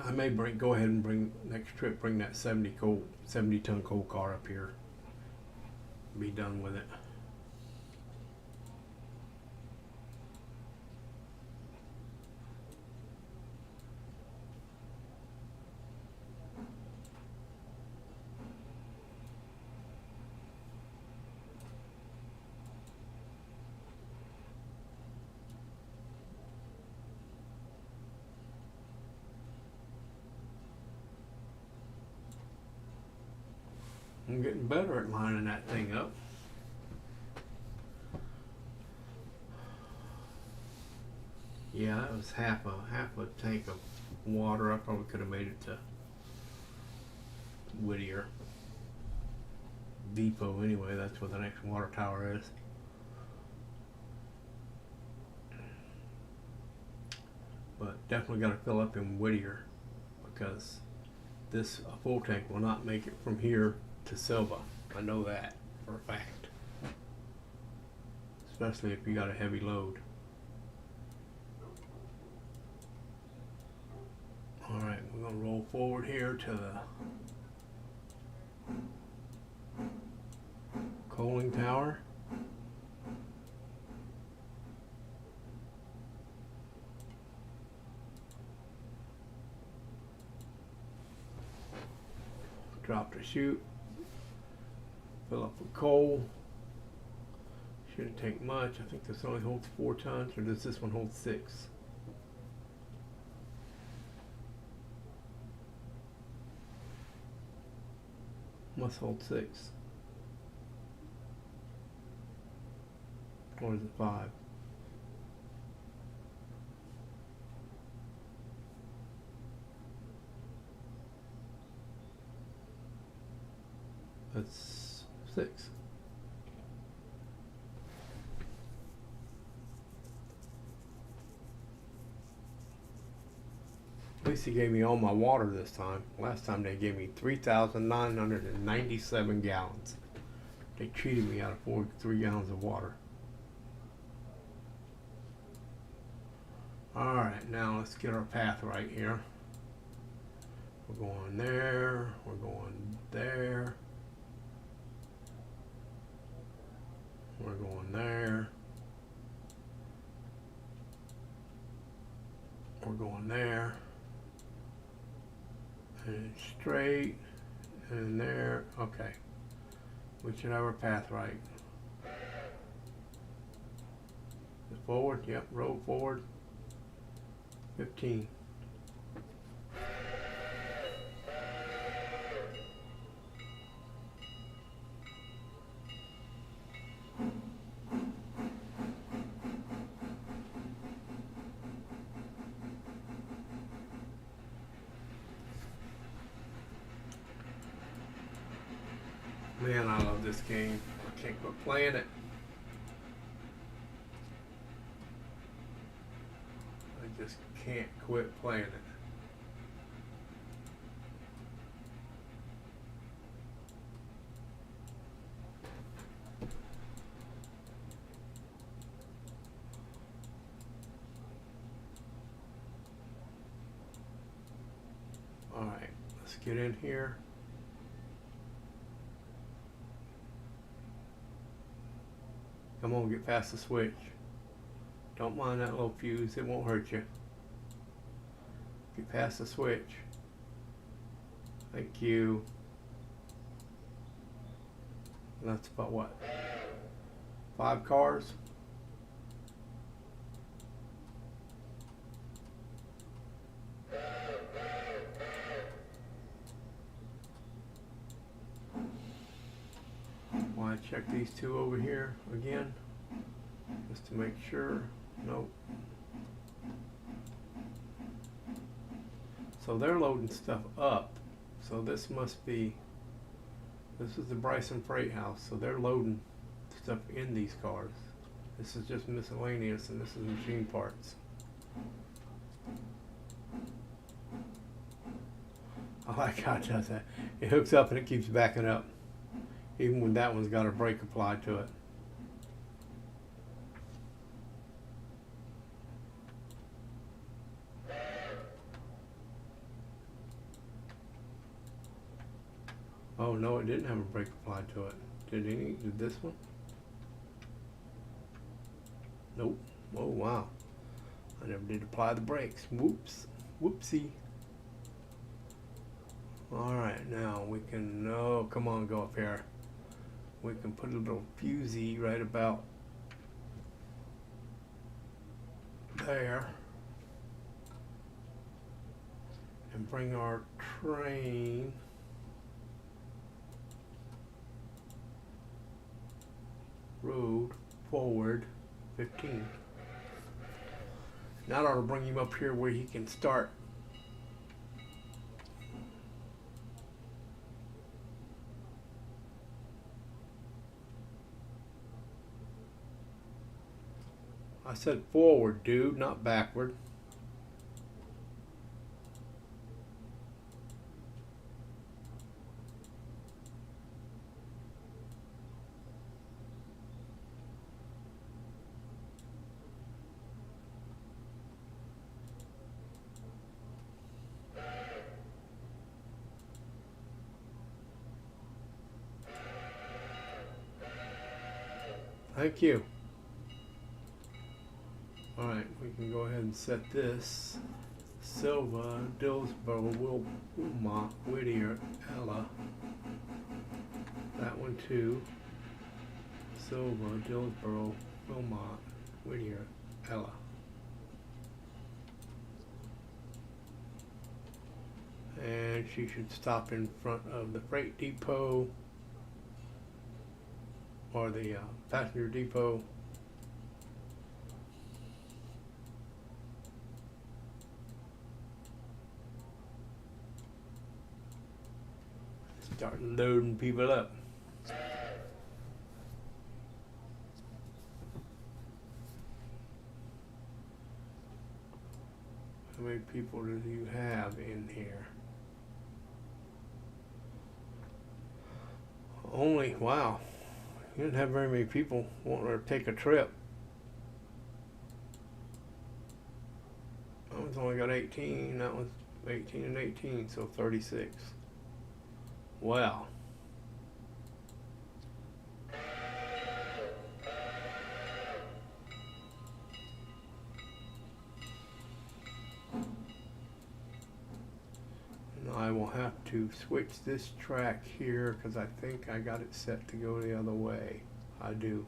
I may go ahead and bring next trip. Bring that 70-ton coal car up here. Be done with it. I'm getting better at lining that thing up. Yeah, that was half a tank of water. I probably could have made it to Whittier Depot anyway. That's where the next water tower is. But definitely got to fill up in Whittier because this full tank will not make it from here to Silva. I know that for a fact. Especially if you got a heavy load. Alright, we're going to roll forward here to the coaling tower. Drop the chute. Fill up with coal. Shouldn't take much. I think this only holds 4 tons, or does this one hold 6? Must hold 6. Or is it 5? That's 6. At least he gave me all my water this time. Last time they gave me 3,997 gallons. They cheated me out of 43 gallons of water. Alright, now let's get our path right here. We're going there, we're going there, we're going there, we're going there, and straight, and there. Okay, we should have our path right. Forward, yep, road forward, 15. Man, I love this game. I can't quit playing it. I just can't quit playing it. Alright, let's get in here. Come on, get past the switch. Don't mind that little fuse, it won't hurt you. Get past the switch. Thank you. That's about what? 5 cars? Want to check these two over here again, just to make sure. Nope. So they're loading stuff up. So this must be, this is the Bryson Freight House. So they're loading stuff in these cars. This is just miscellaneous, and this is machine parts. I like how it does that. It hooks up and it keeps backing up, even when that one's got a brake applied to it. Oh no, it didn't have a brake applied to it. Did this one? Nope. Oh wow. I never did apply the brakes. Whoops. Whoopsie. Alright, now we can, oh come on, go up here. We can put a little fusee right about there. And bring our train road forward 15. Now that ought to bring him up here where he can start. I said forward, dude, not backward. Thank you. Alright, we can go ahead and set this. Silva, Dillsboro, Wilmot, Whittier, Ella. That one too. Silva, Dillsboro, Wilmot, Whittier, Ella. And she should stop in front of the freight depot or the passenger depot. Start loading people up. How many people do you have in here? Only, wow, You didn't have very many people wanting to take a trip. That one's only got 18. That one's 18 and 18, so 36. Wow. And I will have to switch this track here because I think I got it set to go the other way. I do.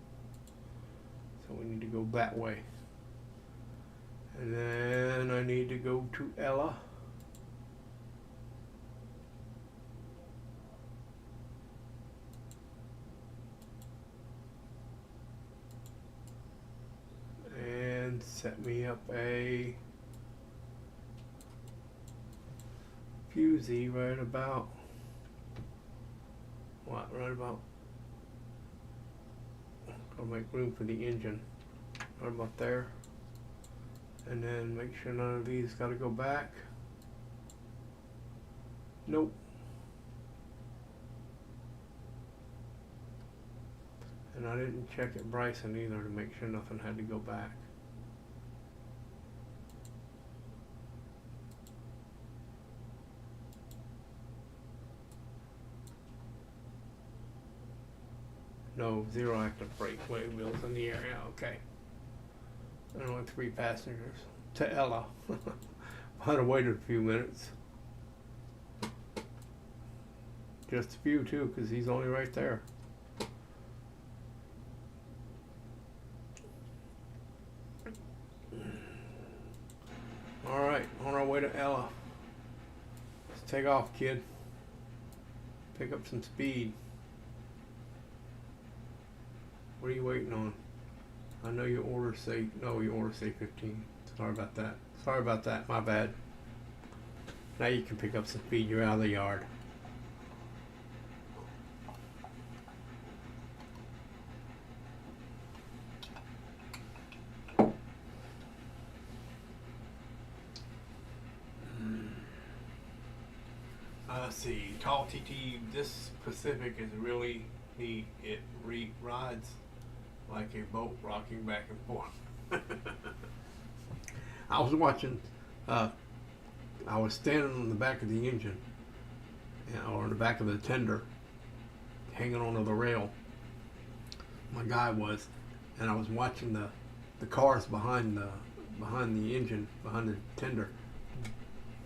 So we need to go that way. And then I need to go to Ella. And set me up a fusee right about, what, right about, I'll make room for the engine, right about there. And then make sure none of these got to go back. Nope. And I didn't check at Bryson either to make sure nothing had to go back. No, 0 active brake wheels in the area, okay. And only 3 passengers. To Ella. I'd have waited a few minutes. Just a few too, because he's only right there. Alright, on our way to Ella. Let's take off, kid. Pick up some speed. What are you waiting on? I know your orders say, no, your orders say 15. Sorry about that. Sorry about that, my bad. Now you can pick up some speed, you're out of the yard. Let's see, tall TT, this Pacific is really neat. It rides like a boat rocking back and forth. I was watching, I was standing on the back of the engine, or on the back of the tender, hanging onto the rail. My guy was, and I was watching the cars behind the engine, behind the tender,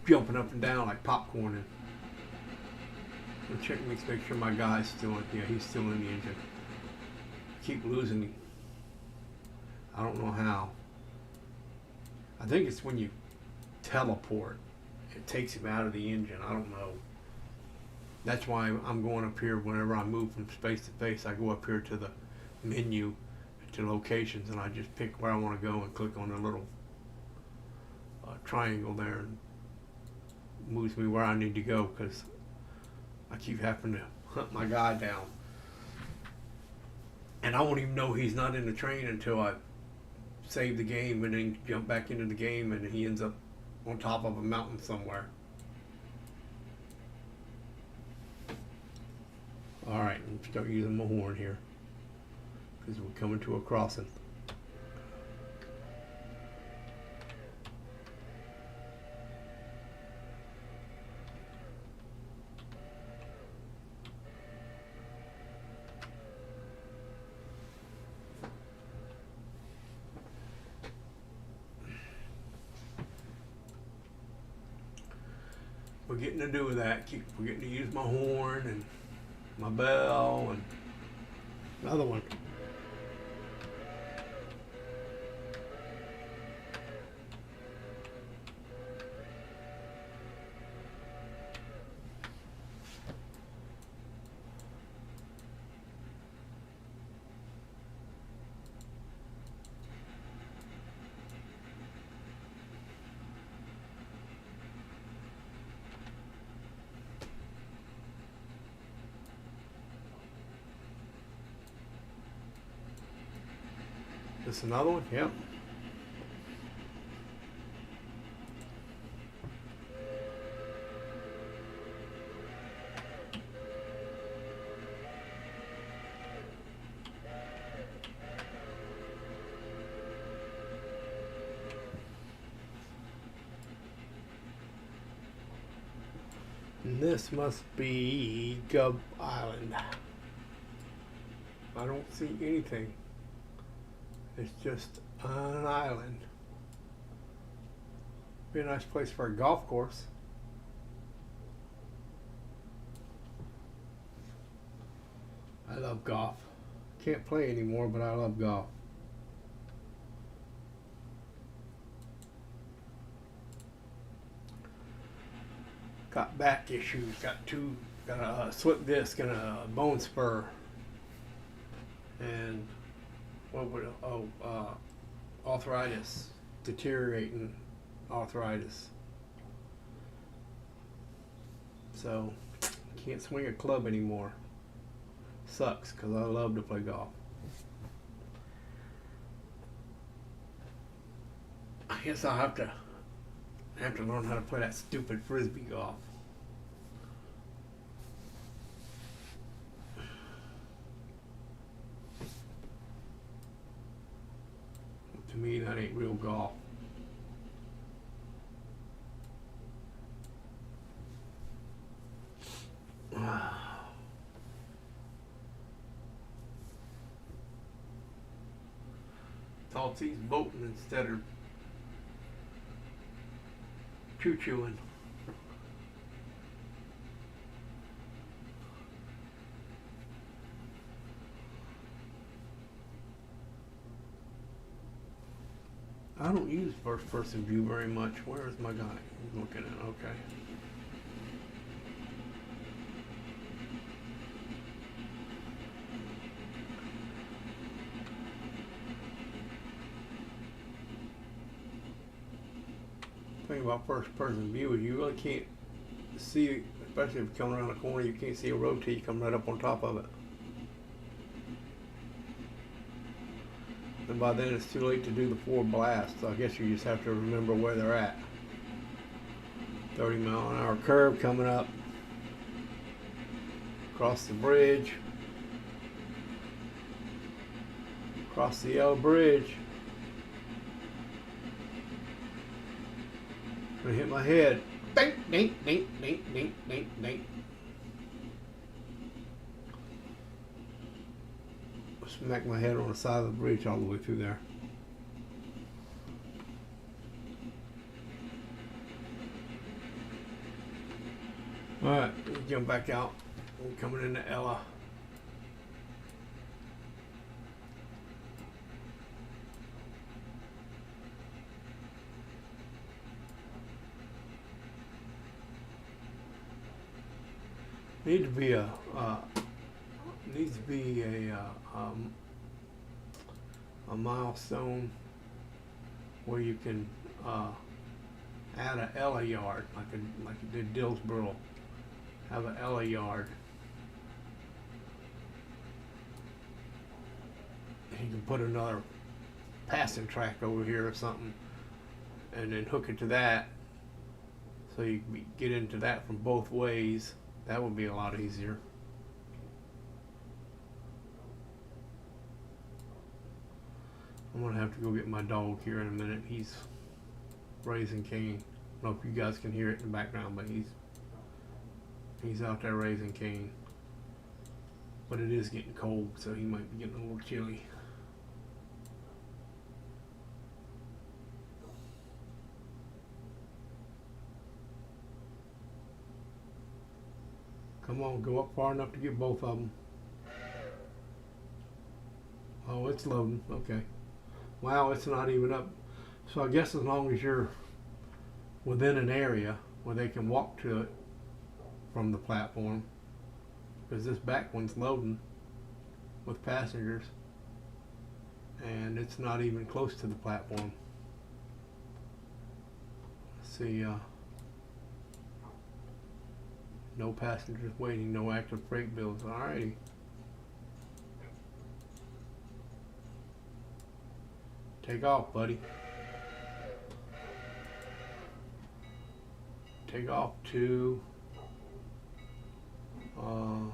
jumping up and down like popcorn. And I'm checking to make sure my guy's still in. Yeah, he's still in the engine. Keep losing him. I don't know how. I think it's when you teleport, it takes him out of the engine. I don't know. That's why I'm going up here whenever I move from space to space. I go up here to the menu, to locations, and I just pick where I want to go and click on the little triangle there, and moves me where I need to go, because I keep having to hunt my guy down. And I won't even know he's not in the train until I save the game and then jump back into the game, and he ends up on top of a mountain somewhere. Alright, start using my horn here, because we're coming to a crossing. Forgetting to do that, keep forgetting to use my horn and my bell and another one. This another one? Yep. This must be Gub Island. I don't see anything. It's just an island. Be a nice place for a golf course. I love golf. Can't play anymore, but I love golf. Got back issues. Got a slip disc and a bone spur. And arthritis, deteriorating arthritis. So can't swing a club anymore. Sucks, because I love to play golf. I guess I'll have to learn how to play that stupid frisbee golf. To me, that ain't real golf. Thought he's boating instead of choo-chooing. I don't use first person view very much. Where is my guy? He's looking at, okay. The thing about first person view is you really can't see, especially if you're coming around a corner, you can't see a road till you come right up on top of it. And by then it's too late to do the forward blast, so I guess you just have to remember where they're at. 30-mile-an-hour curve coming up. Across the bridge. Across the yellow bridge. Gonna hit my head. Ding, ding, ding, ding, ding, ding, ding. Smack my head on the side of the bridge all the way through there. Alright, let's jump back out. We're coming into Ella. Needs to be a milestone where you can add an Ella yard, like it did Dillsboro. Have an Ella yard. You can put another passing track over here or something, and then hook it to that, so you can get into that from both ways. That would be a lot easier. I'm gonna have to go get my dog here in a minute. He's raising Cain. I don't know if you guys can hear it in the background, but he's out there raising Cain. But it is getting cold, so he might be getting a little chilly. Come on, go up far enough to get both of them. Oh, it's loading. Okay. Wow, it's not even up. So I guess as long as you're within an area where they can walk to it from the platform, because this back one's loading with passengers and it's not even close to the platform. Let's see, no passengers waiting, no active freight bills. Alrighty. Take off, buddy. Take off to oh,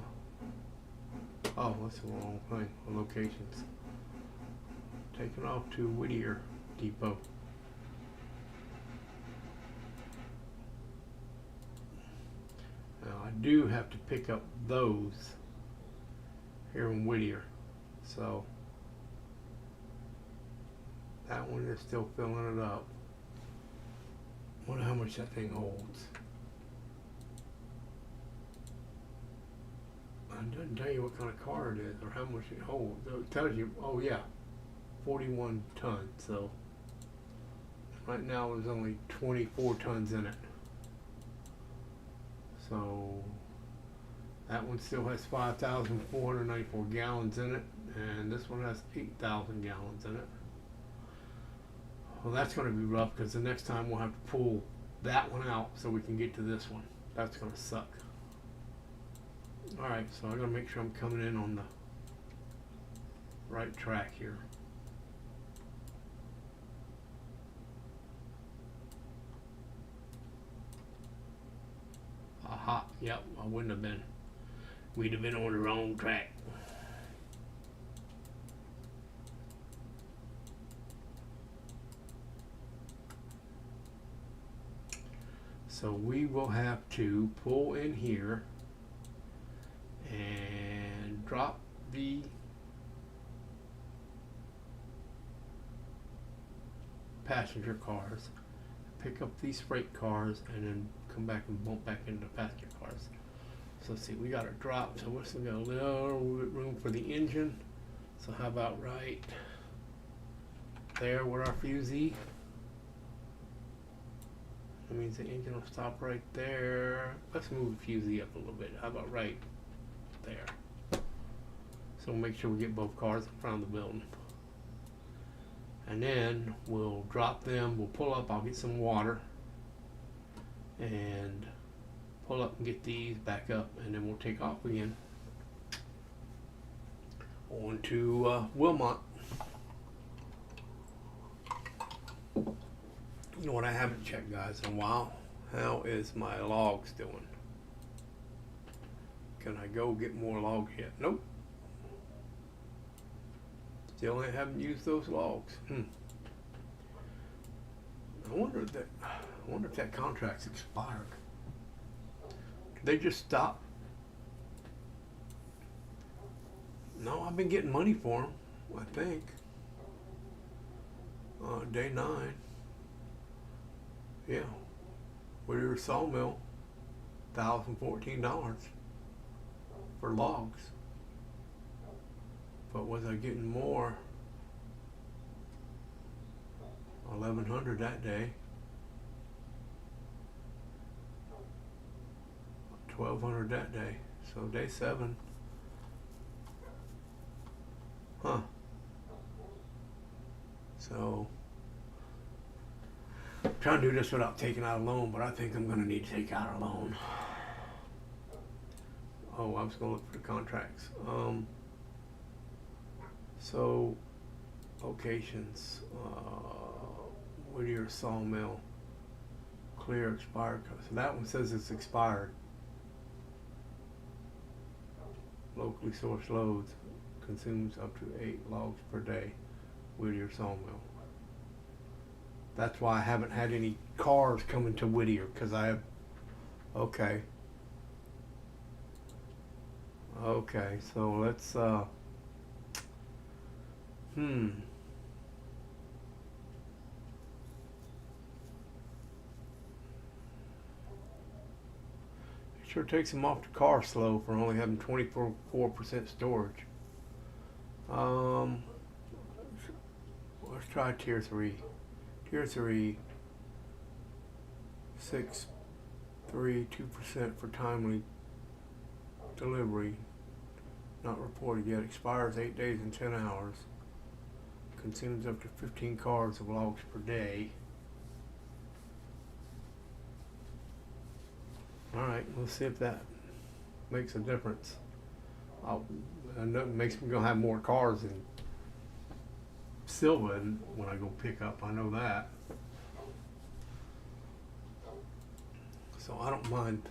that's the wrong thing. Locations. Taking off to Whittier Depot. Now do have to pick up those here in Whittier. So that one is still filling it up. Wonder how much that thing holds. It doesn't tell you what kind of car it is or how much it holds. It tells you, oh yeah, 41 tons. So right now there's only 24 tons in it. So that one still has 5,494 gallons in it, and this one has 8,000 gallons in it. Well, that's going to be rough because the next time we'll have to pull that one out so we can get to this one. That's going to suck. Alright, so I got to make sure I'm coming in on the right track here. Aha, yep, I wouldn't have been. We'd have been on the wrong track. So we will have to pull in here and drop the passenger cars, pick up these freight cars, and then come back and bump back into passenger cars. So let's see, we got a drop, so we're got a little room for the engine. So how about right there with our fusee? That means the engine will stop right there. Let's move the fusee up a little bit. How about right there? So we'll make sure we get both cars in front of the building. And then we'll drop them, we'll pull up, I'll get some water and pull up and get these back up, and then we'll take off again on to Wilmot. You know what I haven't checked, guys, in a while? How is my logs doing? Can I go get more logs yet? Nope. Still haven't used those logs. I wonder if that contract's expired. Did they just stop? No, I've been getting money for them, I think. Day 9. Yeah. Whittier Sawmill, $1,014 for logs. But was I getting more? 1,100 that day. 1,200 that day. So day 7. Huh. So I'm trying to do this without taking out a loan, but I think I'm going to need to take out a loan. Oh, I was going to look for the contracts. So locations, Whittier Sawmill, clear expired. So that one says it's expired. Locally sourced loads, consumes up to 8 logs per day, Whittier Sawmill. That's why I haven't had any cars coming to Whittier, because I have, okay, so let's, It sure takes them off the car slow for only having 24% storage. Let's try tier 3. Tier 3, 6.32% for timely delivery. Not reported yet. Expires 8 days and 10 hours. Consumes up to 15 cars of logs per day. Alright, let's see if that makes a difference. I know it makes me go have more cars in Sylvan when I go pick up, I know that. So I don't mind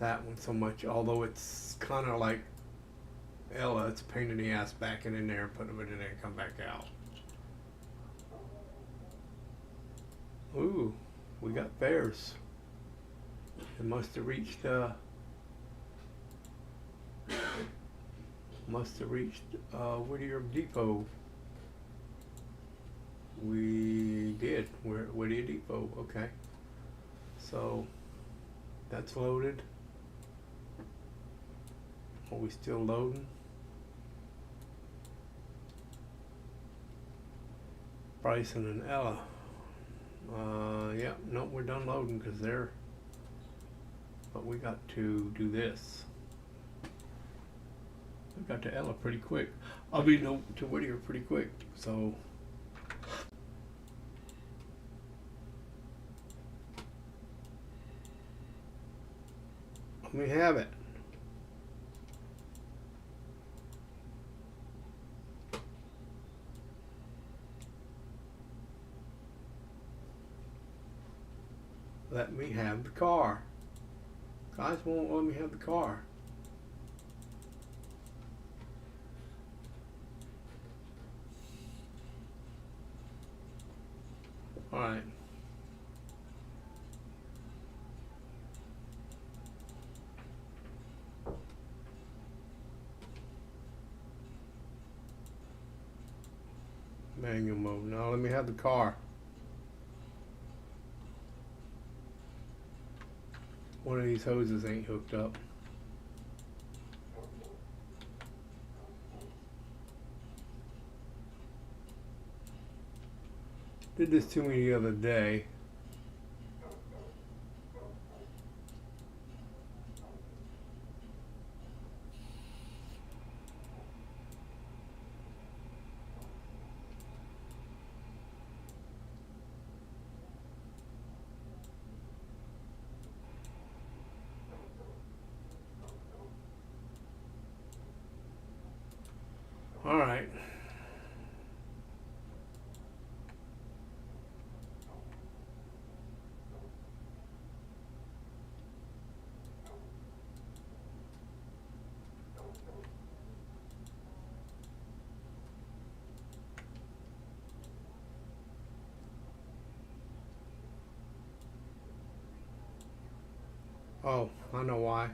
that one so much, although it's kind of like Ella, it's a pain in the ass backing in there, putting it in there and come back out. Ooh, we got fares. It must have reached Whittier Depot. We did. We're at Whittier Depot. Okay. So that's loaded. Are we still loading? Bryson and Ella. Yeah, no, we're done loading because they're. But we got to do this. We got to Ella pretty quick. I'll be no to Whittier pretty quick. So. Let me have it. Let me have the car. Guys won't let me have the car. All right. Manual mode. Now let me have the car. One of these hoses ain't hooked up. Did this to me the other day. All right. Oh, I know why.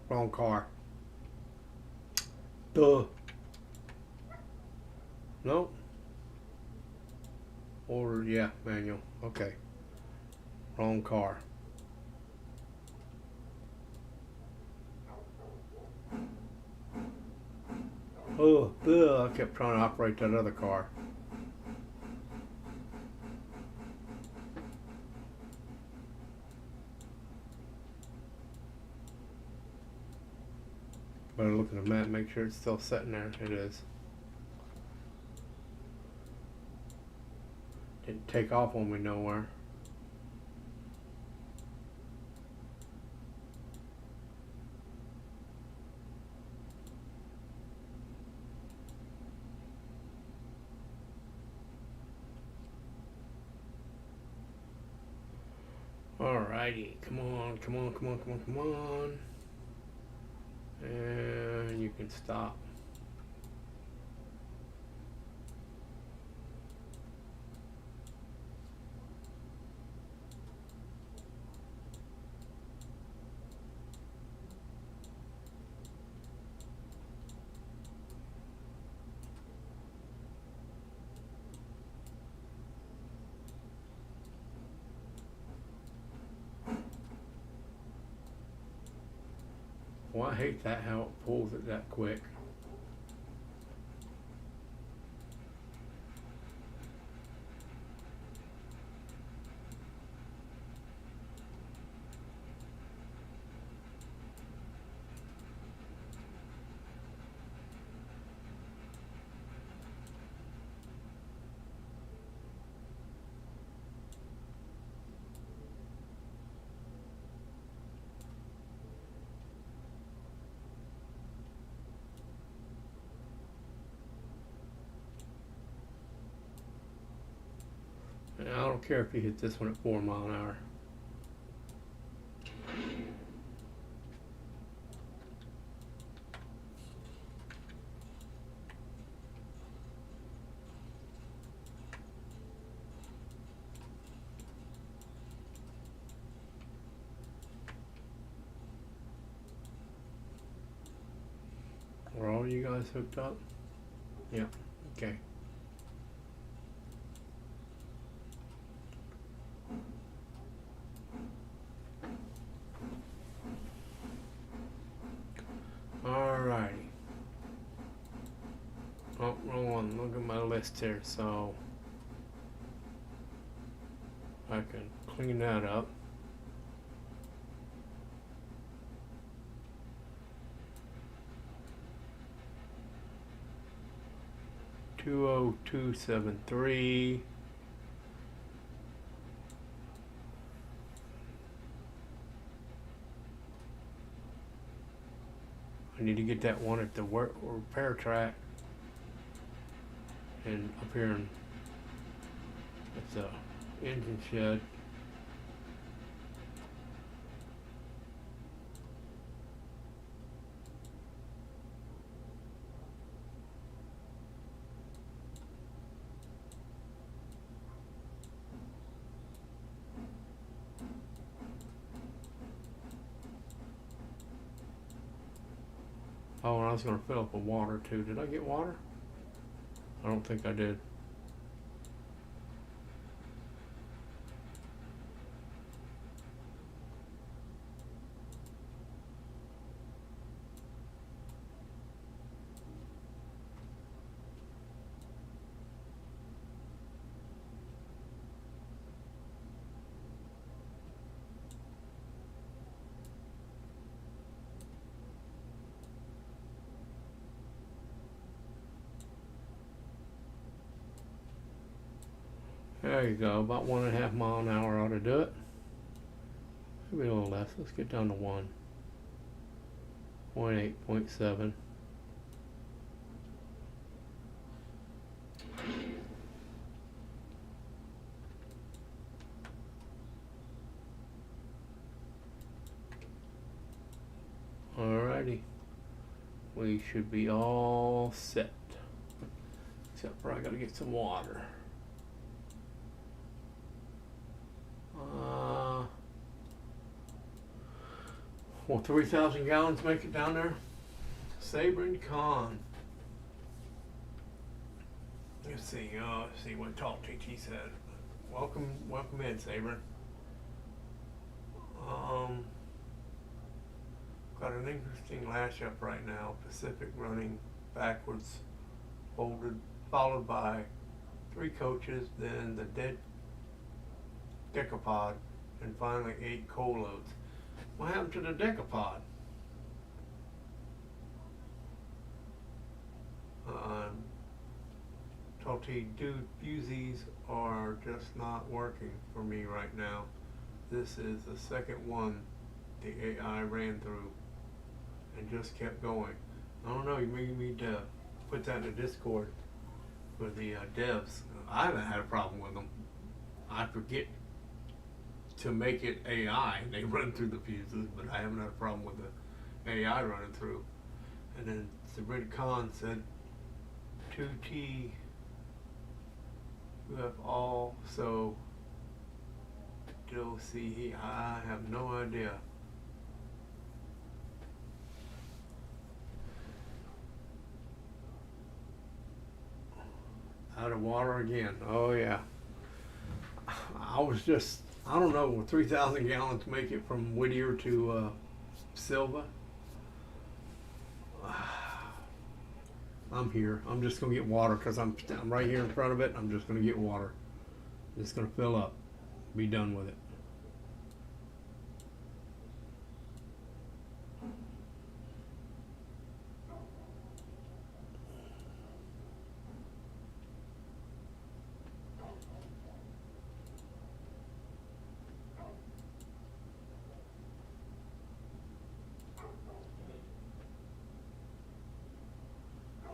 Wrong car. Duh. Nope. Order, yeah, manual. Okay. Wrong car. Oh, ugh, I kept trying to operate that other car. Better look at the map, make sure it's still sitting there. It is. Didn't take off on me nowhere. Alrighty, come on, come on, come on, come on, come on. And you can stop. Well, I hate that how it pulls it that quick. And I don't care if you hit this one at 4 miles an hour. all you guys hooked up? Yeah. Okay. Alrighty. Oh, wrong one. Look at my list here. So I can clean that up. $20273. I need to get that one at the repair track, and up here in the engine shed. Oh, and I was going to fill up with water too. Did I get water? I don't think I did. There you go, about 1.5 miles an hour ought to do it. Maybe a little less. Let's get down to 1. 0.8, 0.7. Alrighty. We should be all set. Except for I gotta get some water. Will 3,000 gallons make it down there? Sabre and Con. Let's see what Talk TT said. Welcome in, Sabre. Got an interesting lash up right now. Pacific running backwards, followed by 3 coaches, then the dead decapod, and finally 8 coal loads. What happened to the decapod? Talty, dude, fusies are just not working for me right now. This is the second one the AI ran through and just kept going. I don't know, you may need to put that in the Discord for the devs. I haven't had a problem with them. I forget to make it AI, they run through the fuses, but I haven't had a problem with the AI running through. And then Sabrina Khan said 2T you have all, so still see, I have no idea. Out of water again. Oh yeah. I don't know, will 3,000 gallons make it from Whittier to Silva? I'm here. I'm just gonna get water because I'm right here in front of it. I'm just gonna get water. Just gonna fill up. Be done with it.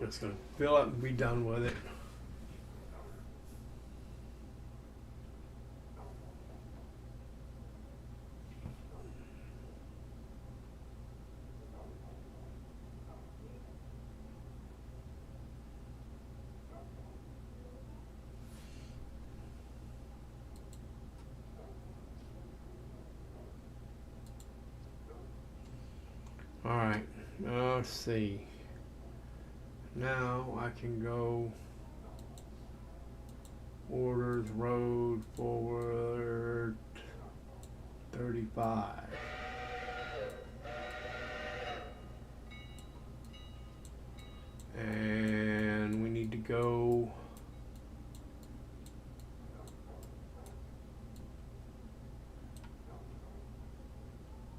Just gonna fill up and be done with it. All right, let's see. Now I can go orders road forward 35. And we need to go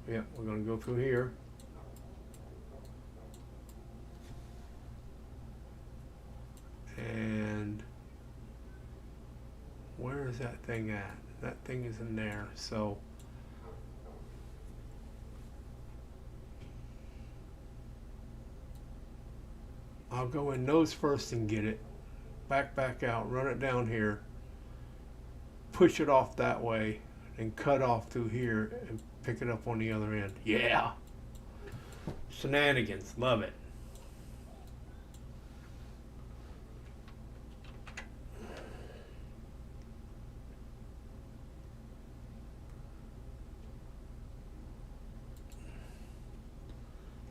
we're going to go through here. And where is that thing at? That thing is in there. So I'll go in nose first and get it. Back out, run it down here, push it off that way, and cut off through here and pick it up on the other end. Yeah! Shenanigans, love it.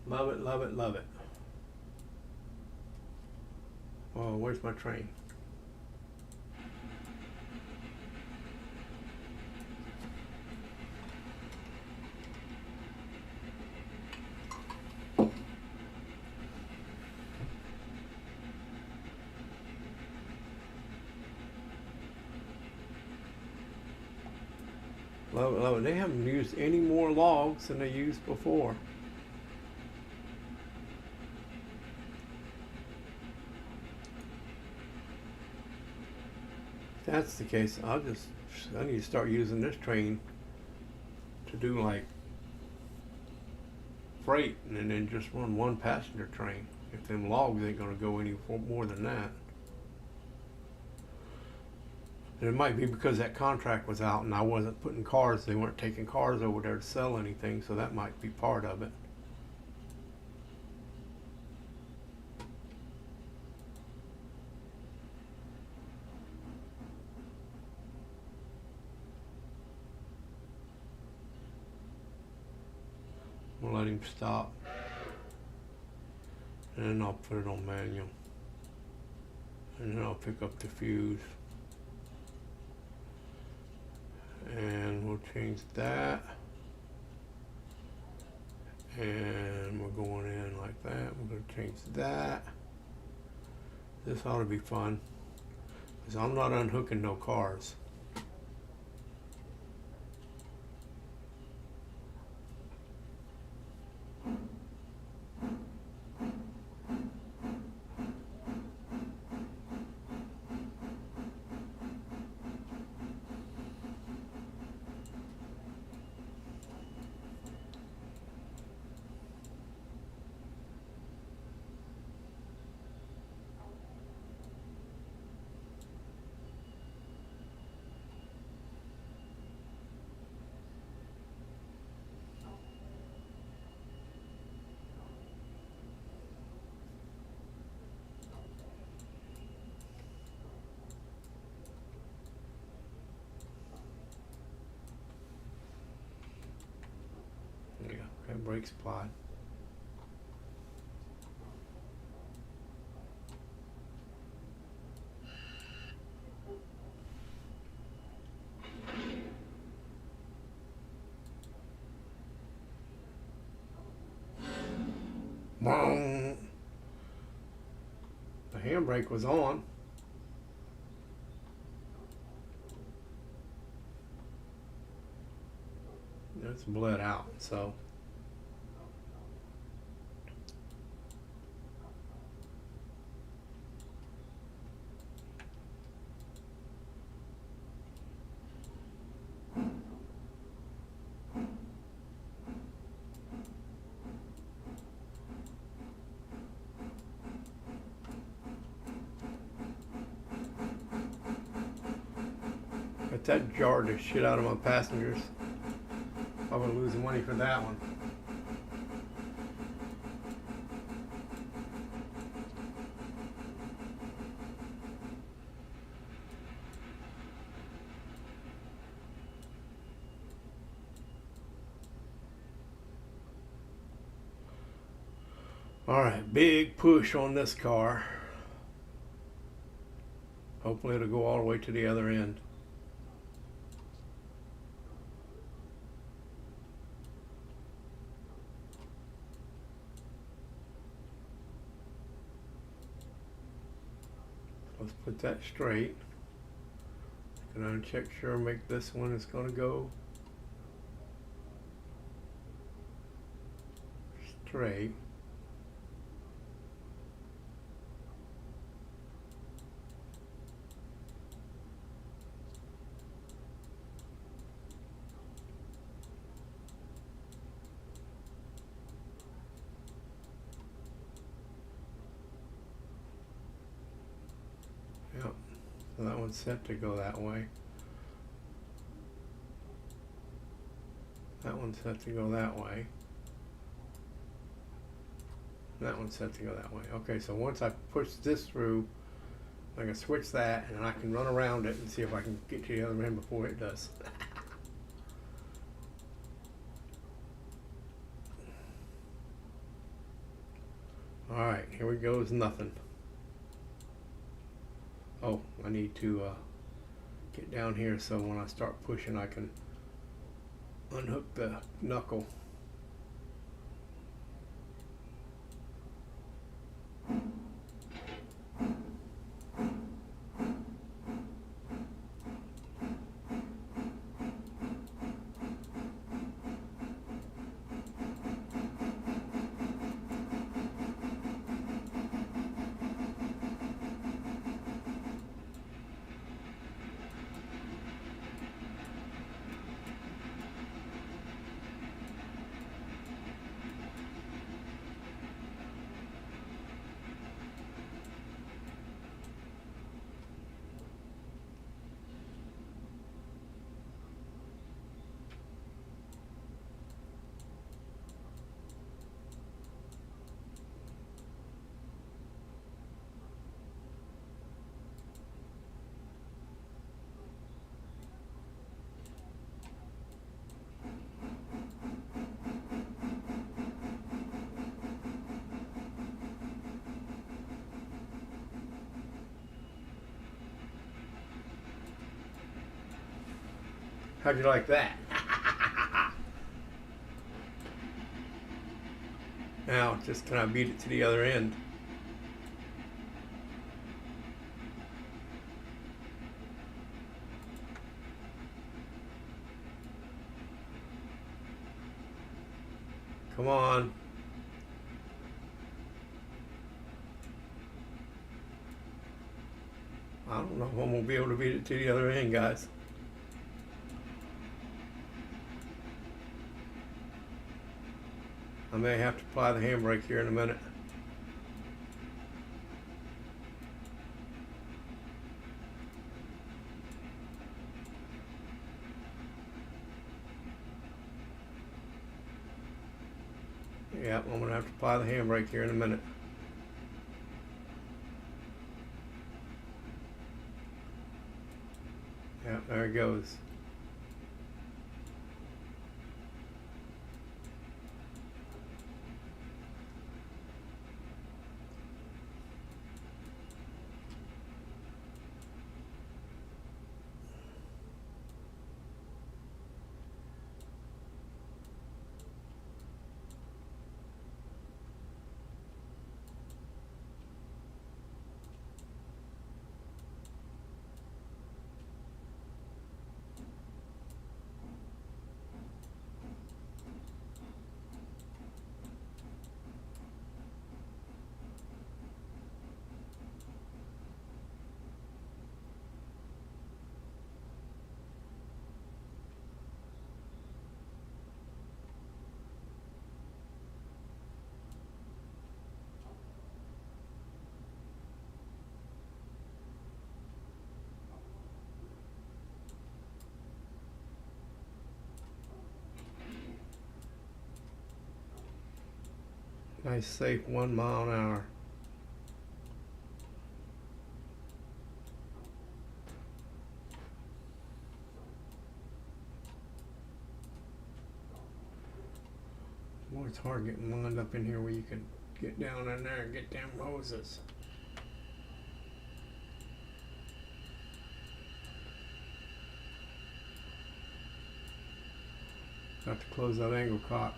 Love it, love it, love it. Oh, where's my train? Love it, love it. They haven't used any more logs than they used before. If that's the case, I need to start using this train to do like freight and then just run one passenger train. If them logs ain't gonna go any more than that. And it might be because that contract was out and I wasn't putting cars, they weren't taking cars over there to sell anything, so that might be part of it. We'll let him stop. And then I'll put it on manual. And then I'll pick up the fuse. And we'll change that. And we're going in like that. We're going to change that. This ought to be fun. Because I'm not unhooking no cars. Okay, brakes applied. Boom. The handbrake was on. It's bled out, so but that jarred the shit out of my passengers. I was losing money for that one. Alright, big push on this car. Hopefully it'll go all the way to the other end. Let's put that straight. Can I check sure make this one is going to go straight. Yep, so that one's set to go that way. That one's set to go that way. That one's set to go that way. Okay, so once I push this through, I can switch that and I can run around it and see if I can get to the other end before it does. Alright, here we go is nothing. Oh, I need to get down here so when I start pushing I can unhook the knuckle. How'd you like that? Now, just can I beat it to the other end? Come on. I don't know if I'm going to be able to beat it to the other end, guys. I may have to apply the handbrake here in a minute. Yeah, I'm going to have to apply the handbrake here in a minute. Yeah, there it goes. Nice safe 1 mile an hour. Boy, it's hard getting lined up in here where you can Get down in there and get them roses. Got to close that angle cock.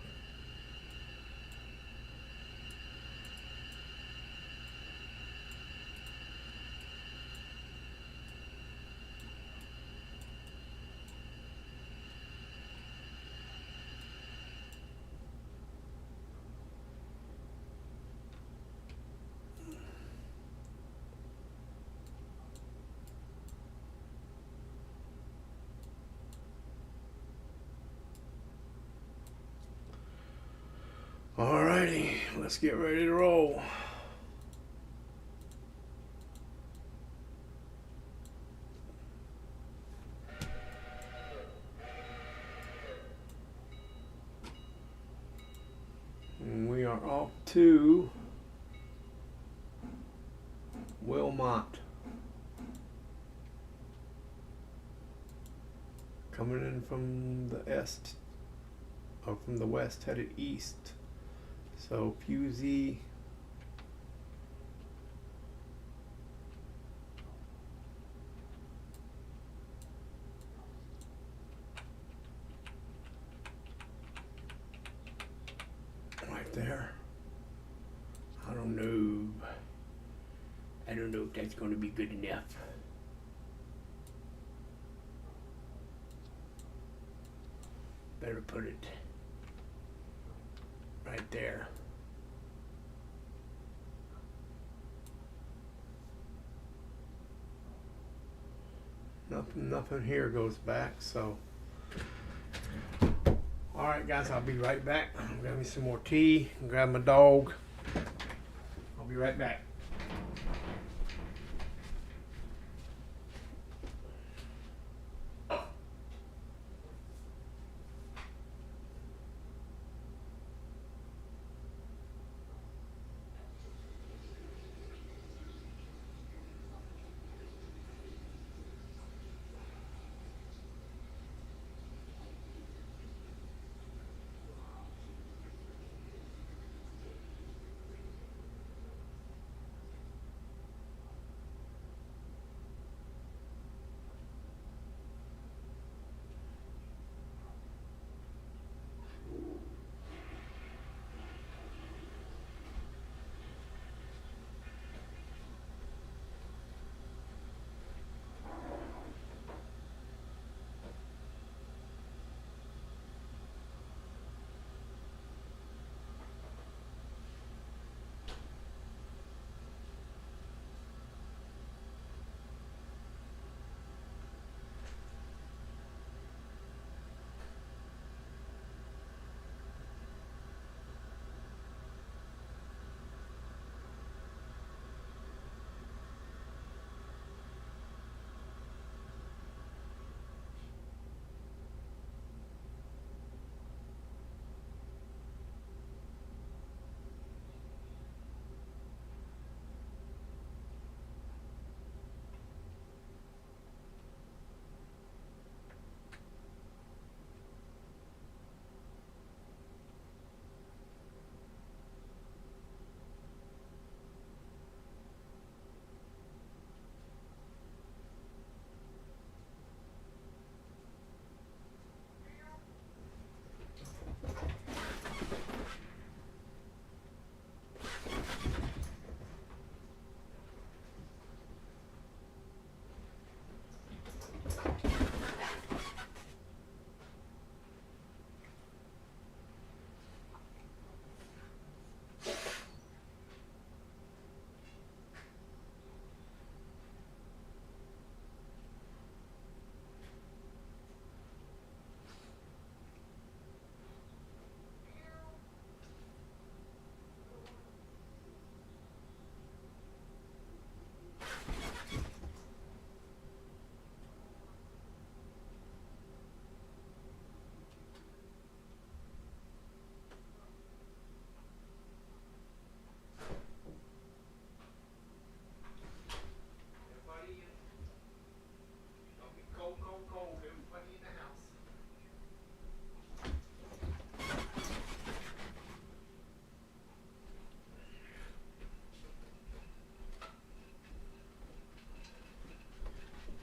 Alrighty, let's get ready to roll. And we are off to Wilmot. Coming in from the east, or from the west, headed east. So Pusey, right there. I don't know. I don't know if that's going to be good enough. Better put it right there. Nothing here goes back, so. Alright guys, I'll be right back. I'll grab me some more tea, grab my dog. I'll be right back.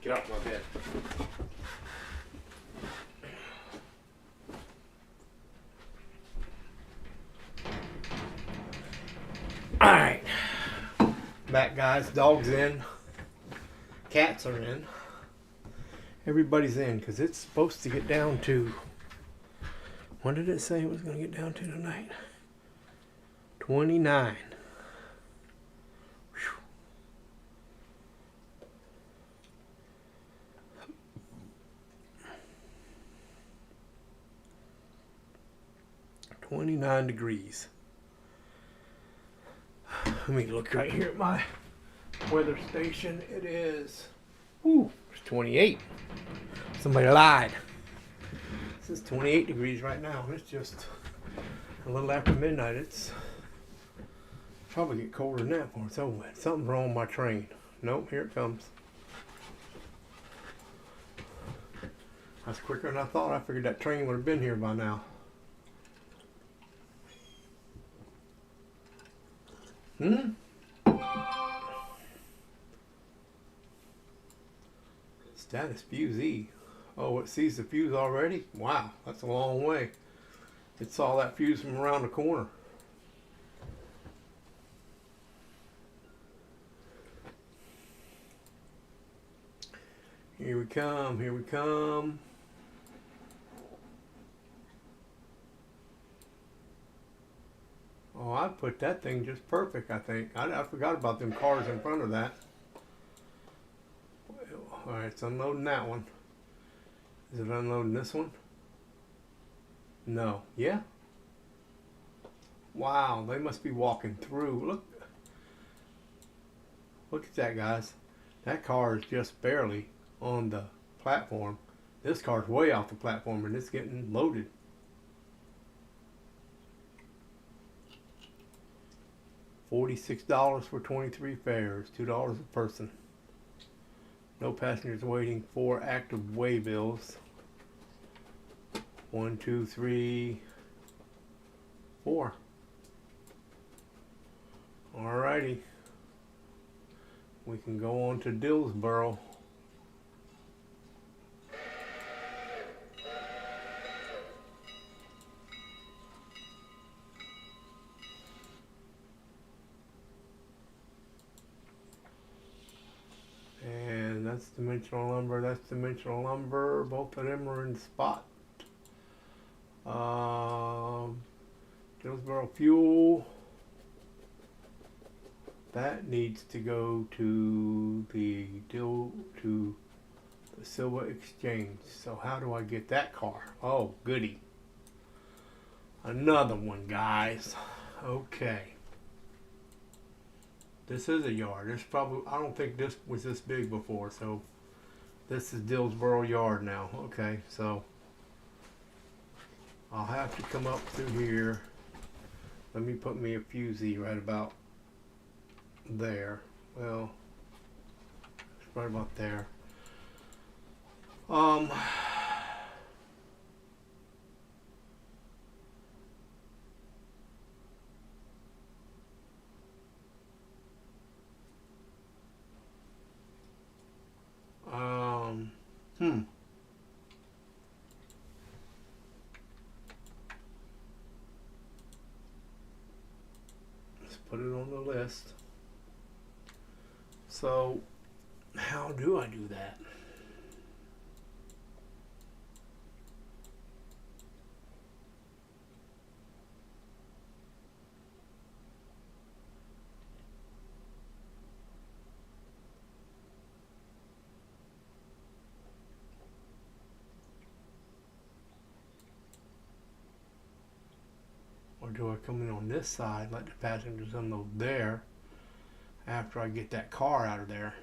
Get off my bed. Alright. Back, guys. Dog's in. Cats are in. Everybody's in because it's supposed to get down to. What did it say it was going to get down to tonight? 29. Whew. 29 degrees. Let me look right here at my weather station. It is, it's 28. Somebody lied. This is 28 degrees right now. It's just a little after midnight. It's probably get colder than that before it's over with. Something's wrong with my train. Nope, here it comes. That's quicker than I thought. I figured that train would have been here by now. Status fuse E. Oh, it sees the fuse already? Wow, that's a long way. It saw that fuse from around the corner. Here we come, here we come. Oh, I put that thing just perfect, I think. I forgot about them cars in front of that. Alright, it's unloading that one. Is it unloading this one? No. Yeah? Wow, they must be walking through. Look at that, guys. That car is just barely on the platform. This car's way off the platform and it's getting loaded. $46 for 23 fares, $2 a person. No passengers waiting. 4 active way bills. 1, 2, 3, 4. Alrighty. We can go on to Dillsboro. And that's dimensional lumber, that's dimensional lumber. Both of them are in spot. Dillsboro fuel. That needs to go to the Silver Exchange. So how do I get that car? Oh, goody. Another one, guys. Okay. This is a yard. This probably, I don't think this was this big before, so this is Dillsboro Yard now. Okay, so I'll have to come up through here. Let me put me a fusee right about there. Well, it's right about there. Let's put it on the list. So, how do I do that? Or do I come in on this side, let the passengers unload there after I get that car out of there?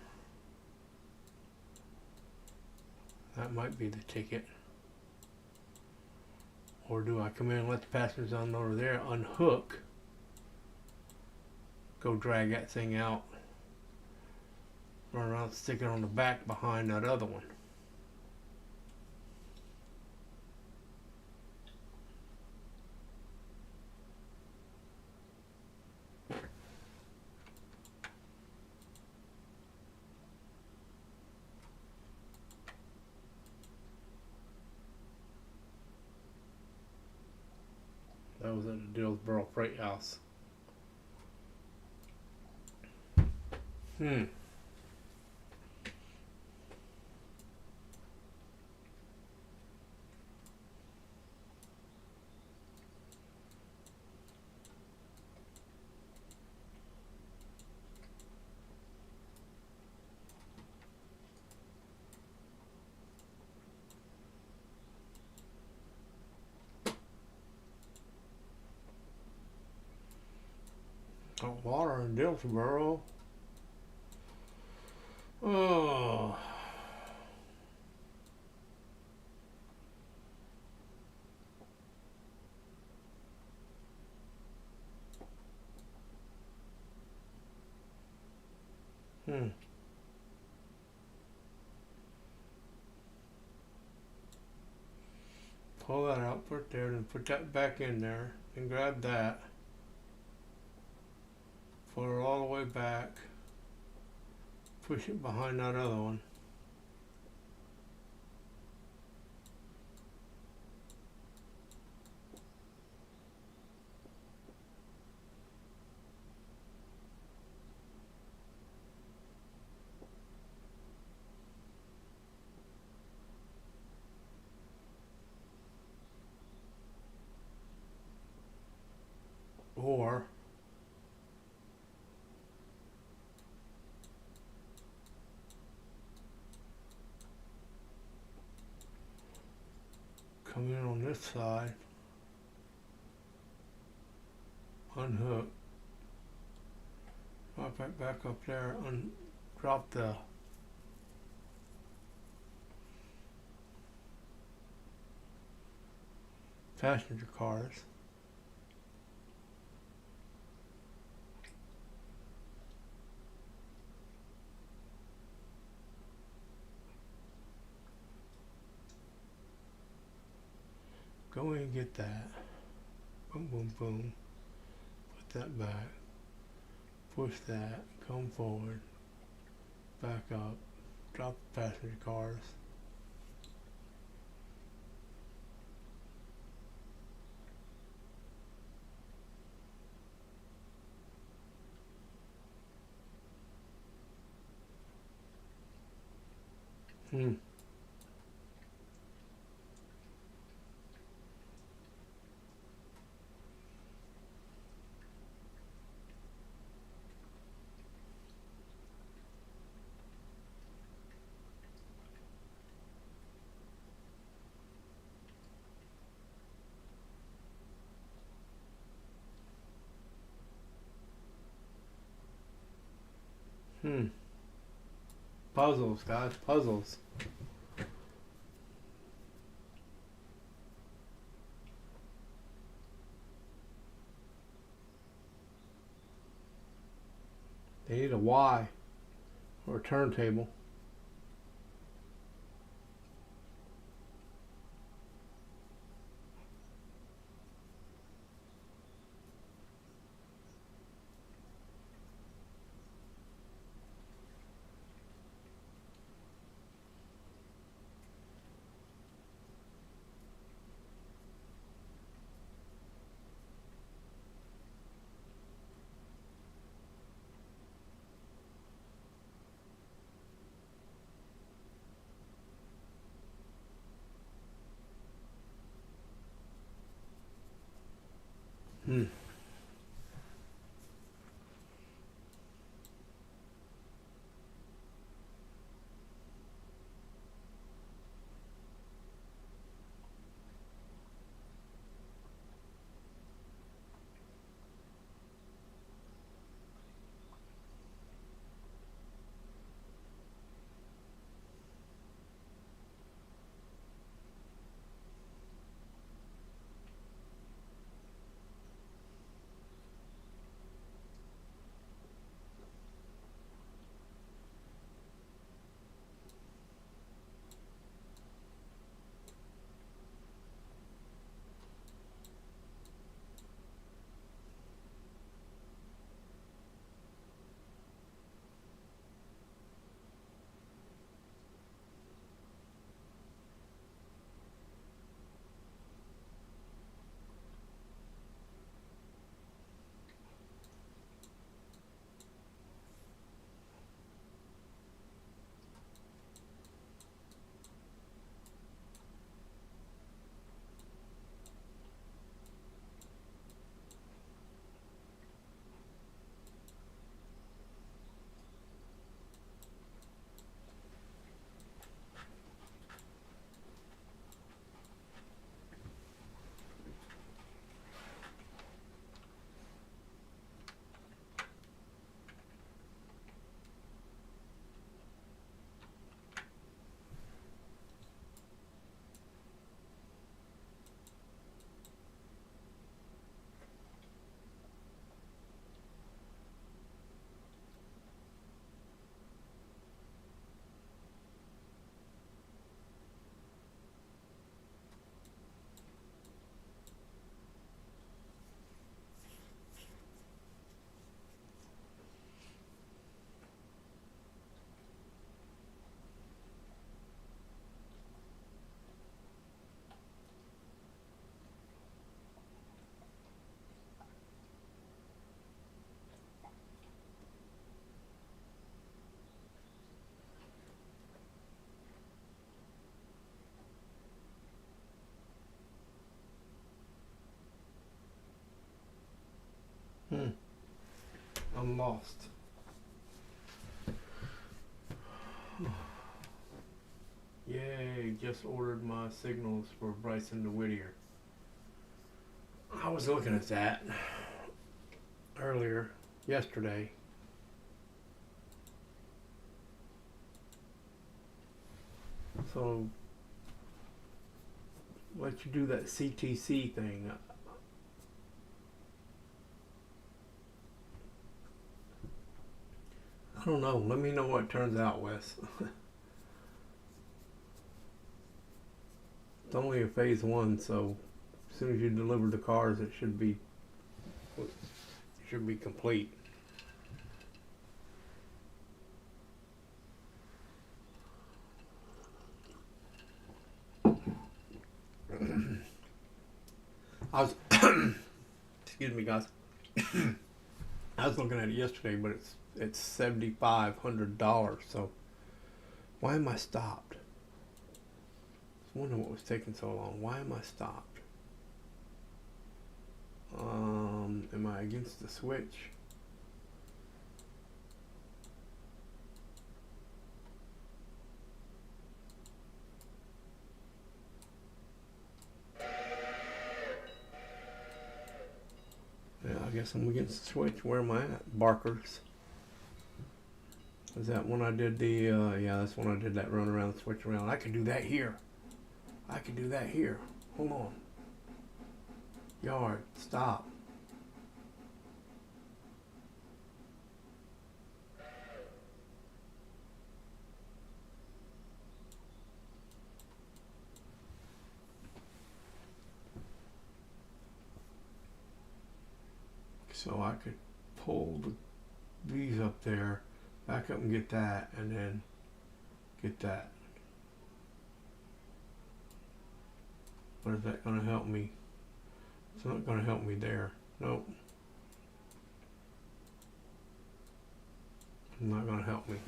That might be the ticket. Or do I come in and let the passengers unload over there, unhook, go drag that thing out, run around, stick it on the back behind that other one? the Dillsboro Freight House. Hmm. Hot water in Dillsboro. Oh. Hmm. Pull that out, put it there, and put that back in there, and grab that. Pull it all the way back. Push it behind that other one. Or come in on this side, unhook, drop it back up there, drop the passenger cars. Go in and get that. Boom, boom, boom. Put that back. Push that. Come forward. Back up. Drop the passenger cars. Hmm. Hmm. Puzzles, guys. Puzzles. They need a Y or a turntable. I'm lost. Yay, just ordered my signals for Bryson to Whittier. I was looking at that earlier, yesterday. So, let you do that CTC thing. I don't know. Let me know what it turns out, Wes. It's only a phase one, so as soon as you deliver the cars, it should be complete. I was excuse me, guys. I was looking at it yesterday, but it's $7,500. So why am I stopped? I was wondering what was taking so long. Why am I stopped? Am I against the switch? Yeah, I guess I'm against the switch. Where am I at? Barkers. Is that when I did the, yeah, that's when I did that run around, switch around. I could do that here. I could do that here. Hold on. Yard, stop. So I could pull these up there, back up and get that, and then get that. But is that going to help me? It's not going to help me there. Nope. Not going to help me.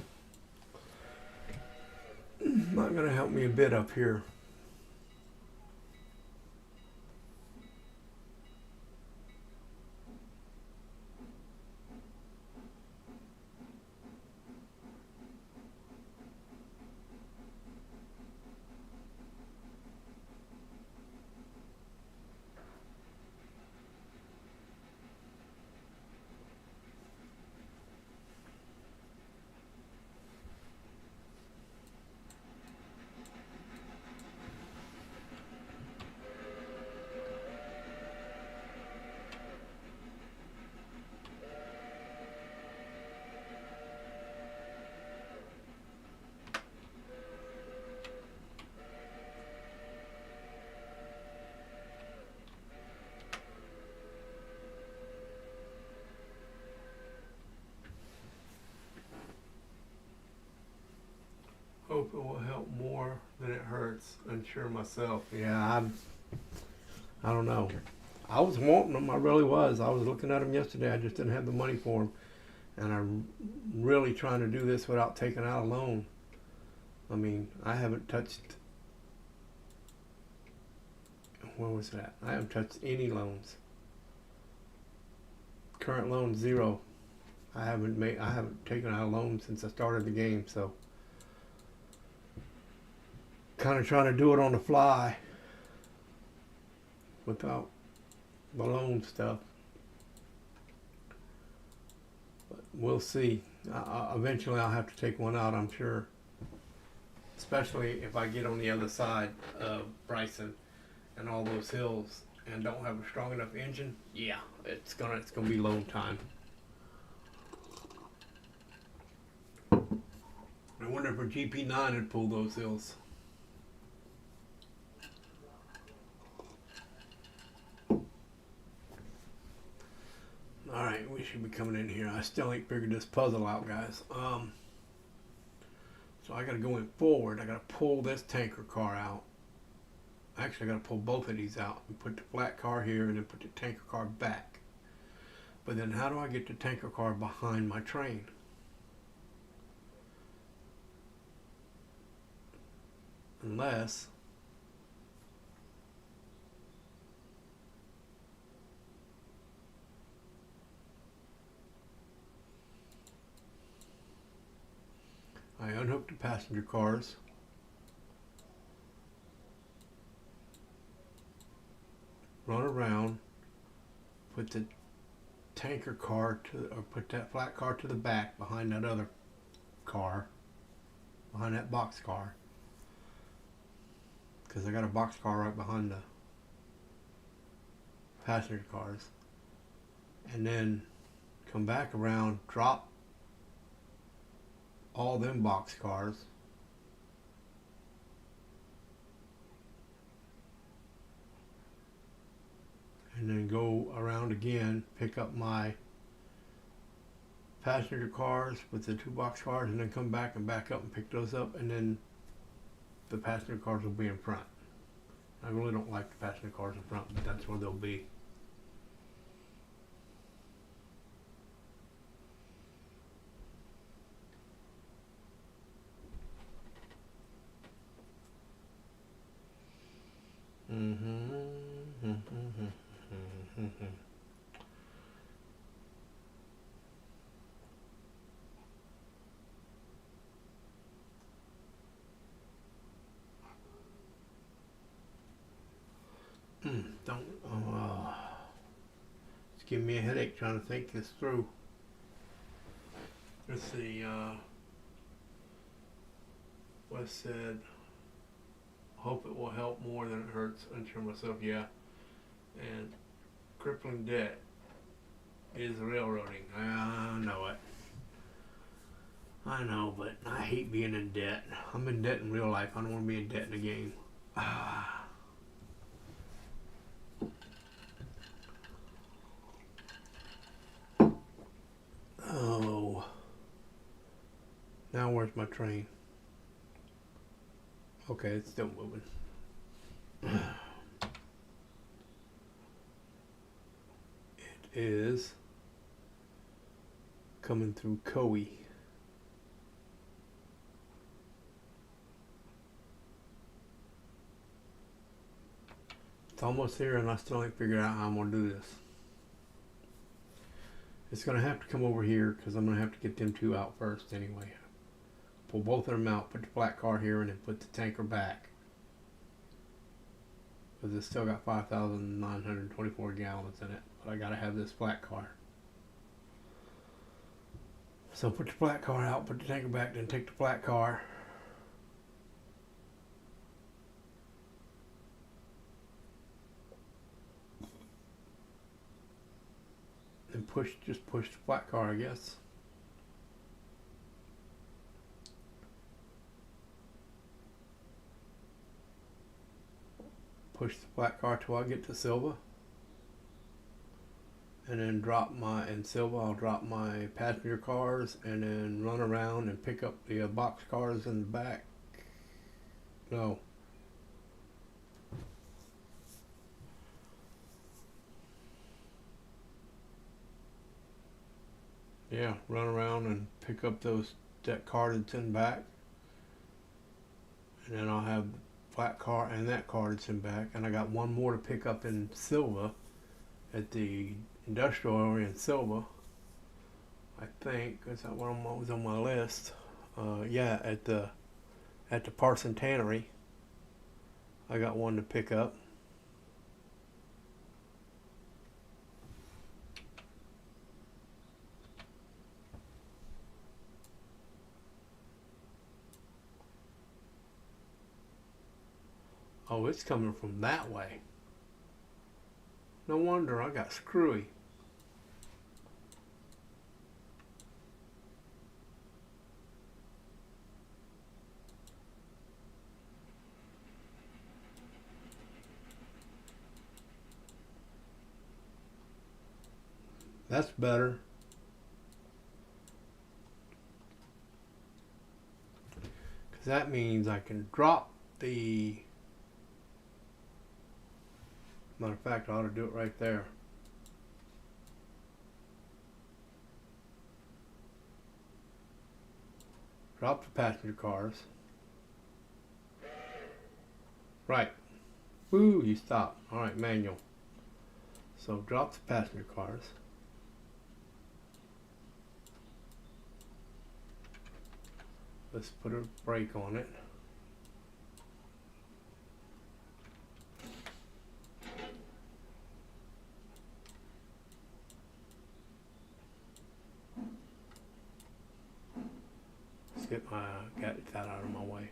Not going to help me a bit up here. Hope it will help more than it hurts. Unsure myself. Yeah, I don't know. I was wanting them. I really was. I was looking at them yesterday. I just didn't have the money for them. And I'm really trying to do this without taking out a loan. I mean, I haven't touched, what was that? I haven't touched any loans. Current loan, 0. I haven't taken out a loan since I started the game, so kind of trying to do it on the fly without the loan stuff. But we'll see. Eventually I'll have to take one out, I'm sure. Especially if I get on the other side of Bryson and all those hills and don't have a strong enough engine. Yeah, it's gonna be loan time. I wonder if a GP9 would pull those hills. Alright, we should be coming in here. I still ain't figured this puzzle out, guys. So I gotta go in forward. I gotta pull this tanker car out. Actually, I gotta pull both of these out and put the flat car here and then put the tanker car back. But then how do I get the tanker car behind my train? Unless up the passenger cars. Run around, put the tanker car or put that flat car to the back behind that other car, behind that box car. Because I got a box car right behind the passenger cars. And then come back around, drop all them box cars. And then go around again, pick up my passenger cars with the 2 box cars, and then come back and back up and pick those up, and then the passenger cars will be in front. I really don't like the passenger cars in front, but that's where they'll be. It's giving me a headache trying to think this through. Let's see, Wes said, hope it will help more than it hurts. Unsure myself, yeah. And crippling debt is railroading. I know it. I know, but I hate being in debt. I'm in debt in real life. I don't want to be in debt in the game. Oh. Now where's my train? Okay, it's still moving. It is coming through Coe. It's almost here and I still ain't figured out how I'm going to do this. It's going to have to come over here because I'm going to have to get them 2 out first anyway. Pull both of them out, put the flat car here, and then put the tanker back. Because it's still got 5,924 gallons in it. But I got to have this flat car. So put the flat car out, put the tanker back, then take the flat car. And just push the flat car, I guess. Push the flat car till I get to Silva. And then in Silva I'll drop my passenger cars and then run around and pick up the box cars in the back. No. Yeah, run around and pick up that car that's in back. And then I'll have the flat car and that car that's in back. And I got one more to pick up in Silva at the industrial area in Silva. I think that's not what was on my list. Yeah, at the Parson Tannery. I got one to pick up. Oh, it's coming from that way. No wonder I got screwy. That's better. Because that means I can drop the... Matter of fact, I ought to do it right there. Drop the passenger cars. Right. Woo, you stop. Alright, manual. So drop the passenger cars. let's put a brake on it. Got that out of my way.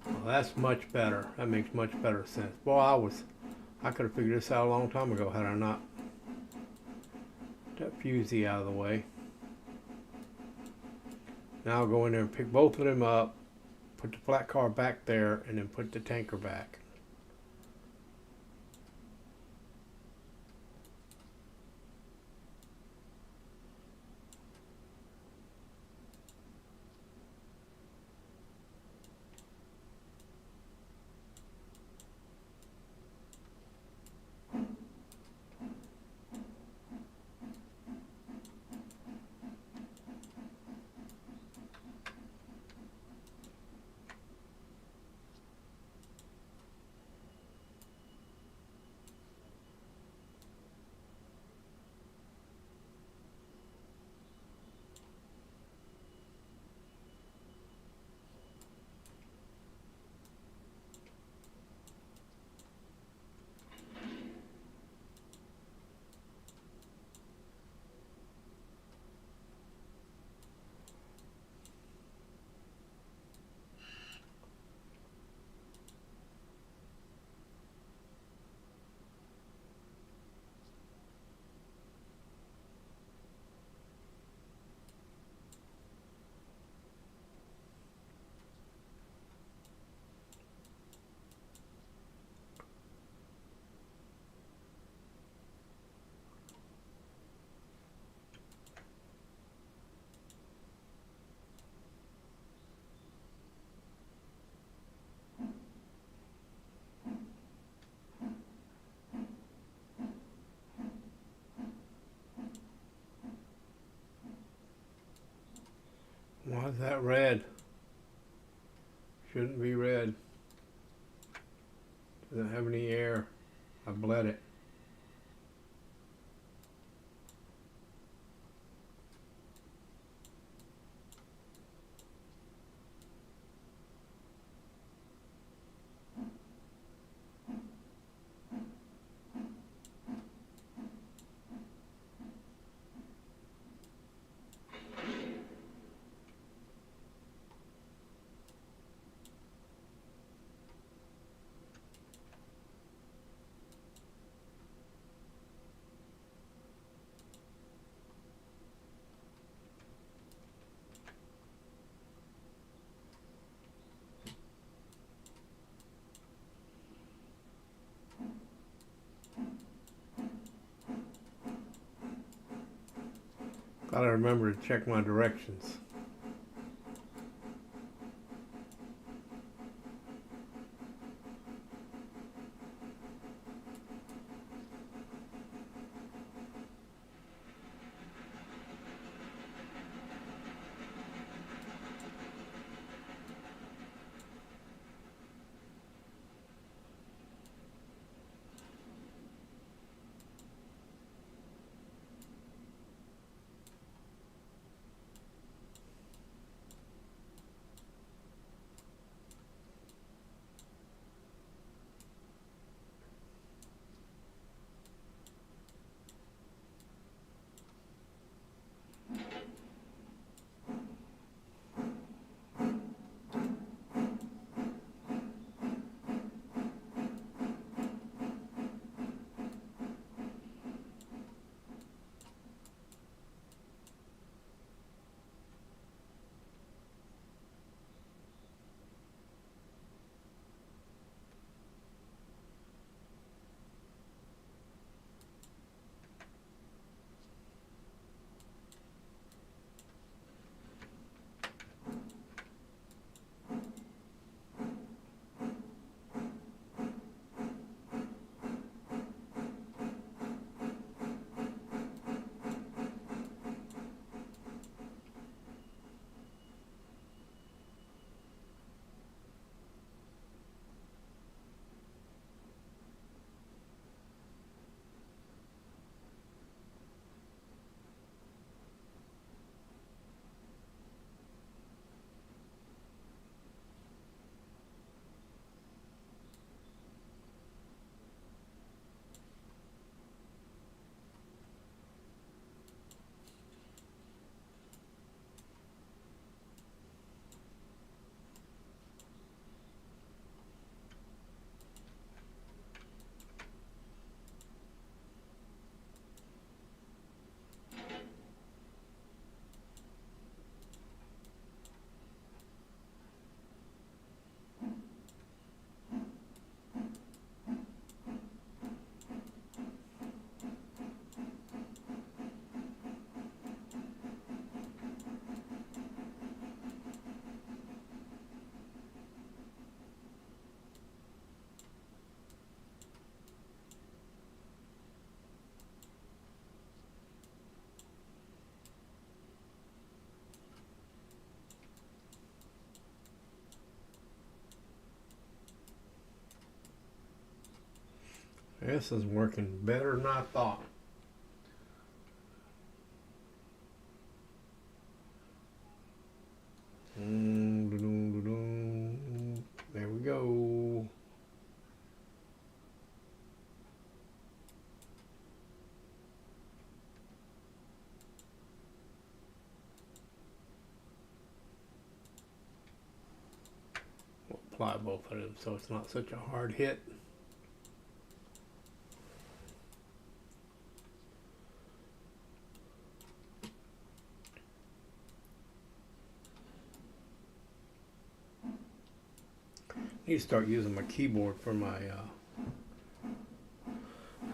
Well, that's much better. That makes much better sense. Boy, I could have figured this out a long time ago had I not that fusee out of the way. Now I'll go in there and pick both of them up, put the flat car back there, and then put the tanker back. Why is that red? Shouldn't be red. Doesn't have any air. I bled it. Gotta remember to check my directions. This is working better than I thought. There we go. We'll apply both of them so it's not such a hard hit. I need to start using my keyboard for my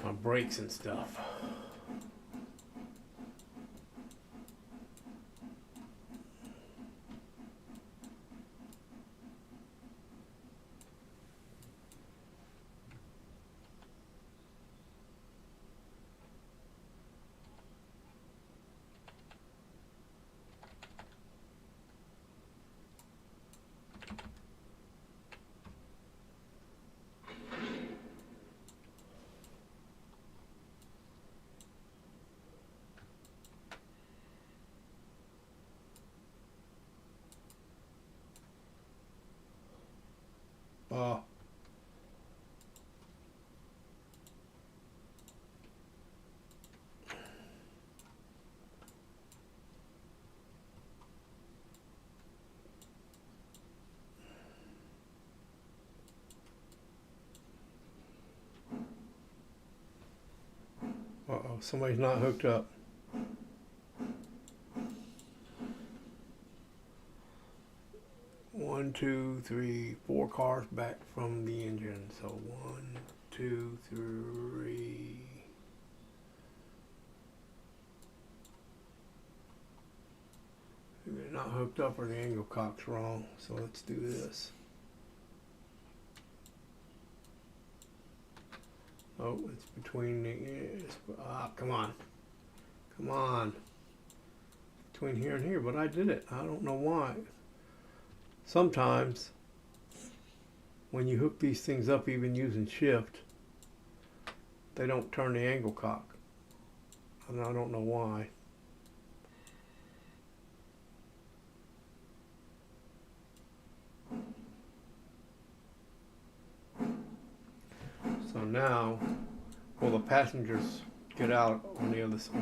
my brakes and stuff. Uh, Uh-oh, somebody's not hooked up. One, two, three, 4 cars back from the engine. So 1, 2, 3. They're not hooked up or the angle cock's wrong. So let's do this. Oh, it's between the, come on. Come on. Between here and here, but I did it. I don't know why. Sometimes, when you hook these things up even using shift, they don't turn the angle cock. And I don't know why. So now, will the passengers get out on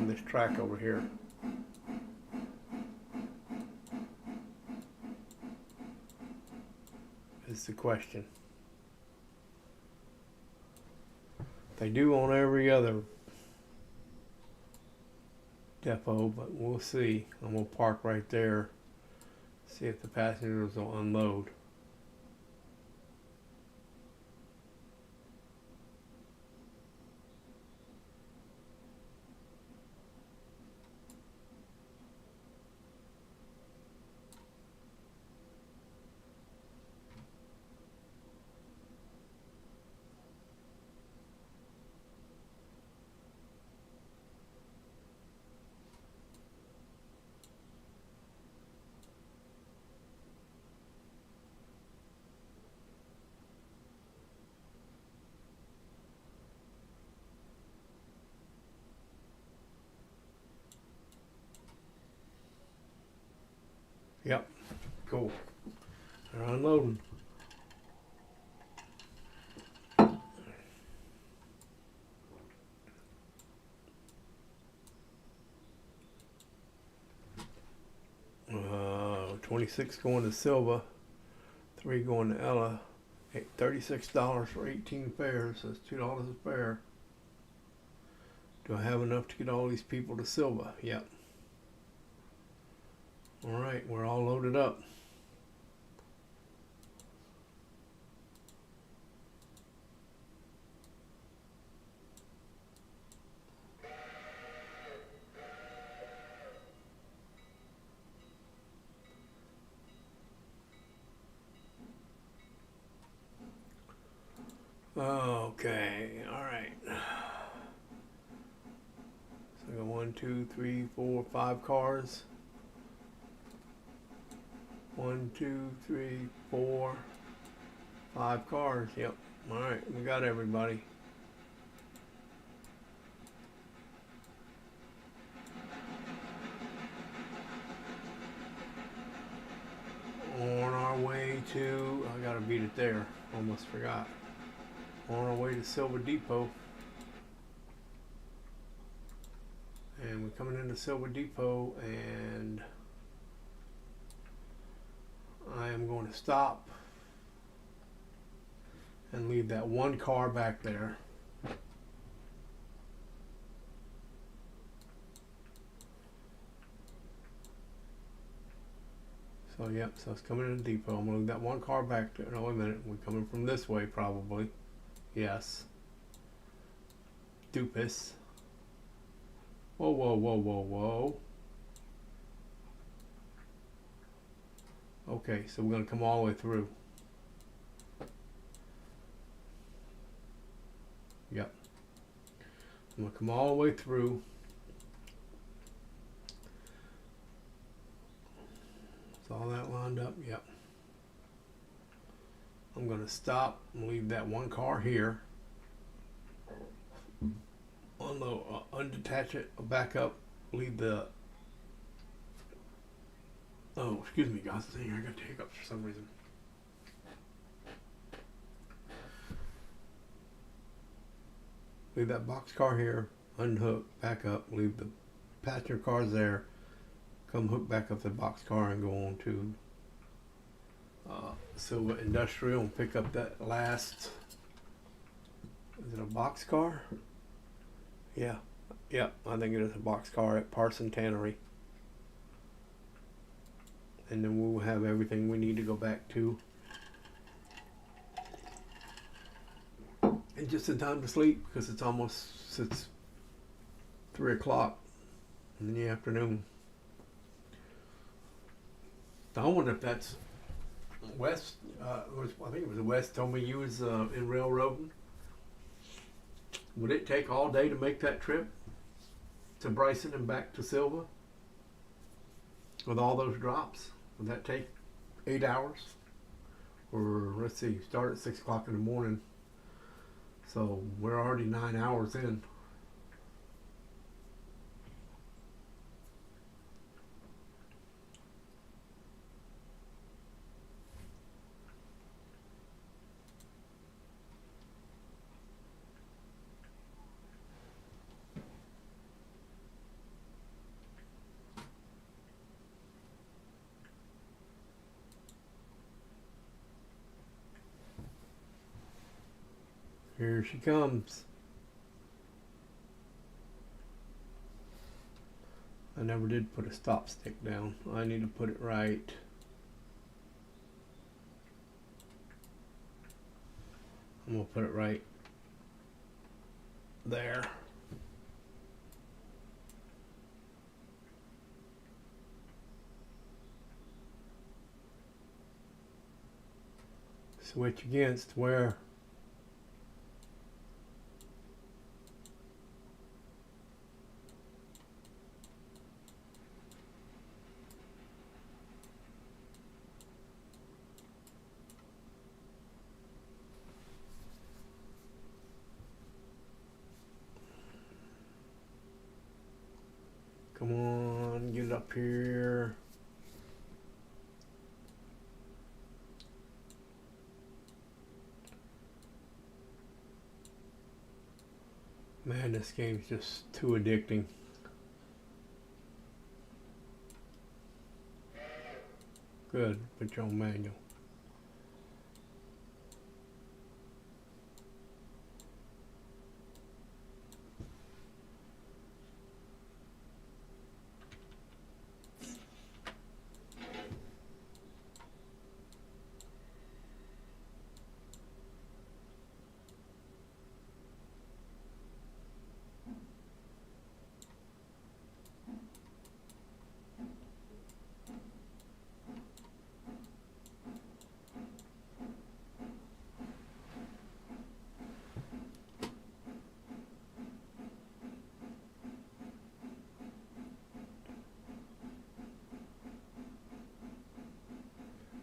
this track over here? Is the question. They do on every other depot, but we'll see. I'm gonna park right there, see if the passengers will unload. Yep, cool. They're unloading. Uh, 26 going to Silva, 3 going to Ella, $36 for 18 fares. That's $2 a fare. Do I have enough to get all these people to Silva? Yep. All right, we're all loaded up. Okay, all right. So I got 1, 2, 3, 4, 5 cars. 1, 2, 3, 4, 5 cars. Yep. All right, we got everybody. gotta beat it there. Almost forgot. On our way to Silver Depot. And we're coming into Silver Depot, and I am going to stop and leave that one car back there. So yep, so it's coming into the depot. I'm gonna leave that one car back there. No, wait a minute, we're coming from this way probably. Yes. Dupus. Whoa, whoa, whoa, whoa, whoa. Okay, so we're gonna come all the way through. Yep. I'm gonna come all the way through. Is all that lined up? Yep. I'm gonna stop and leave that one car here. Unload, undetach it, back up, leave the. Oh, excuse me, guys. I got the hiccups for some reason. Leave that box car here, unhook, back up, leave the passenger cars there, come hook back up the box car and go on to Silver Industrial and pick up that last. Is it a box car? Yeah, I think it is a box car at Parson Tannery. And then we'll have everything we need to go back to. And just in time to sleep, because it's 3 o'clock in the afternoon. I wonder if that's West. I think it was West told me you was in railroading. Would it take all day to make that trip to Bryson and back to Silva with all those drops? Would that take 8 hours? Or let's see, start at 6 o'clock in the morning. So we're already 9 hours in. Here she comes. I never did put a stop stick down. I need to put it right. I'm gonna put it right there. Switch against where? Come on, get it up here. Man, this game's just too addicting. Good, put your own manual.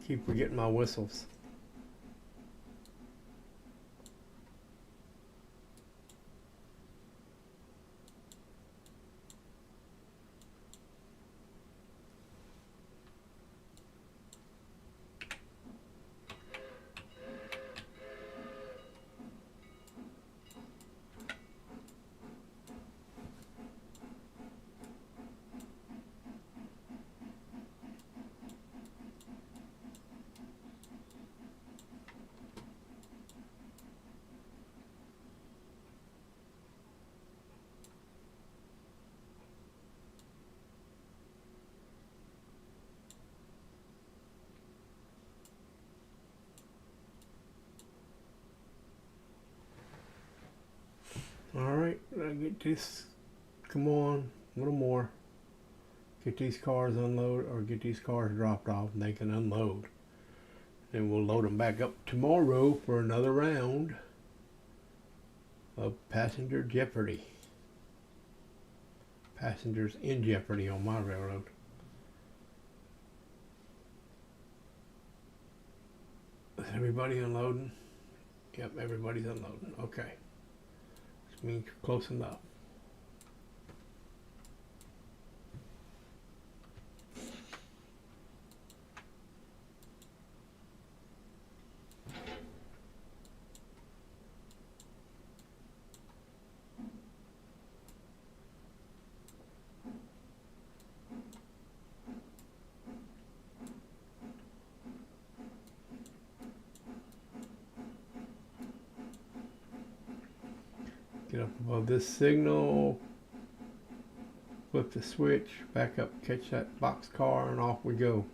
Keep forgetting my whistles. Alright, I get this. Come on, a little more. Get these cars unloaded, or get these cars dropped off and they can unload. Then we'll load them back up tomorrow for another round of passenger jeopardy. Passengers in jeopardy on my railroad. Is everybody unloading? Yep, everybody's unloading. Okay. This means you're close enough. Get up above this signal, flip the switch, back up, catch that box car, and off we go.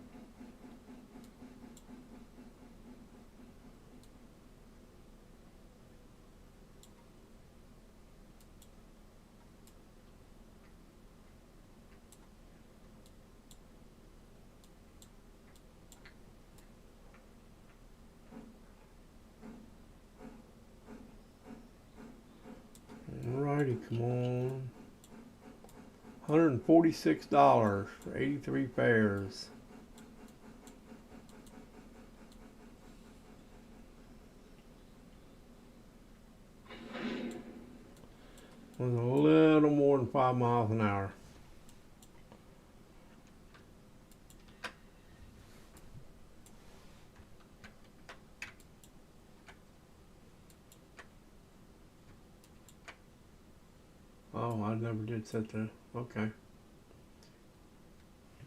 Alrighty, come on. $146 for 83 fares. Was a little more than 5 miles an hour. Oh, I never did set the, okay.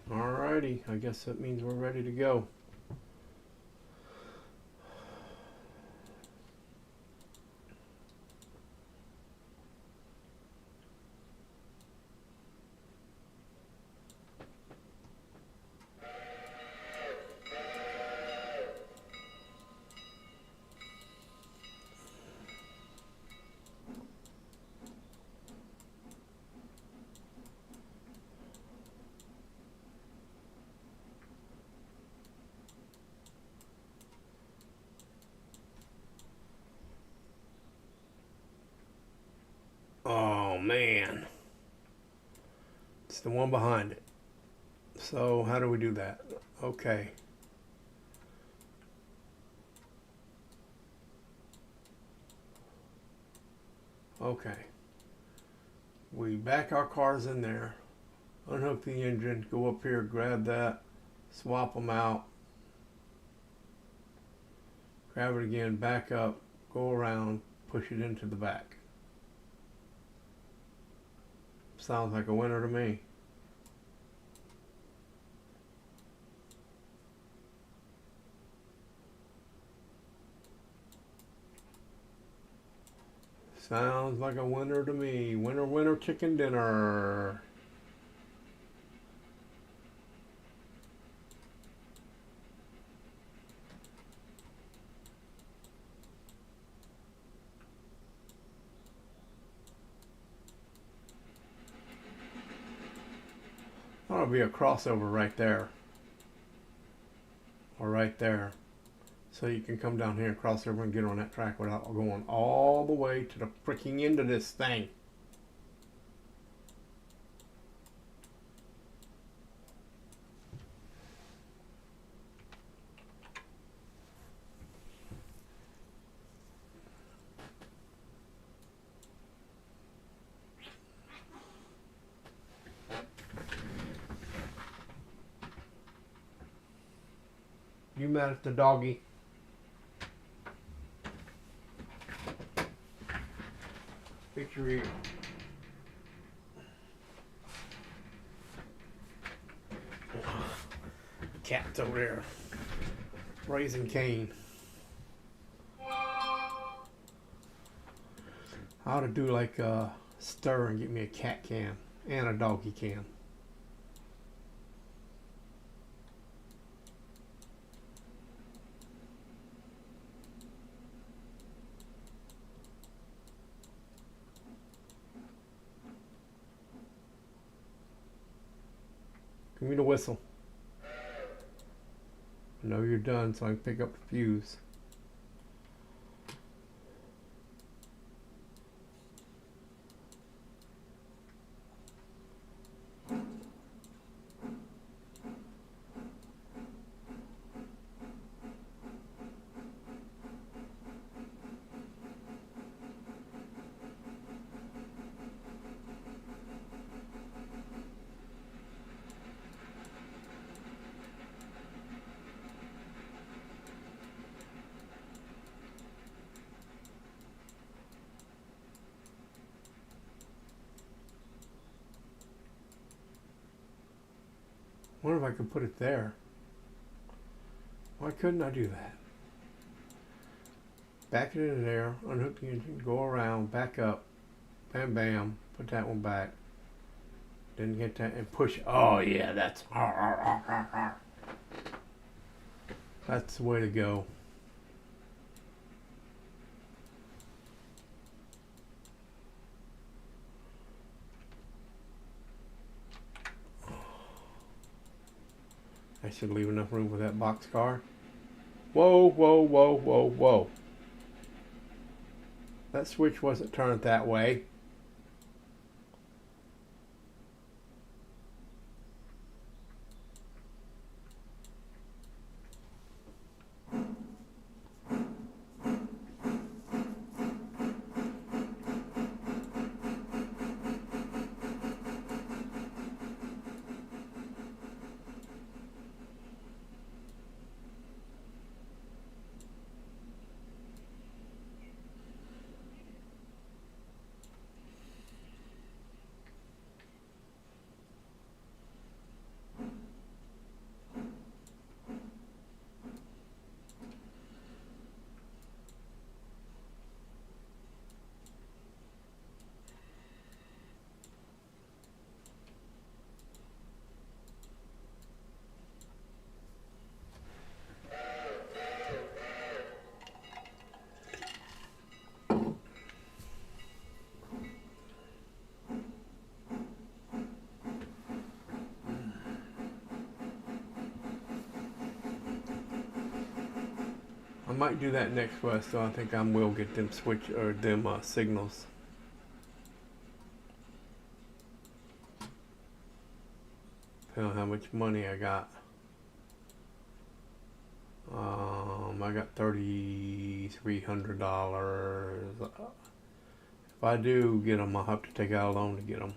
Alrighty, I guess that means we're ready to go. Oh man, it's the one behind it. So how do we do that? Okay. Okay. We back our cars in there, unhook the engine, go up here, grab that, swap them out, grab it again, back up, go around, push it into the back. Sounds like a winner to me. Sounds like a winner to me. Winner, winner, chicken dinner. That'll be a crossover right there. Or right there. So you can come down here and cross over and get on that track without going all the way to the freaking end of this thing. You mad at the doggy? Fix your ear. Cat's over there raising Cain. I ought to do like a stir and get me a cat can and a doggy can. Give me the whistle. I know you're done, so I can pick up the fuse. I wonder if I could put it there. Why couldn't I do that? Back it into there, unhook the engine, go around, back up, bam bam, put that one back. Then get that and push. Oh yeah, that's the way to go. I should leave enough room for that box car. Whoa, whoa, whoa, whoa, whoa. That switch wasn't turned that way. I might do that next quest, so I think I will get them switch or them signals. Depending on how much money I got. I got $3,300. If I do get them, I'll have to take out a loan to get them.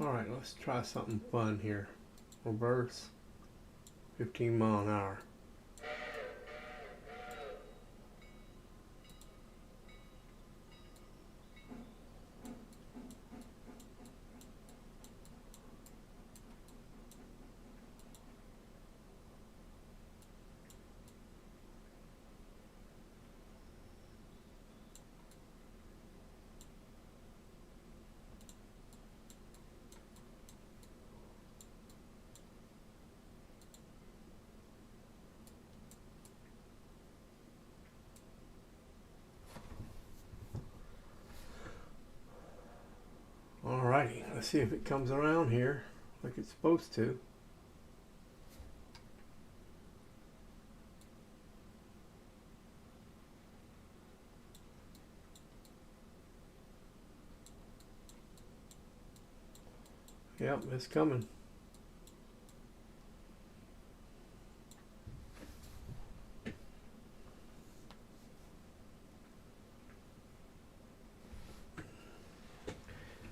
Alright, let's try something fun here. Reverse, 15 mile an hour. Alrighty, let's see if it comes around here like it's supposed to. Yep, it's coming.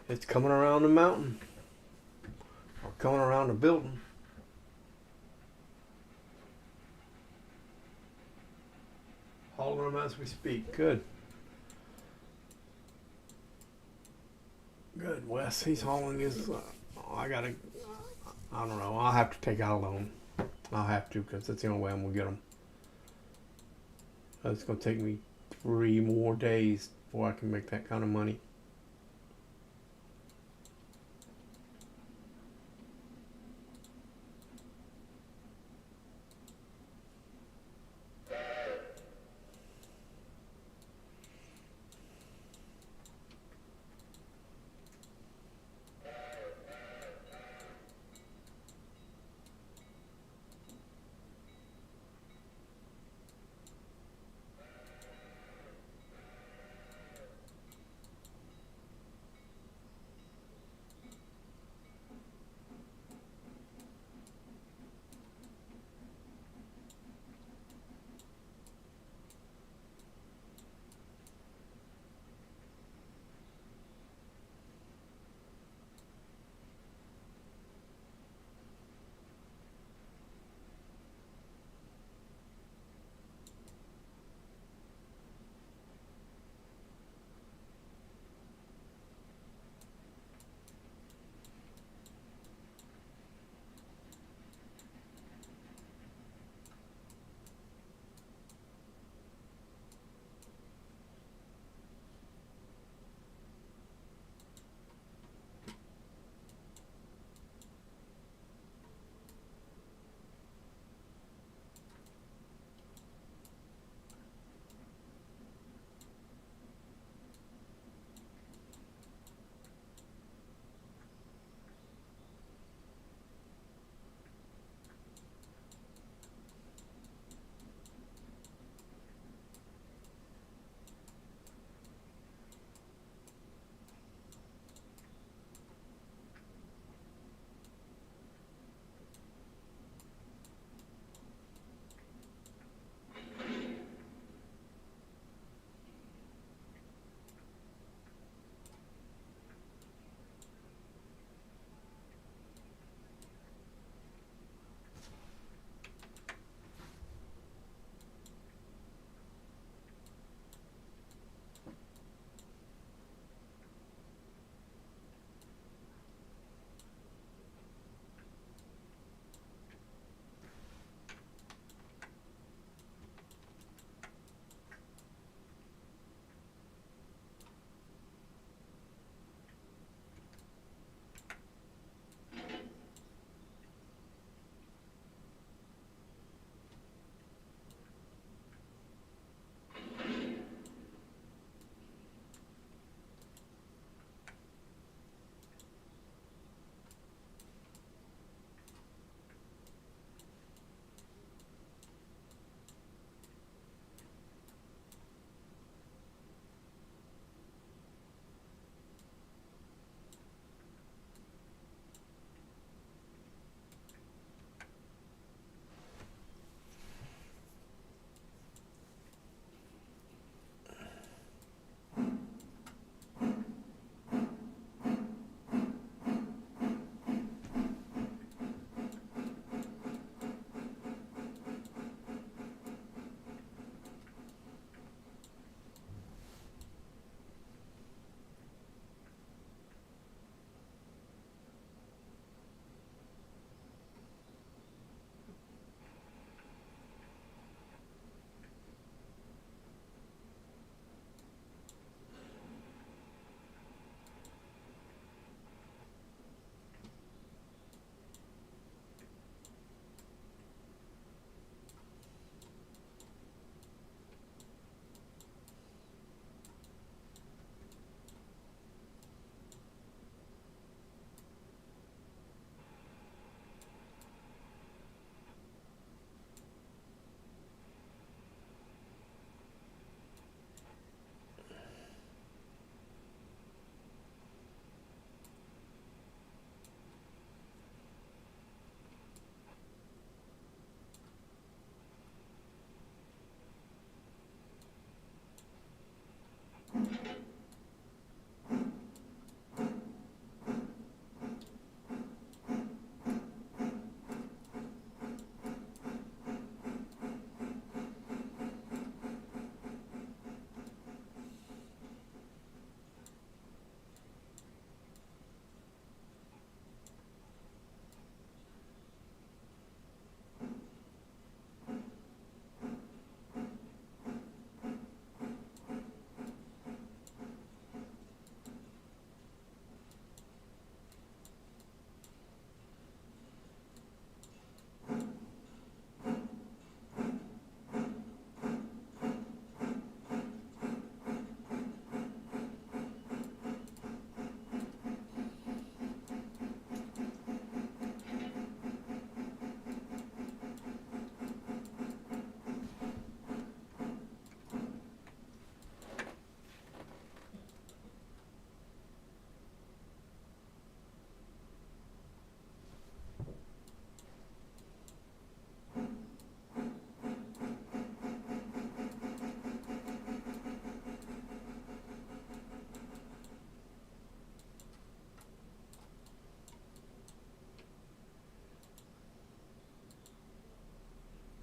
It's coming around the mountain or coming around the building. Hauling them as we speak. Good. Good, Wes. He's hauling his. I don't know. I'll have to take out a loan. I'll have to because that's the only way I'm gonna get them. It's gonna take me 3 more days before I can make that kind of money.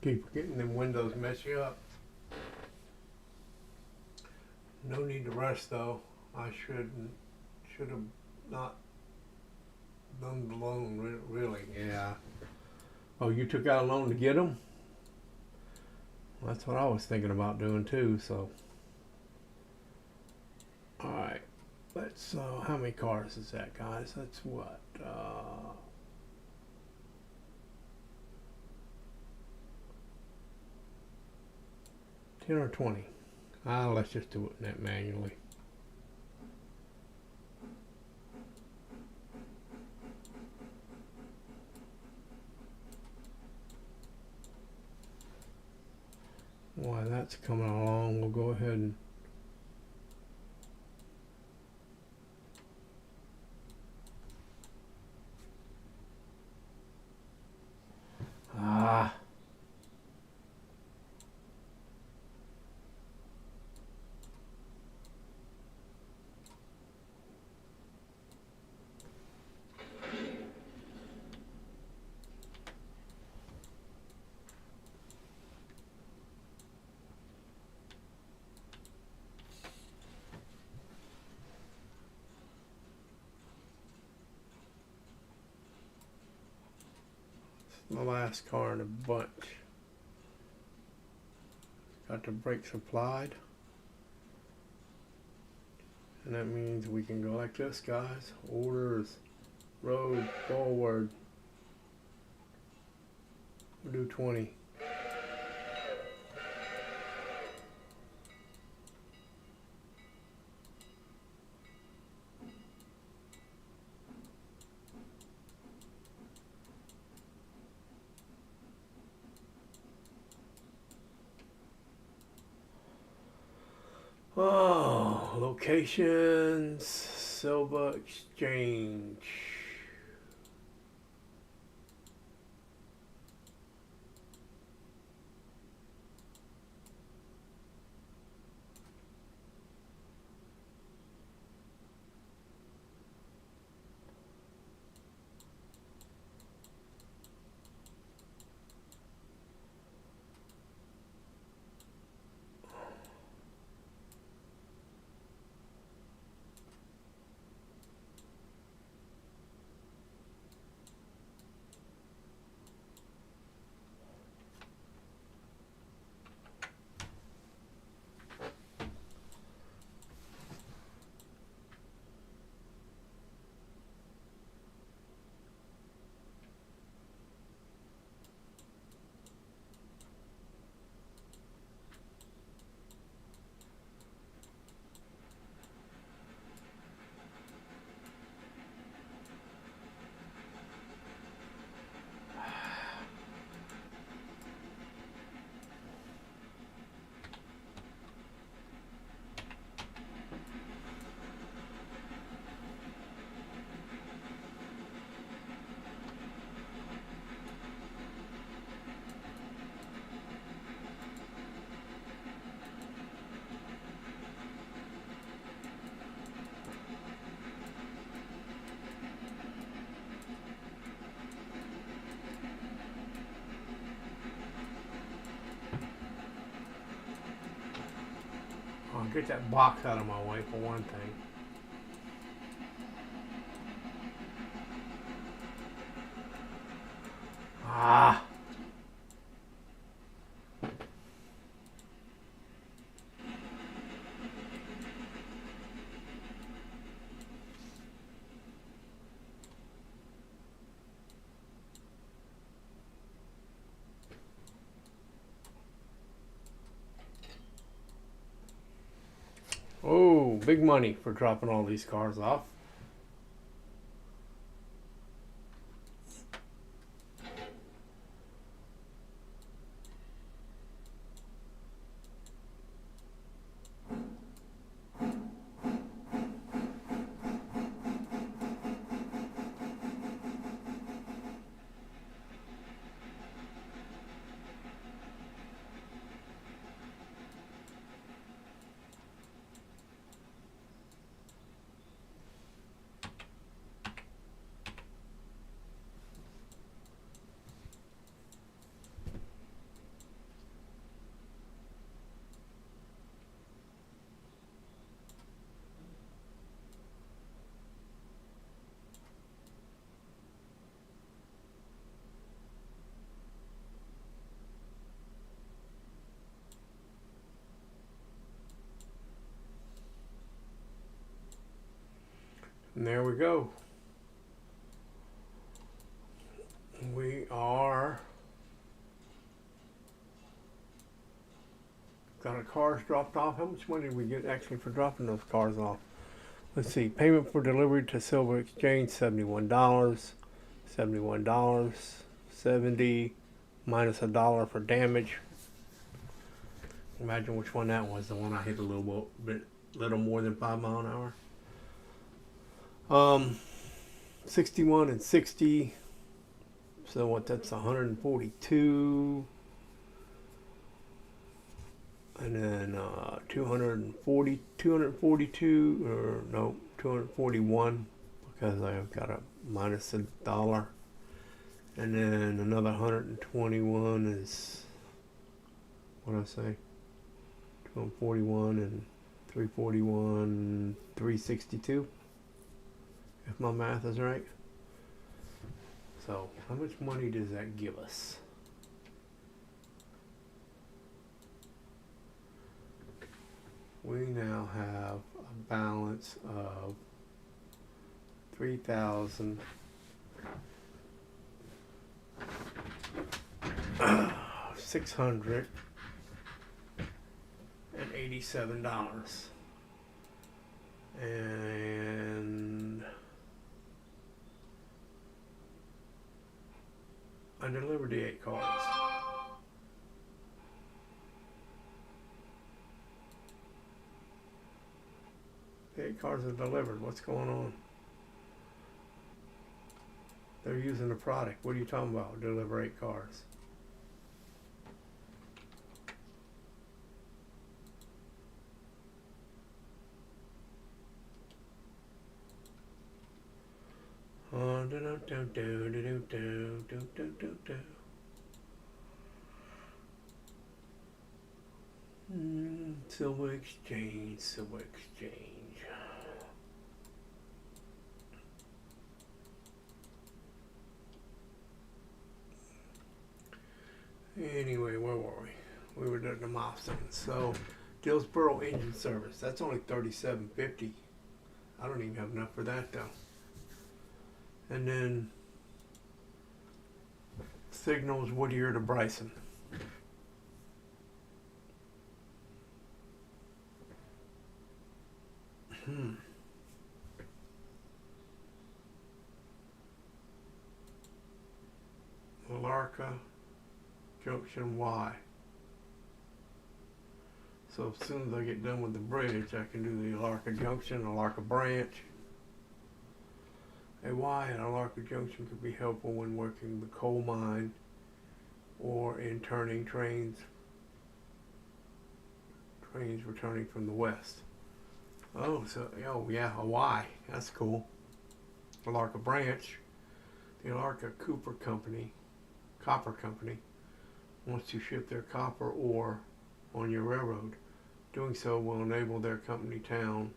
Keep getting them windows messy up. No need to rush though. I should have not done the loan really. Yeah. Oh, you took out a loan to get them? That's what I was thinking about doing too. So, all right. Let's. How many cars is that, guys? That's what. 10 or 20. Let's just do it manually. While that's coming along, we'll go ahead and my last car in a bunch. Got the brakes applied. And that means we can go like this, guys. Orders, road, forward. We'll do 20. Oh, locations, Silver Exchange. I'll get that box out of my way for one thing. Oh, big money for dropping all these cars off. And there we go. We are got our cars dropped off. How much money did we get actually for dropping those cars off? Let's see. Payment for delivery to Silver Exchange, $71. $70 minus $1 for damage. Imagine which one that was. The one I hit a little more than 5 miles an hour. 61 and 60. So what? That's 142. And then 242, or no, 241, because I've got a minus $1. And then another 121 is, what did I say? 241 and 341, 362, if my math is right. So how much money does that give us? We now have a balance of $687, and I delivered the 8 cars. The 8 cars are delivered. What's going on? They're using the product. What are you talking about? Deliver 8 cars. Silver Exchange, Silver Exchange. Anyway, where were we? We were at the milestones. So, Dillsboro engine service. That's only $37.50. I don't even have enough for that though. And then Signals Whittier to Bryson. Larka Junction Y. So as soon as I get done with the bridge, I can do the Larka Junction, the Larka Branch. A Y at a Larka Junction could be helpful when working the coal mine or in turning trains returning from the west. Oh, so, oh yeah, a Y. That's cool. The Larka Branch, the Larka Copper Company wants to ship their copper ore on your railroad. Doing so will enable their company town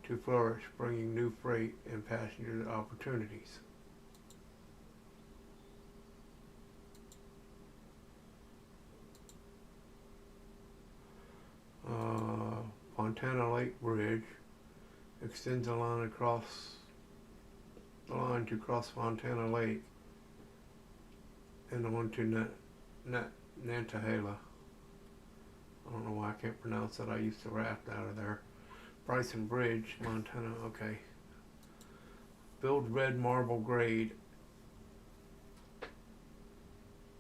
to flourish, bringing new freight and passenger opportunities. Fontana Lake Bridge extends the line to cross Fontana Lake and on to Nantahala. I don't know why I can't pronounce that. I used to raft out of there. Bryson Bridge, Montana, okay. Build red marble grade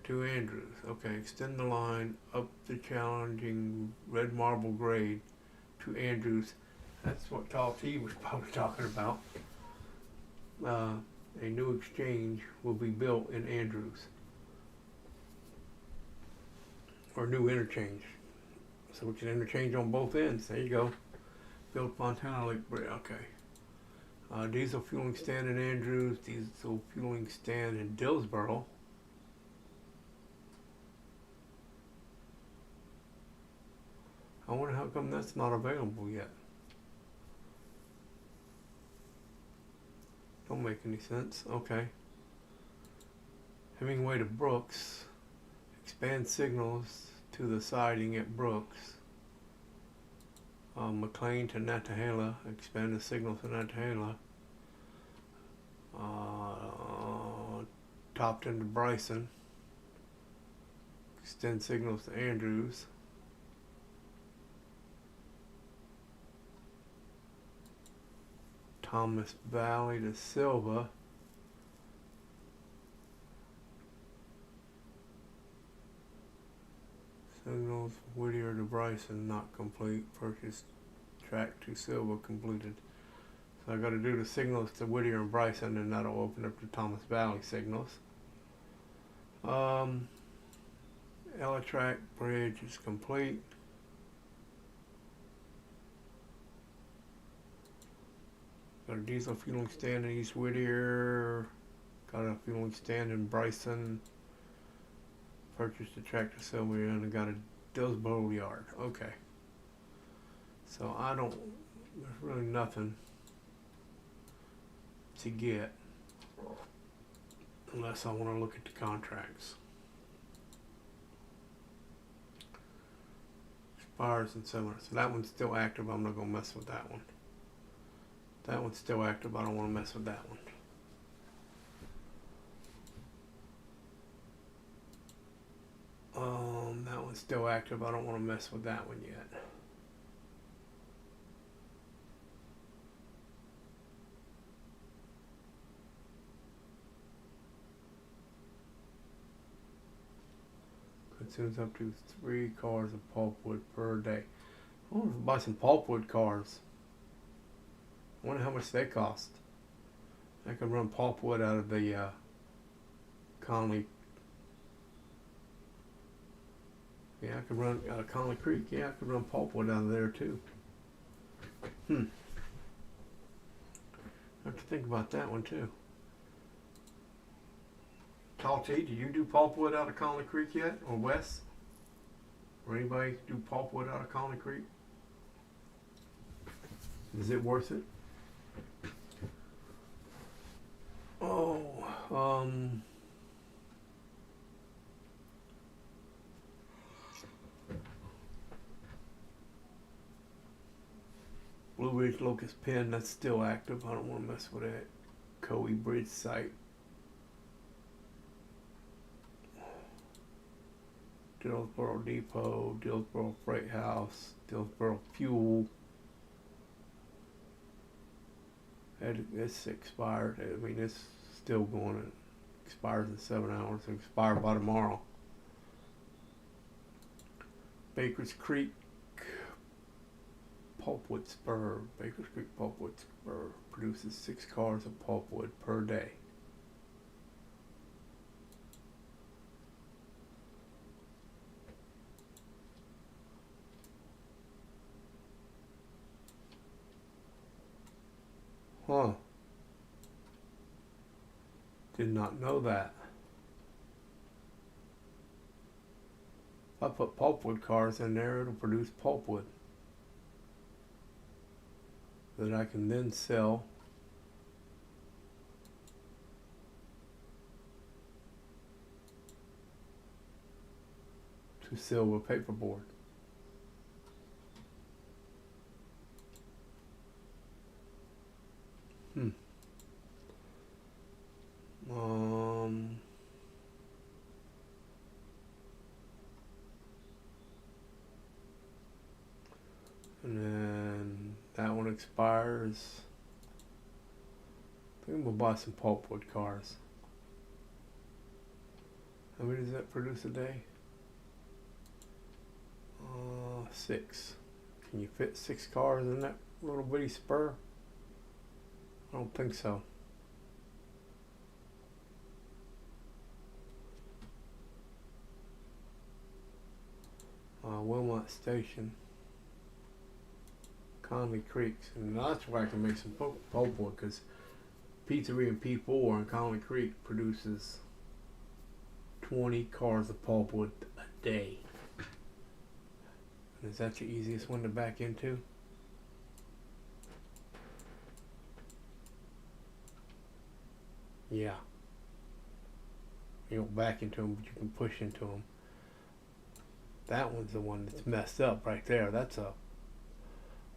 to Andrews. Okay, extend the line up the challenging red marble grade to Andrews. That's what Tall T was probably talking about. A new exchange will be built in Andrews. Or new interchange. So we can interchange on both ends. There you go. Build Fontana Lake Bridge. Okay. Diesel fueling stand in Andrews. Diesel fueling stand in Dillsboro. I wonder how come that's not available yet. Don't make any sense. Okay. Hemingway to Brooks. Expand signals to the siding at Brooks. McLean to Nantahala. Expand the signal to Nantahala. topped into Bryson. Extend signals to Andrews. Thomas Valley to Silva. Signals Whittier to Bryson not complete. Purchase track to Silva completed. So I got to do the signals to Whittier and Bryson, and that'll open up the Thomas Valley signals. Track bridge is complete. Got a diesel fueling stand in East Whittier. Got a fueling stand in Bryson. Purchased a tractor Sylvia, and I got a Dillsboro yard. Okay. So there's really nothing to get unless I want to look at the contracts. Expires in 7 months. So that one's still active. I'm not going to mess with that one. That one's still active. I don't want to mess with that one. That one's still active. I don't want to mess with that one yet. Consumes up to 3 cars of pulpwood per day. I want to buy some pulpwood cars. I wonder how much they cost. I could run pulpwood out of the Conley. Yeah, I could run out of Conley Creek. Yeah, I could run pulpwood out of there too. I have to think about that one too. Tall T, do you do pulpwood out of Conley Creek yet, or Wes? Or anybody do pulpwood out of Conley Creek? Is it worth it? Blue Ridge Locust Pen, that's still active. I don't want to mess with that. Coe Bridge site. Dillsboro Depot, Dillsboro Freight House, Dillsboro Fuel. It's expired. I mean, it's still going. It expires in 7 hours. It'll expire by tomorrow. Baker's Creek Pulpwood Spur. Baker's Creek Pulpwood Spur produces 6 cars of pulpwood per day. Huh. Did not know that. If I put pulpwood cars in there, it'll produce pulpwood that I can then sell to silver paperboard. And then that one expires. I think we'll buy some pulpwood cars. How many does that produce a day? 6. Can you fit 6 cars in that little bitty spur? I don't think so. Wilmot Station, Conley Creeks, and that's where I can make some pulpwood, because P3 and P4 in Conley Creek produces 20 cars of pulpwood a day. And is that the easiest one to back into? Yeah. You don't back into them, but you can push into them. That one's the one that's messed up right there. That's a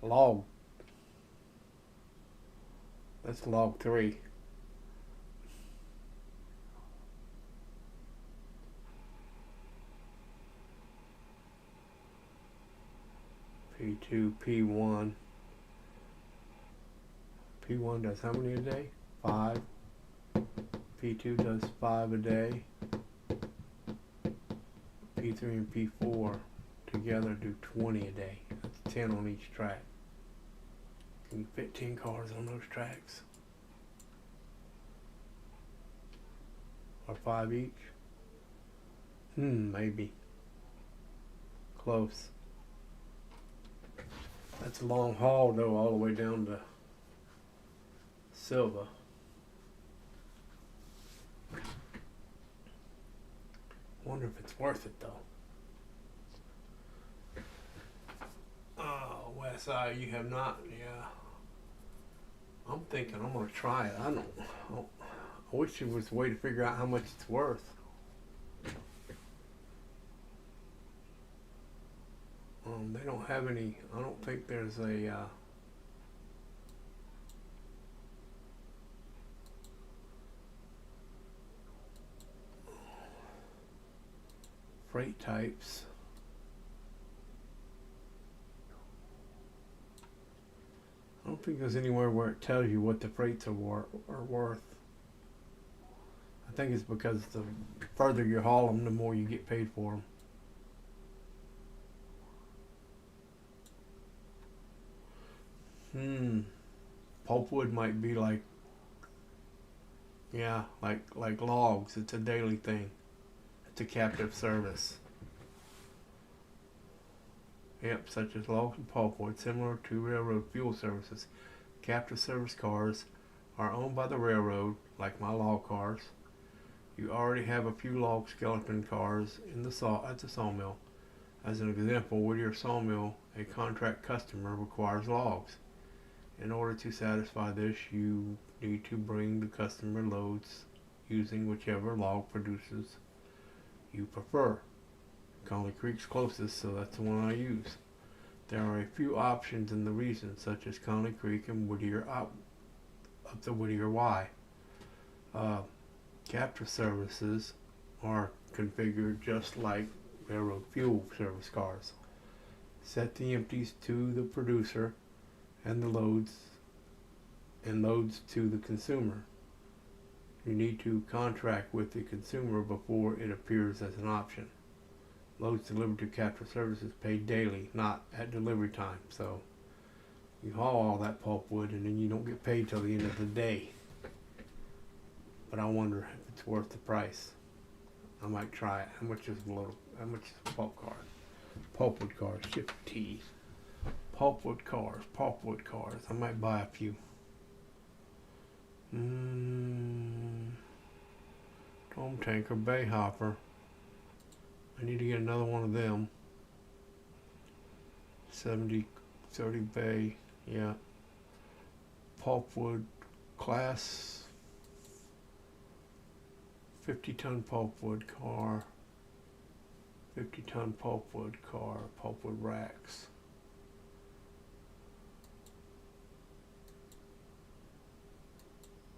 log. That's log 3. P2, P1. P1 does how many a day? 5. P2 does 5 a day. P3 and P4 together do 20 a day. That's 10 on each track. Can you fit 10 cars on those tracks? Or 5 each? Maybe. Close. That's a long haul though, all the way down to Silva. Wonder if it's worth it though. Oh, West Side, you have not, yeah. I'm thinking I'm gonna try it. I wish there was a way to figure out how much it's worth. They don't have any, I don't think there's a freight types. I don't think there's anywhere where it tells you what the freights are worth. I think it's because the further you haul them, the more you get paid for them. Pulpwood might be like, yeah, like logs. It's a daily thing. It's a captive service. Yep, such as logs and pulpwood, similar to railroad fuel services. Captive service cars are owned by the railroad, like my log cars. You already have a few log skeleton cars in the at the sawmill. As an example, with your sawmill, a contract customer requires logs. In order to satisfy this, you need to bring the customer loads using whichever log producers you prefer. Conley Creek's closest, so that's the one I use. There are a few options in the region, such as Conley Creek and Whittier up the Whittier Y. Captive services are configured just like railroad fuel service cars. Set the empties to the producer and the loads to the consumer. You need to contract with the consumer before it appears as an option. Loads delivered to captive services paid daily, not at delivery time. So you haul all that pulpwood and then you don't get paid till the end of the day. But I wonder if it's worth the price. I might try it. How much is a pulp car? Pulpwood cars, ship T. Pulpwood cars. I might buy a few. Dome tanker, bay hopper. I need to get another one of them. 30 bay, yeah. Pulpwood class 50-ton pulpwood car. 50-ton pulpwood car, pulpwood racks.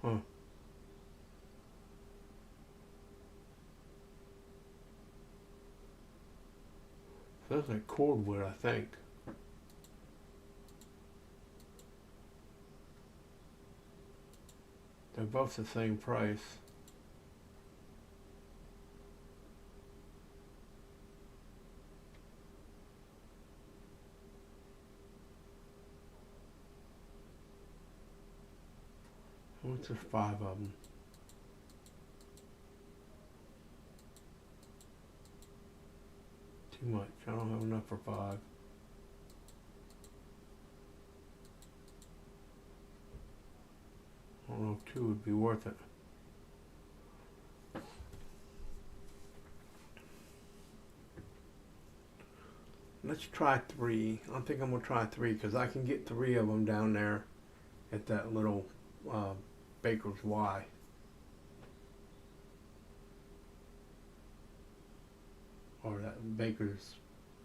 Huh. So that's like cordwood, I think. They're both the same price. What's there 5 of them? Too much. I don't have enough for 5. I don't know if 2 would be worth it. Let's try 3. I think I'm going to try 3 because I can get 3 of them down there at that little Baker's Y. Or that Baker's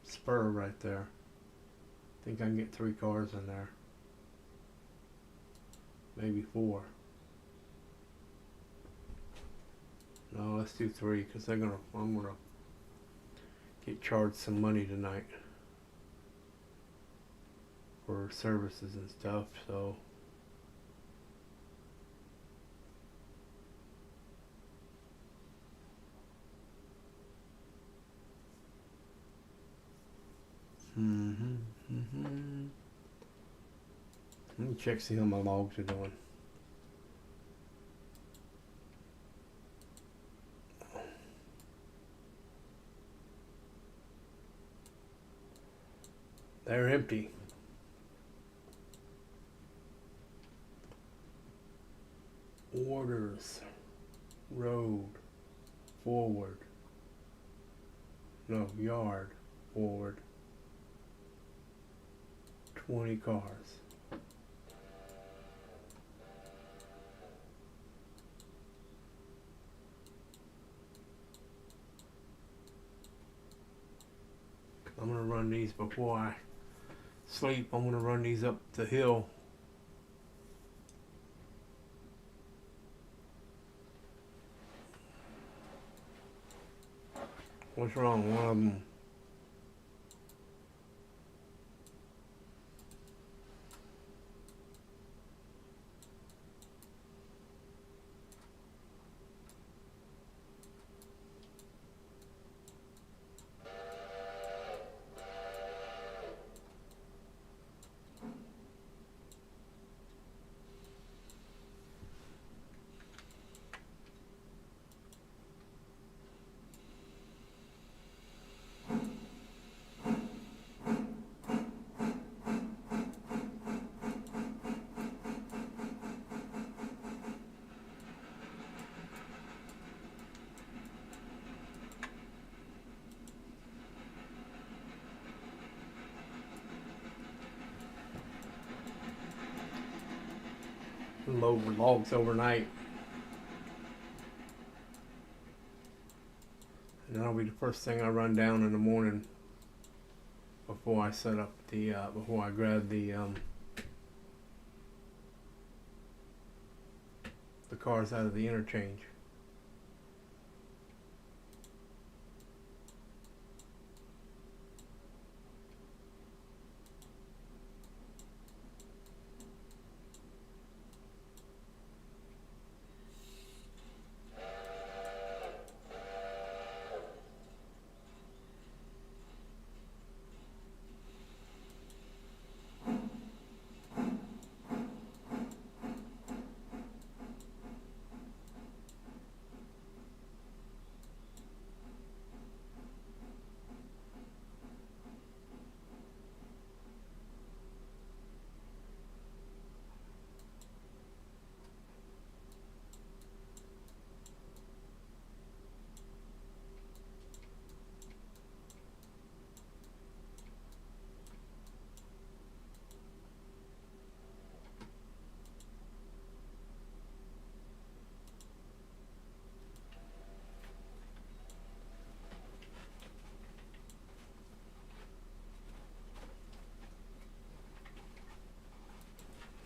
Spur right there. I think I can get 3 cars in there. Maybe 4. No, let's do 3 because I'm gonna get charged some money tonight. for services and stuff, so let me check, see how my logs are doing. They're empty. Orders, road, forward, no, yard, forward, 20 cars. I'm gonna run these before I sleep. I'm gonna run these up the hill. What's wrong? One of them. Load logs overnight, and that'll be the first thing I run down in the morning before I set up the before I grab the cars out of the interchange.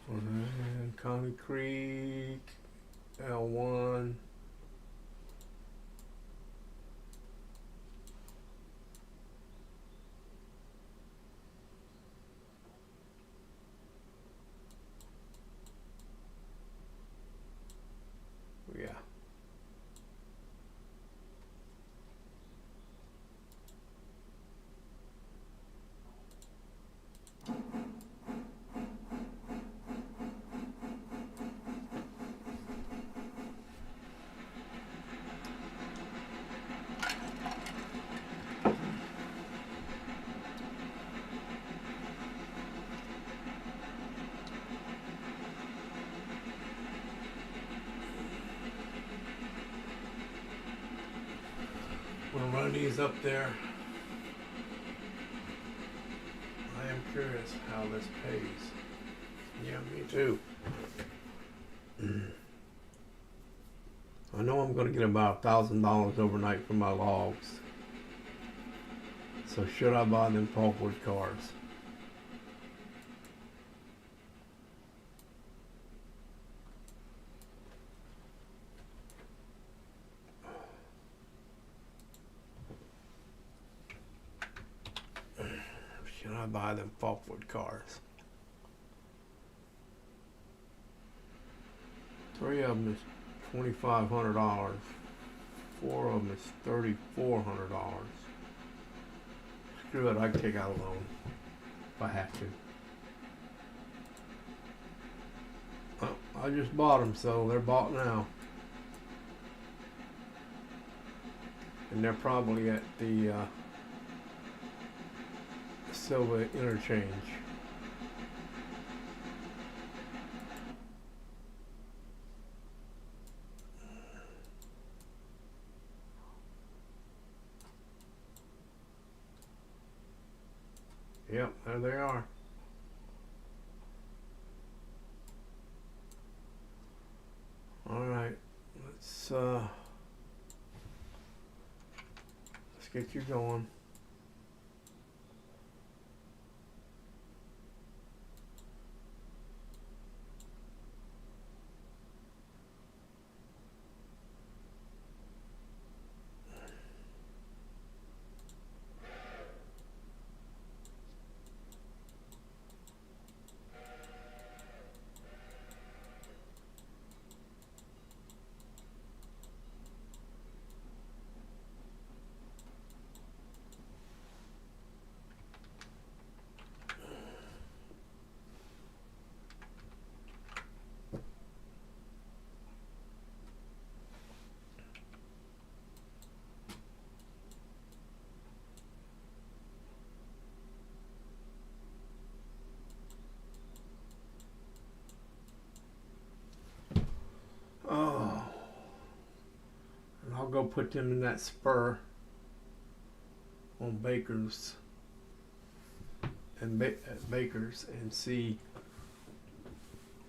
And County Creek, L1. Yeah. We'll run these up there. I am curious how this pays. Yeah, me too. I know I'm going to get about $1,000 overnight for my logs. So should I buy them pulpwood cars? Should I buy them pulpwood cars? Three of them is $2,500. Four of them is $3,400. Screw it, I can take out a loan if I have to. Oh, I just bought them, so they're bought now. And they're probably at the Silva interchange. Yep, there they are. All right, let's get you going. Oh, and I'll go put them in that spur on Baker's and Baker's and see.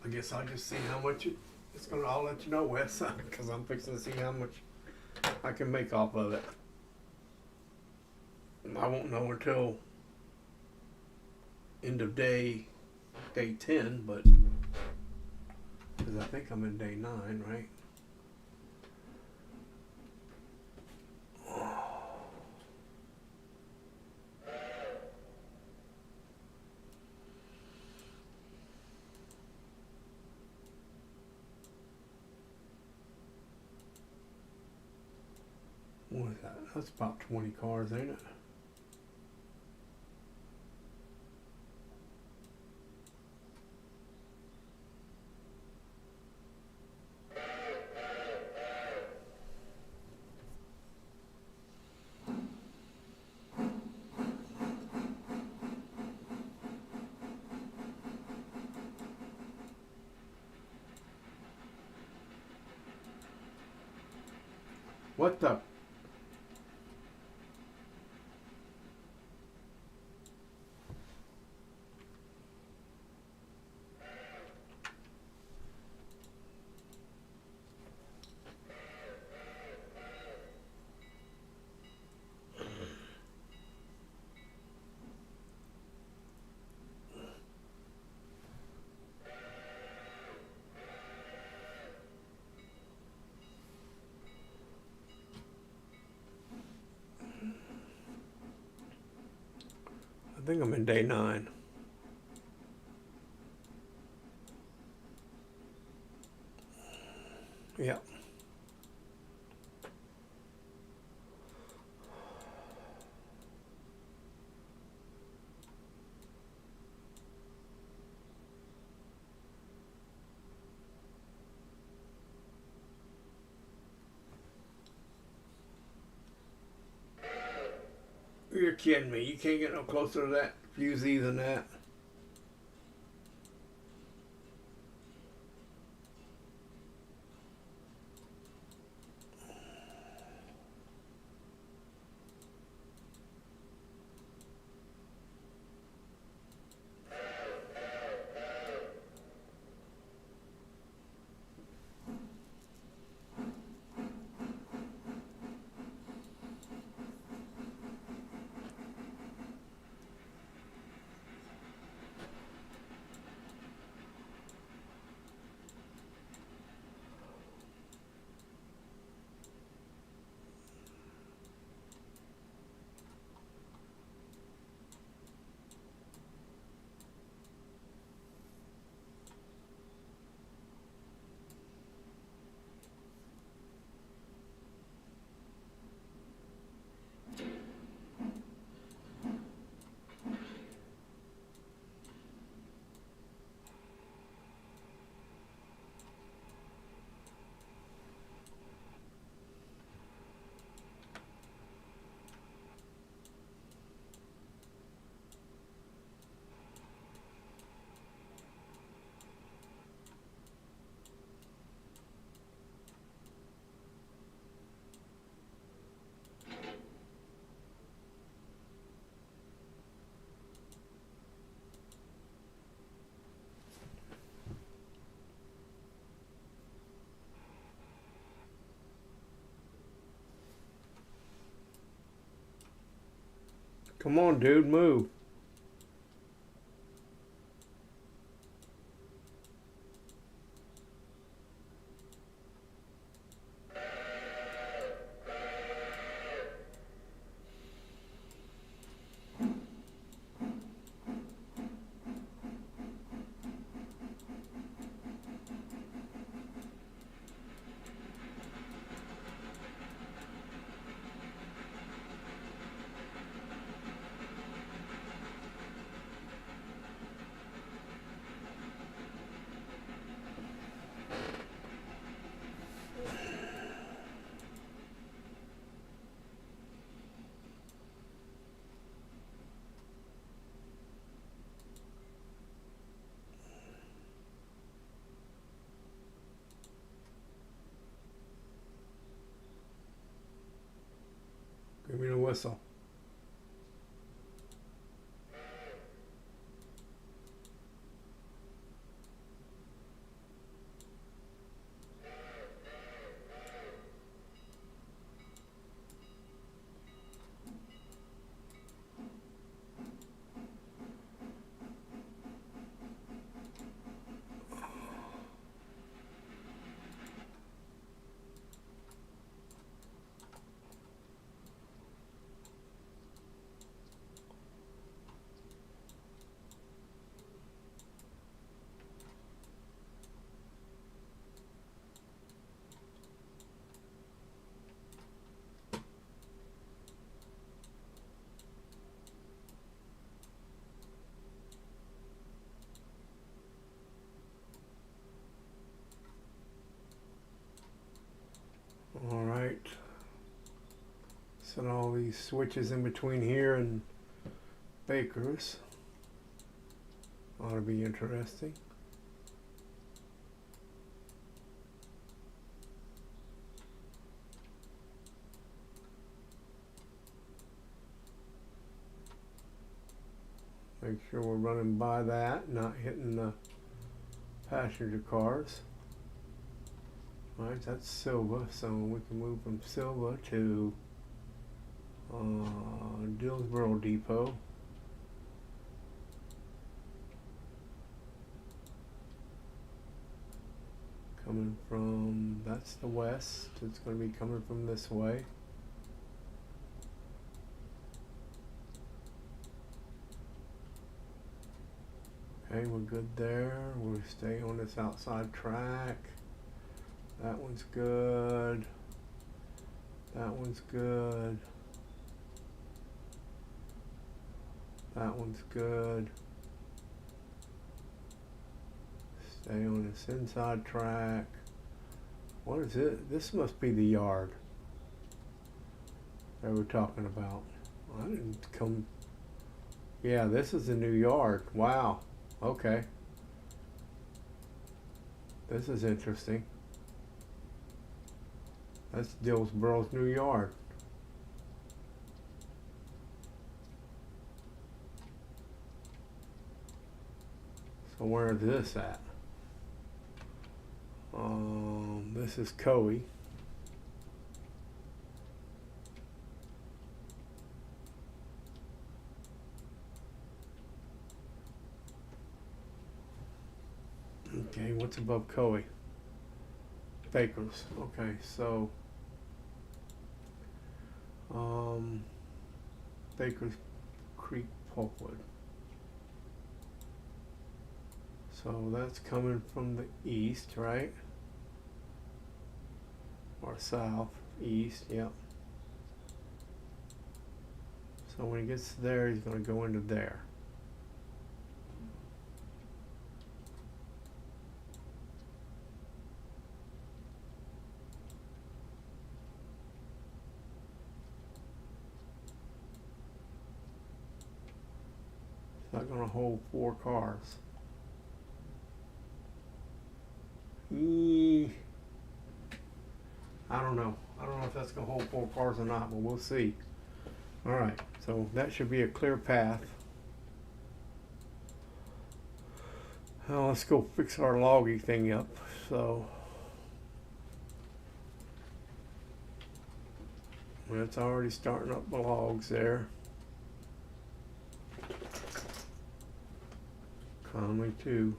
I guess I'll just see how much it's gonna. I'll let you know, Wes, because I'm fixing to see how much I can make off of it. I won't know until end of day 10, but because I think I'm in day 9, right? What is that? That's about 20 cars, ain't it? What the? I think I'm in day 9. Yeah. You're kidding me. You can't get no closer to that fusee than that. Come on, dude, move. Give me the whistle. All right. Set all these switches in between here and Baker's. Ought to be interesting. Make sure we're running by that, not hitting the passenger cars. Alright, that's Silva, so we can move from Silva to Dillsboro Depot. Coming from, that's the west, it's going to be coming from this way. Okay, we're good there. We'll stay on this outside track. That one's good. That one's good. That one's good. Stay on this inside track. What is it? This must be the yard that we're talking about. I didn't come. Yeah, this is the new yard. Wow. Okay. This is interesting. That's Dillsboro's new yard. So where is this at? This is Coe. Okay, what's above Coe? Baker's. Okay, so Baker's Creek Pulpwood. So that's coming from the east, right? Or south, east, yep. So when he gets there, he's going to go into there. It's not going to hold 4 cars. I don't know. I don't know if that's going to hold 4 cars or not, but we'll see. All right, so that should be a clear path. Now let's go fix our loggy thing up. So it's already starting up the logs there. Conway too.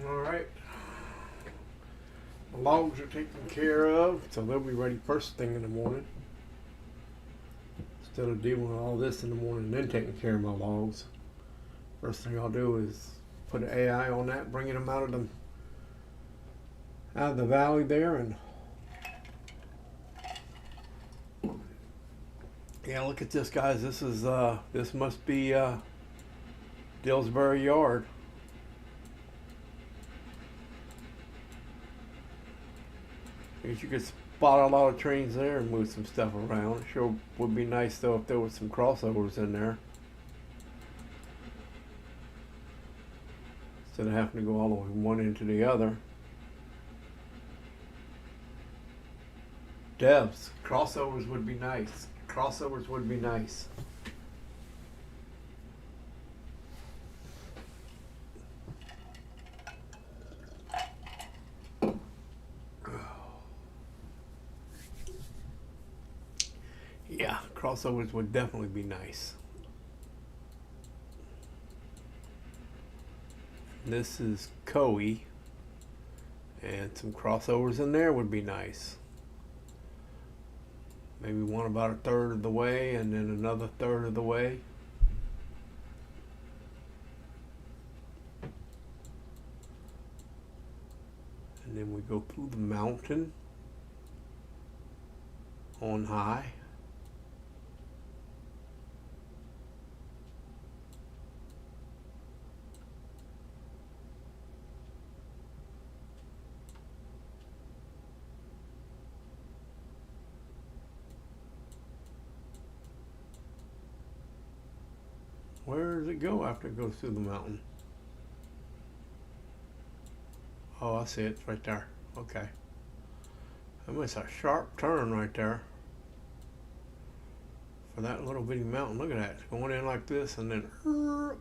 Alright. The logs are taken care of, so they'll be ready first thing in the morning. Instead of dealing with all this in the morning and then taking care of my logs. First thing I'll do is put an AI on that, bringing them out of the valley there, and yeah, look at this, guys. This is this must be Dillsbury Yard. I guess you could spot a lot of trains there and move some stuff around. It sure would be nice though if there was some crossovers in there, instead of having to go all the way from one end to the other. Devs, crossovers would be nice. Crossovers would be nice. Yeah, crossovers would definitely be nice. This is Coe, and some crossovers in there would be nice. Maybe one about a third of the way and then another third of the way. And then we go through the mountain on high. Where does it go after it goes through the mountain? Oh, I see it. It's right there. Okay. That's a sharp turn right there for that little bitty mountain. Look at that. It's going in like this and then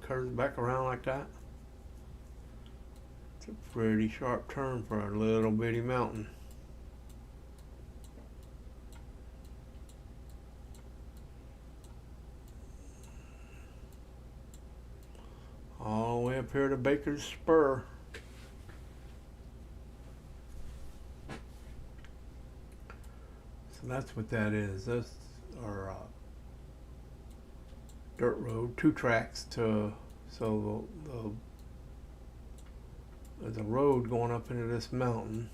curves back around like that. It's a pretty sharp turn for a little bitty mountain. All the way up here to Baker's Spur. So that's what that is. That's our dirt road, 2 tracks to, so there's a road going up into this mountain.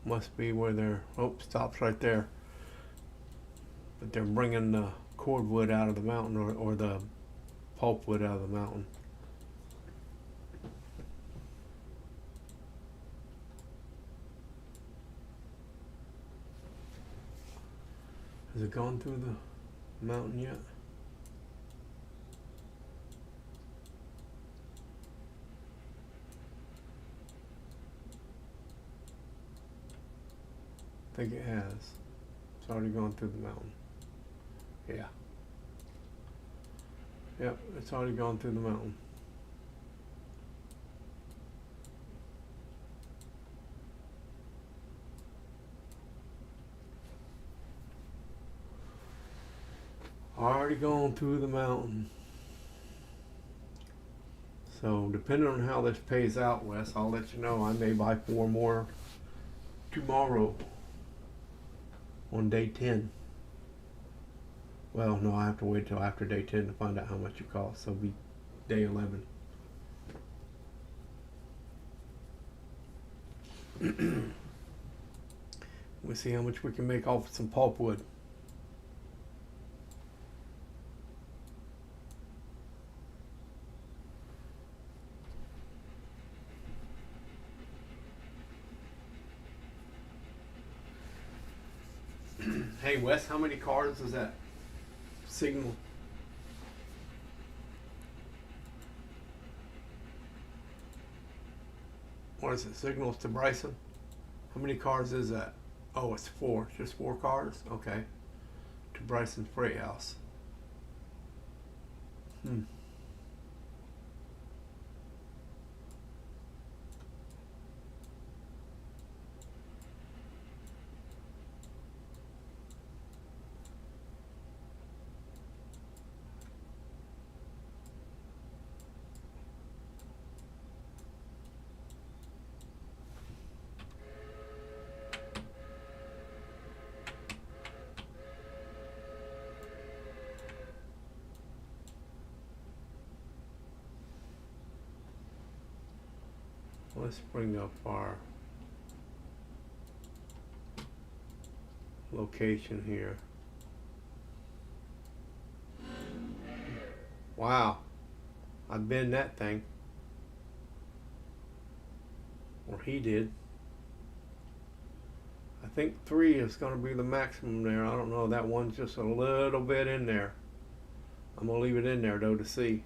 Must be where they're, oh, stops right there. But they're bringing the cordwood out of the mountain, or the pulpwood out of the mountain. Has it gone through the mountain yet? I think it has. It's already gone through the mountain. Yeah. Yep, it's already gone through the mountain. Already gone through the mountain. So depending on how this pays out, Wes, I'll let you know. I may buy 4 more tomorrow on day 10. Well, no, I have to wait till after day 10 to find out how much it costs. So it'll be day 11. We'll see how much we can make off some pulpwood. Hey Wes, how many cars is that signal? What is it? Signals to Bryson? How many cars is that? Oh, it's 4. Just 4 cars? Okay. To Bryson's freight house. Let's bring up our location here. Wow, I've been that thing. Or he did. I think 3 is going to be the maximum there. I don't know. That one's just a little bit in there. I'm going to leave it in there though to see.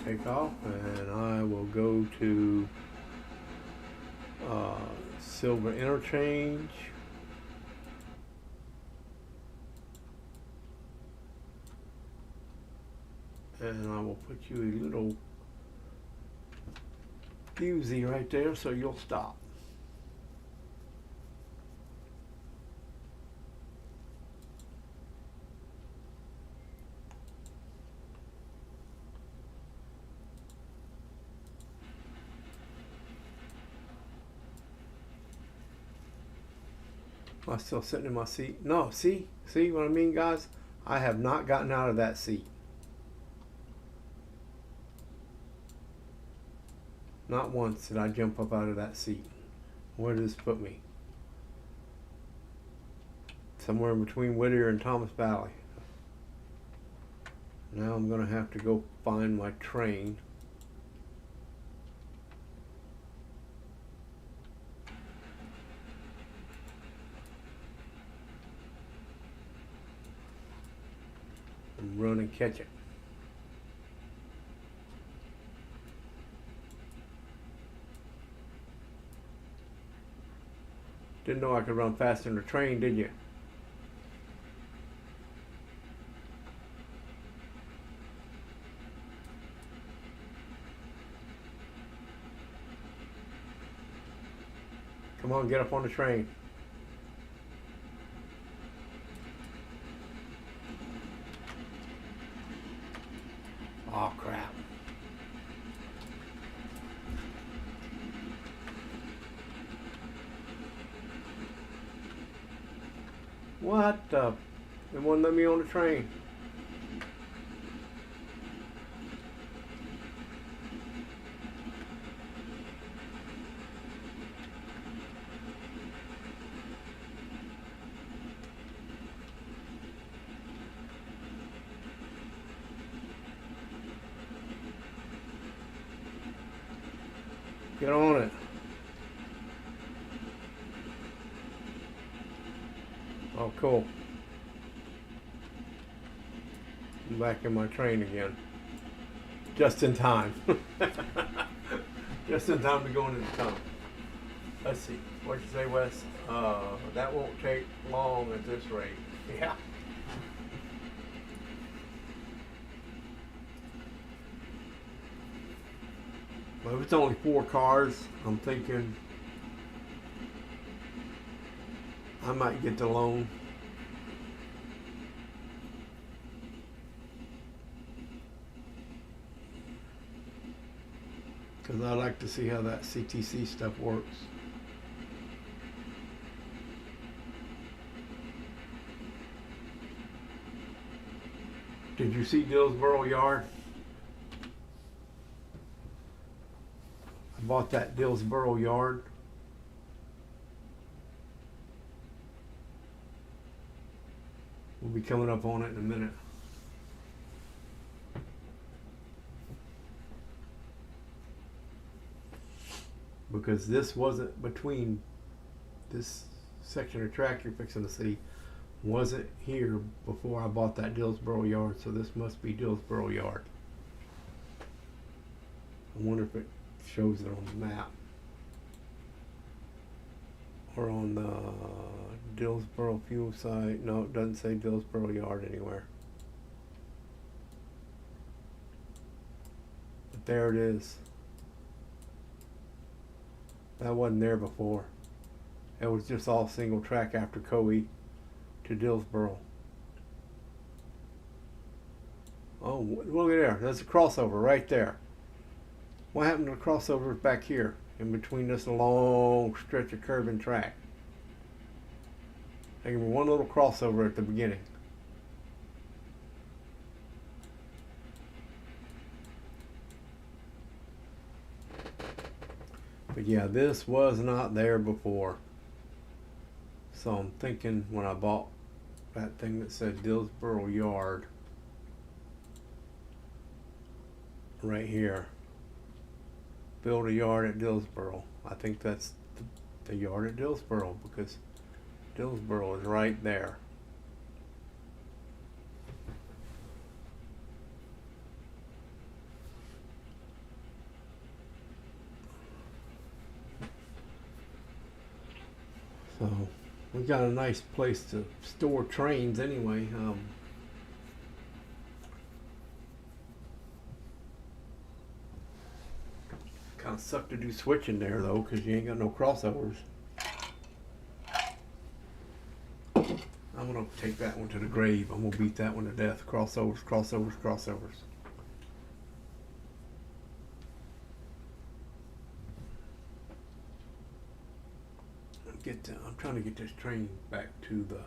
Take off, and I will go to Silver Interchange. And I will put you a little fusey right there so you'll stop. Am I still sitting in my seat? No, see what I mean, guys? I have not gotten out of that seat. Not once did I jump up out of that seat. Where does this put me? Somewhere in between Whittier and Thomas Valley. Now I'm going to have to go find my train. And run and catch it. Didn't know I could run faster than the train, did you? Come on, get up on the train. Oh, crap. What the? They wouldn't let me on the train. Get on it. Oh, cool. I'm back in my train again. Just in time. Just in time to go into town. Let's see. What'd you say, Wes? That won't take long at this rate. Yeah. Well, if it's only 4 cars, I'm thinking I might get the loan. Because I like to see how that CTC stuff works. Did you see Dillsboro Yard? I bought that Dillsboro Yard. We'll be coming up on it in a minute. Because this wasn't between this section of track you're fixing to see wasn't here before I bought that Dillsboro Yard, so this must be Dillsboro Yard. I wonder if it shows it on the map or on the Dillsboro fuel site. No, it doesn't say Dillsboro Yard anywhere. But there it is. That wasn't there before. It was just all single track after Coe to Dillsboro. Oh, look at there. There's a crossover right there. What happened to the crossovers back here in between this long stretch of curving track? There was one little crossover at the beginning. But yeah, this was not there before. So I'm thinking when I bought that thing that said Dillsboro Yard right here, build a yard at Dillsboro. I think that's the yard at Dillsboro because Dillsboro is right there. So we got a nice place to store trains anyway. Kind of suck to do switching there though, because you ain't got no crossovers. I'm gonna take that one to the grave. I'm gonna beat that one to death. Crossovers, crossovers, crossovers. I'm trying to get this train back to the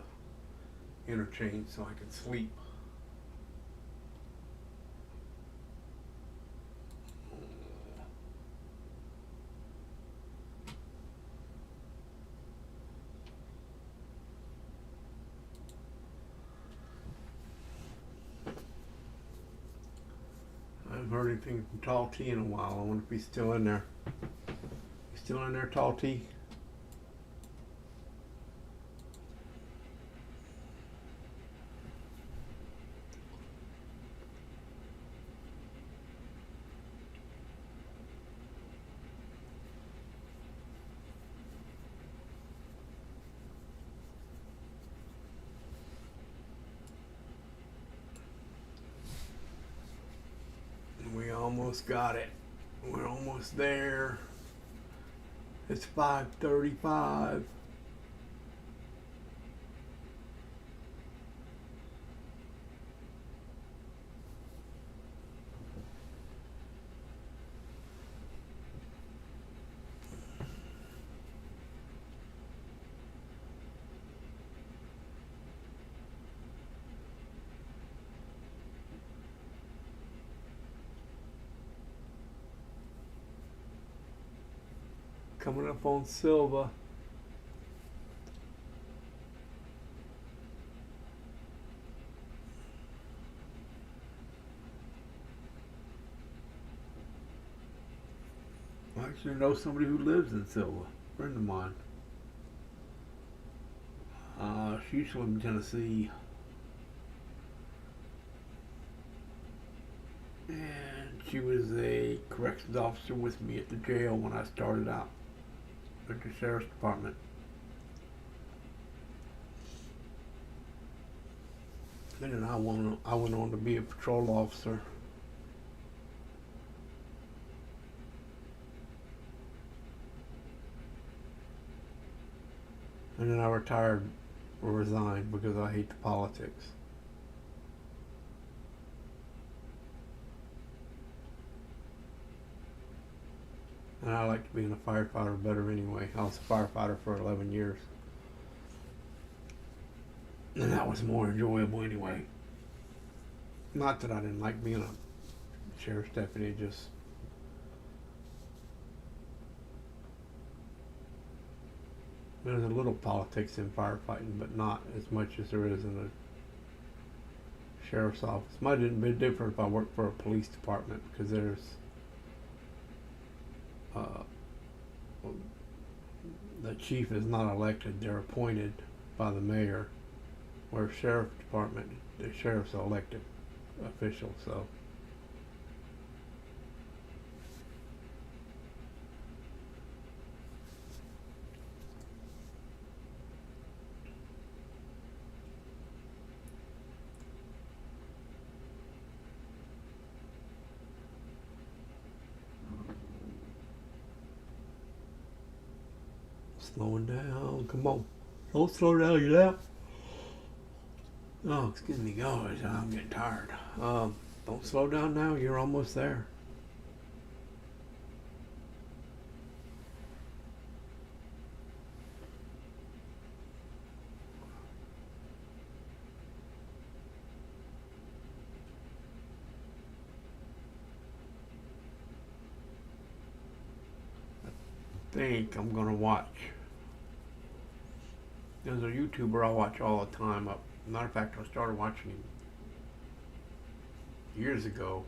interchange so I can sleep. I haven't heard anything from Tall T in a while. I wonder if he's still in there. He's still in there, Tall T? We almost got it. We're almost there. It's 5:35. Coming up on Silva. I actually know somebody who lives in Silva, a friend of mine. She used to live in Tennessee. And she was a corrections officer with me at the jail when I started out at the sheriff's department. And then I went on to be a patrol officer. And then I retired or resigned because I hate the politics. And I liked being a firefighter better anyway. I was a firefighter for 11 years. And that was more enjoyable anyway. Not that I didn't like being a sheriff's deputy, just there's a little politics in firefighting, but not as much as there is in a sheriff's office. Might have been different if I worked for a police department, because there's the chief is not elected, they're appointed by the mayor, where sheriff department, the sheriff's an elected official, so. Slowing down, come on. Don't slow down, you there? Oh, excuse me, guys, I'm getting tired. Don't slow down now, you're almost there. I think I'm gonna watch. There's a YouTuber I watch all the time. Matter of fact, I started watching him years ago.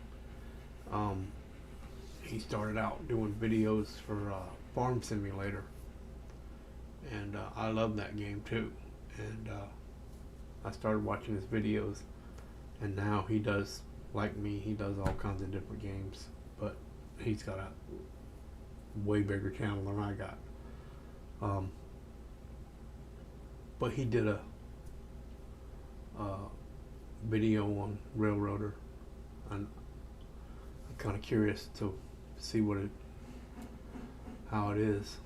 He started out doing videos for Farm Simulator, and I love that game too. And I started watching his videos, and now he does, like me, he does all kinds of different games, but he's got a way bigger channel than I got. But he did a video on Railroader, and I'm kind of curious to see how it is.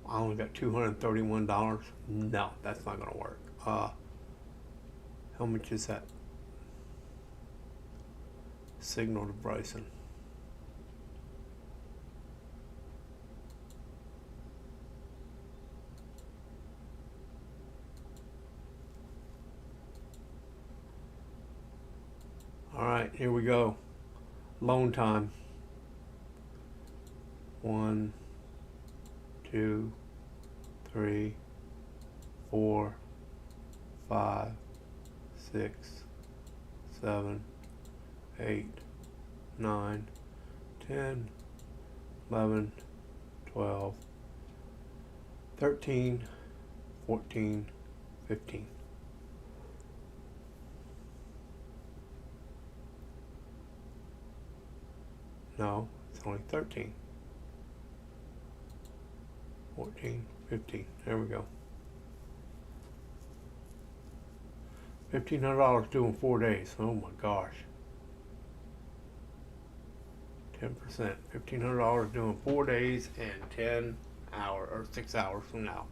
I only got $231. No, that's not gonna work. How much is that? Signal to Bryson. All right, here we go. Loan time. 1, 2, 3, 4, 5, 6, 7, 8, 9, 10, 11, 12, 13, 14, 15. No, it's only 13. 14, 15. There we go. $1,500 due in 4 days. Oh my gosh. 10%. $1,500 due in 4 days and 10 hours or 6 hours from now.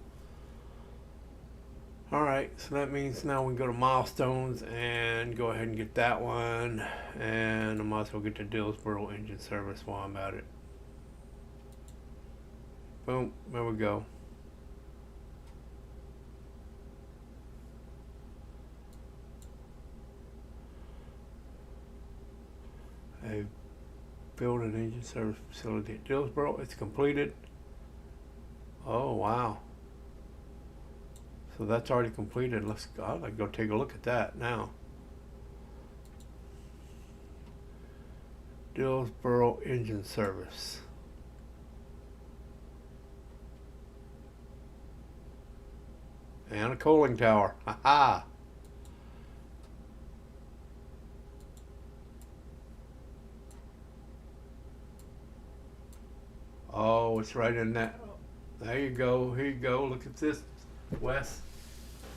Alright, so that means now we can go to milestones and go ahead and get that one. And I might as well get the Dillsboro engine service while I'm at it. Boom, there we go. Build an engine service facility at Dillsboro. It's completed. Oh, wow. So that's already completed. I'd like to go take a look at that now. Dillsboro engine service. And a coaling tower. Ha ha. Oh, it's right in that. There you go. Here you go. Look at this. Wes.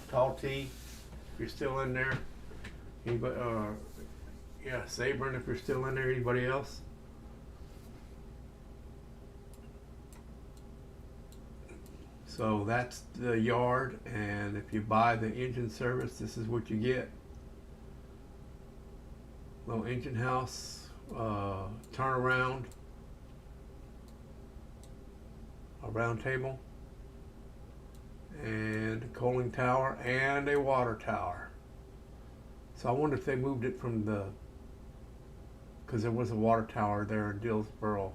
Tall T. If you're still in there. Anybody, yeah, Sabrin, if you're still in there. Anybody else? So that's the yard, and if you buy the engine service, this is what you get. Little engine house, turnaround, a round table, and a coaling tower, and a water tower. So I wonder if they moved it from because there was a water tower there in Dillsboro.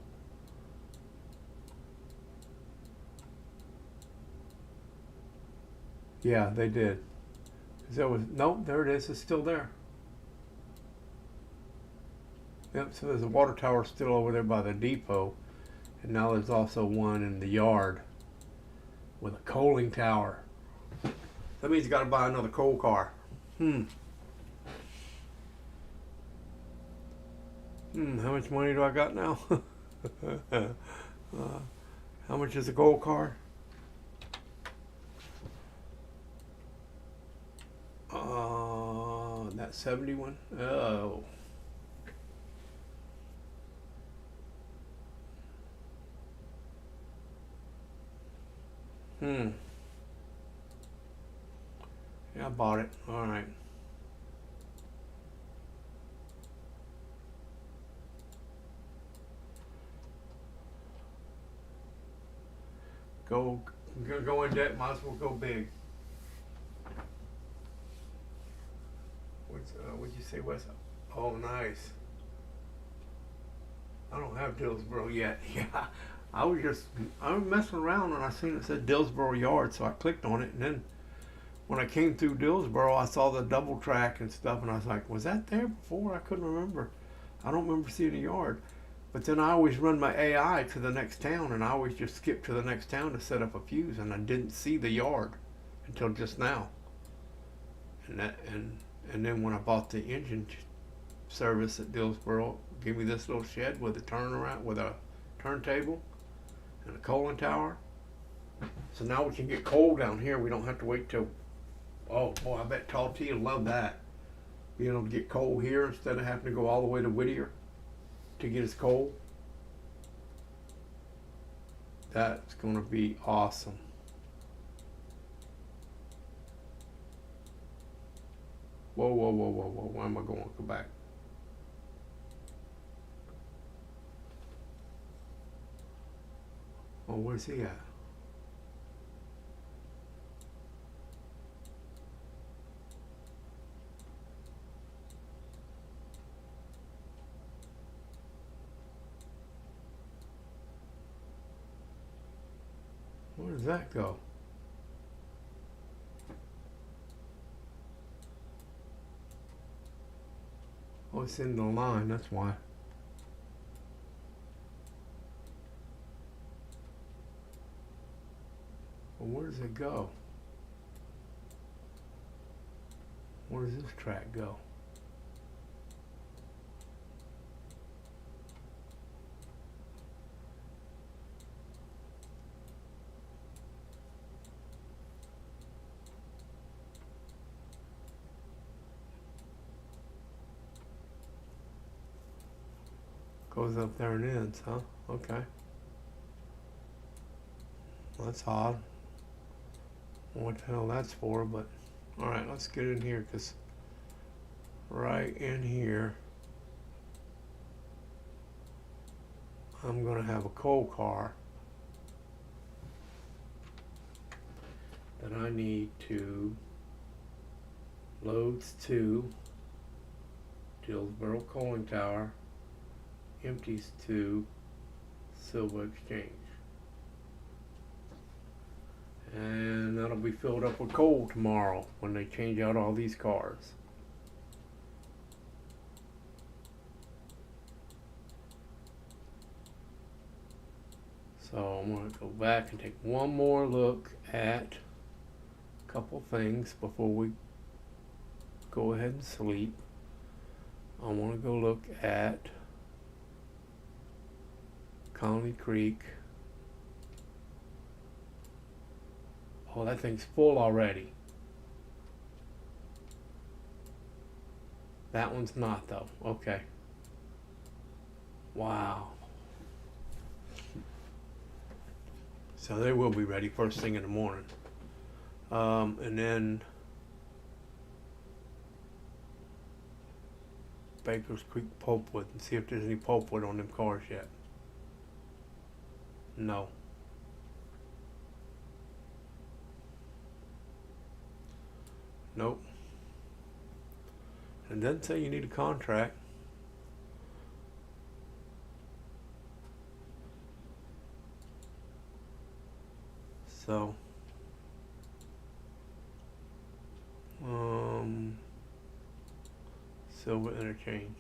Yeah, they did. Nope, there it is. It's still there. Yep, so there's a water tower still over there by the depot. And now there's also one in the yard with a coaling tower. That means you got to buy another coal car. How much money do I got now? How much is a coal car? That 71? Oh. Yeah, I bought it. All right. Go in debt, might as well go big. What'd you say, Wes? Oh, nice. I don't have Dillsboro yet. Yeah, I was messing around and I seen it said Dillsboro Yard, so I clicked on it, and then when I came through Dillsboro, I saw the double track and stuff, and I was like, was that there before? I couldn't remember. I don't remember seeing a yard. But then I always run my AI to the next town, and I always just skip to the next town to set up a fuse, and I didn't see the yard until just now. And then when I bought the engine service at Dillsboro, gave me this little shed with a turnaround, with a turntable and a coaling tower. So now we can get coal down here. We don't have to wait till. Oh boy, I bet Tall T will love that. Being able to get coal here instead of having to go all the way to Whittier to get his coal. That's going to be awesome. Whoa, whoa, whoa, whoa, whoa. Where am I going? Go back. Oh, where's he at? Where does that go? Oh, it's in the line, that's why. Well, where does it go? Where does this track go? Goes up there and ends, huh? Okay. Well, that's odd. What the hell that's for, but alright, let's get in here, because right in here I'm going to have a coal car that I need to loads to Dillsboro Coaling Tower, empties to Silver Exchange. And that'll be filled up with coal tomorrow when they change out all these cars. So I'm going to go back and take one more look at a couple things before we go ahead and sleep. I want to go look at Conley Creek. Oh, that thing's full already. That one's not though. Okay. Wow. So they will be ready first thing in the morning. And then Baker's Creek pulpwood and see if there's any pulpwood on them cars yet. No. Nope. It doesn't say you need a contract. So, Silver Interchange.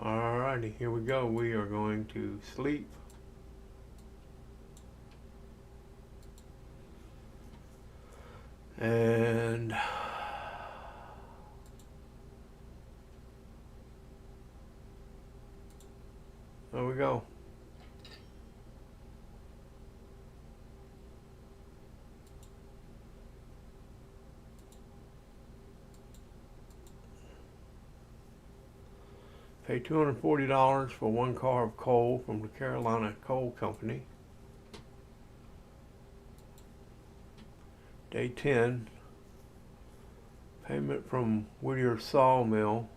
Alrighty, here we go. We are going to sleep. And there we go. Pay $240 for one car of coal from the Carolina Coal Company. Day 10, payment from Whittier Sawmill,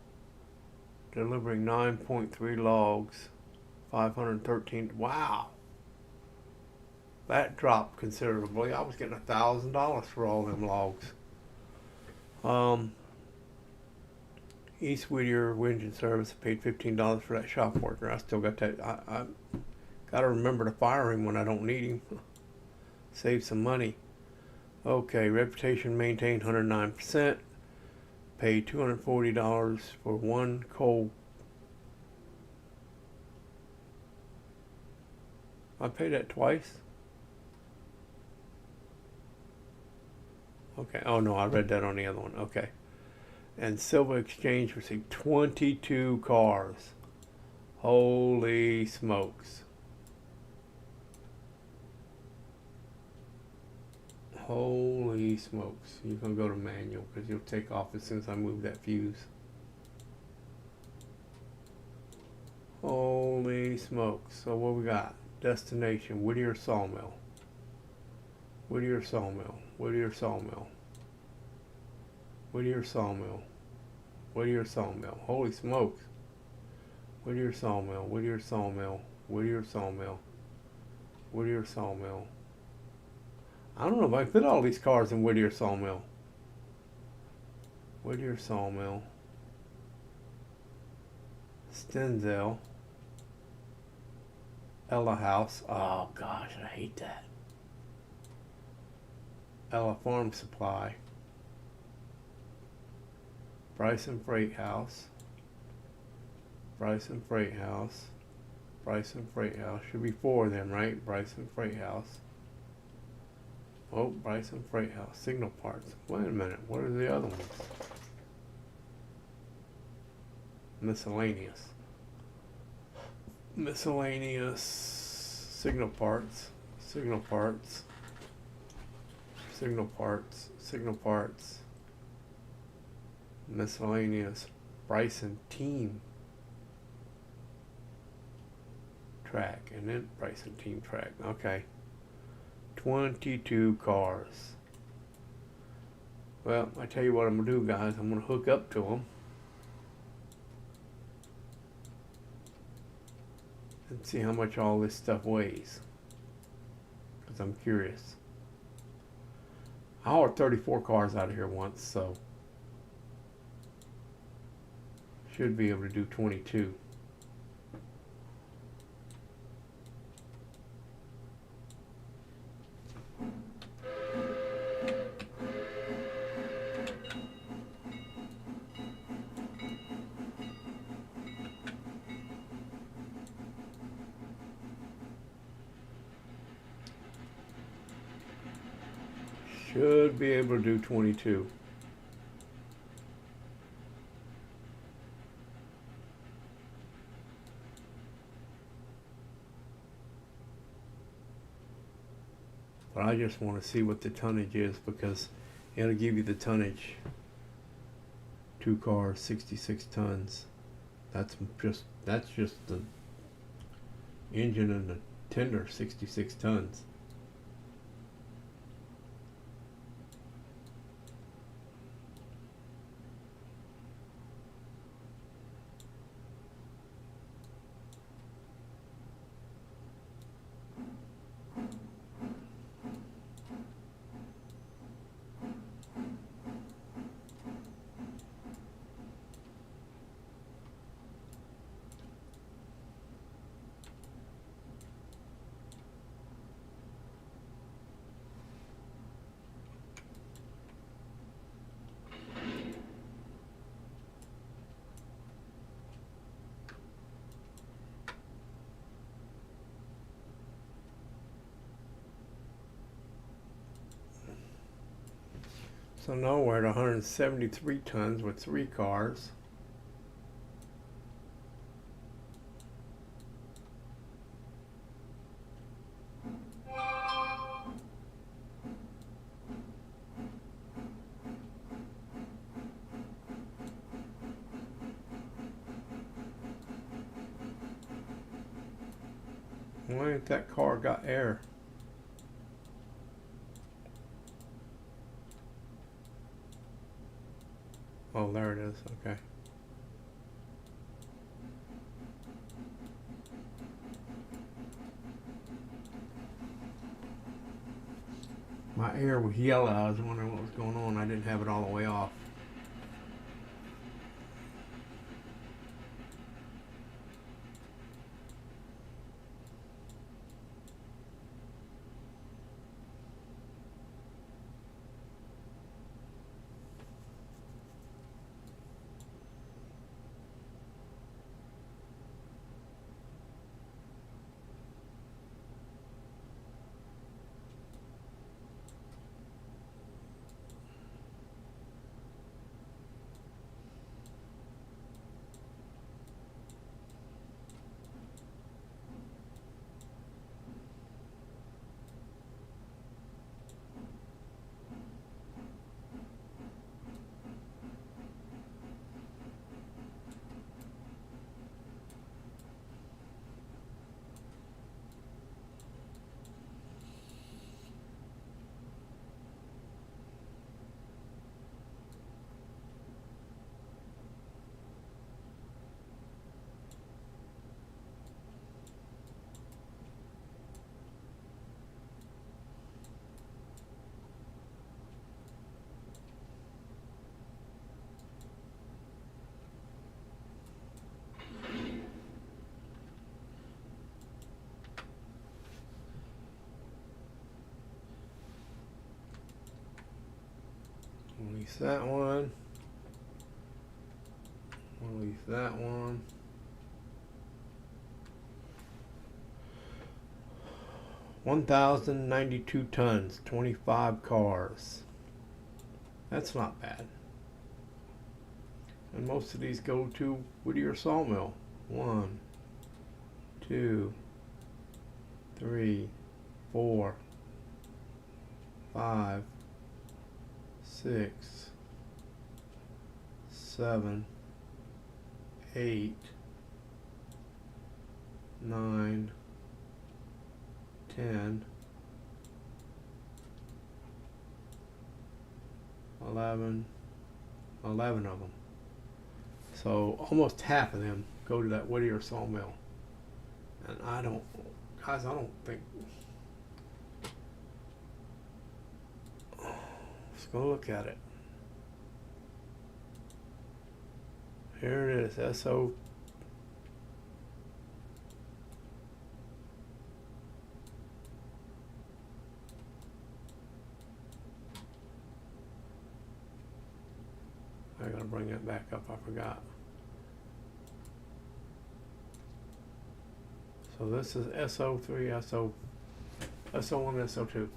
delivering 9.3 logs, 513. Wow, that dropped considerably. I was getting $1,000 for all them logs. East Whittier Engine Service paid $15 for that shop worker. I still got that. I got to remember to fire him when I don't need him. Save some money. Okay, reputation maintained 109%. Paid $240 for one coal. I paid that twice? Okay, oh no, I read that on the other one. Okay. And Silver Exchange received 22 cars. Holy smokes. Holy smokes. You're going to go to manual because you'll take off as soon as I move that fuse. Holy smokes. So what we got? Destination, Whittier Sawmill. Whittier Sawmill. Whittier Sawmill. Whittier Sawmill. Whittier Sawmill. Holy smokes. Whittier Sawmill. Whittier Sawmill. Whittier Sawmill. Whittier Sawmill. I don't know if I can fit all these cars in Whittier Sawmill. Whittier Sawmill. Stenzel. Ella House. Oh gosh, I hate that. Ella Farm Supply. Bryson Freight House. Bryson Freight House. Bryson Freight House. Should be 4 of them, right? Bryson Freight House. Oh, Bryson Freight House. Signal Parts. Wait a minute. What are the other ones? Miscellaneous. Miscellaneous. Signal Parts. Signal Parts. Signal Parts. Signal Parts. Miscellaneous. Bryson Team Track. And then Bryson Team Track. Okay. 22 cars. Well, I tell you what I'm going to do, guys. I'm going to hook up to them and see how much all this stuff weighs, because I'm curious. I hauled 34 cars out of here once, so should be able to do 22. Should be able to do 22. But I just want to see what the tonnage is, because it'll give you the tonnage. 2 cars, 66 tons. That's just the engine and the tender, 66 tons. So now we're at 173 tons with 3 cars. Why ain't that car got air? Oh, there it is. Okay. My air was yellow. I was wondering what was going on. I didn't have it all the way off. Release that one. Release that one. $1,092 tons, 25 cars. That's not bad. And most of these go to Whittier Sawmill. 1, 2, 3, 4, 5, 6, 7, 8, 9, 10, 11 of them. So almost half of them go to that Whittier Sawmill. And I don't think Let's go look at it. Here it is, SO. I gotta bring that back up, I forgot. So this is SO3, SO1, SO2.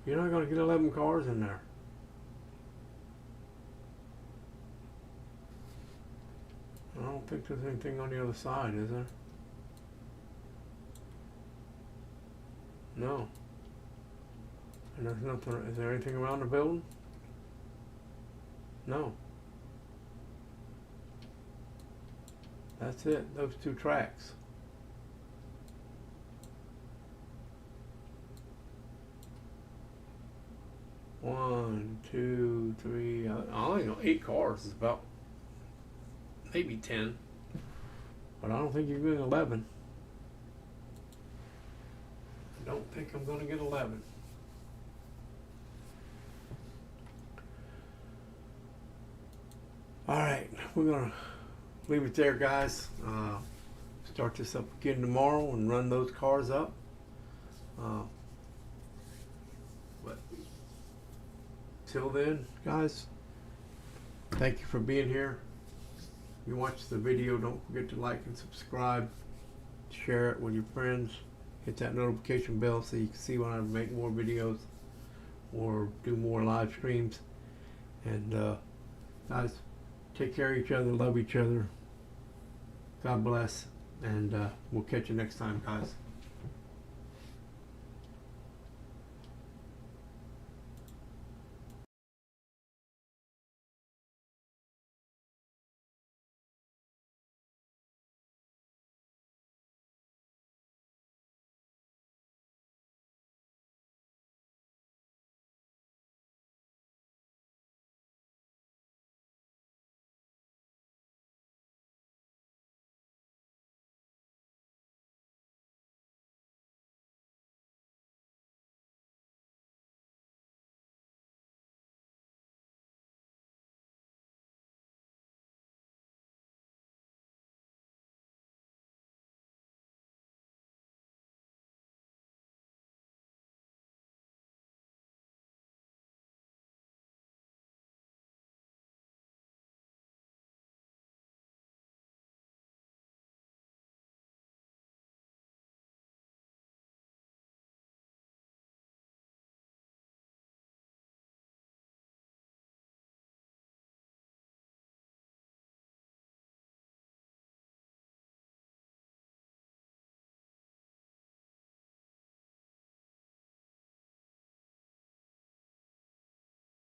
You're not gonna get 11 cars in there. I don't think there's anything on the other side, is there? No. And there's nothing, is there anything around the building? No. That's it, those two tracks. One, two, three, I only know 8 cars is about maybe 10. But I don't think you're getting 11. I don't think I'm gonna get 11. Alright, we're gonna leave it there, guys. Start this up again tomorrow and run those cars up. But till then, guys, thank you for being here. If you watch the video, don't forget to like and subscribe, share it with your friends, hit that notification bell so you can see when I make more videos or do more live streams. And guys, take care of each other, love each other. God bless, and we'll catch you next time, guys.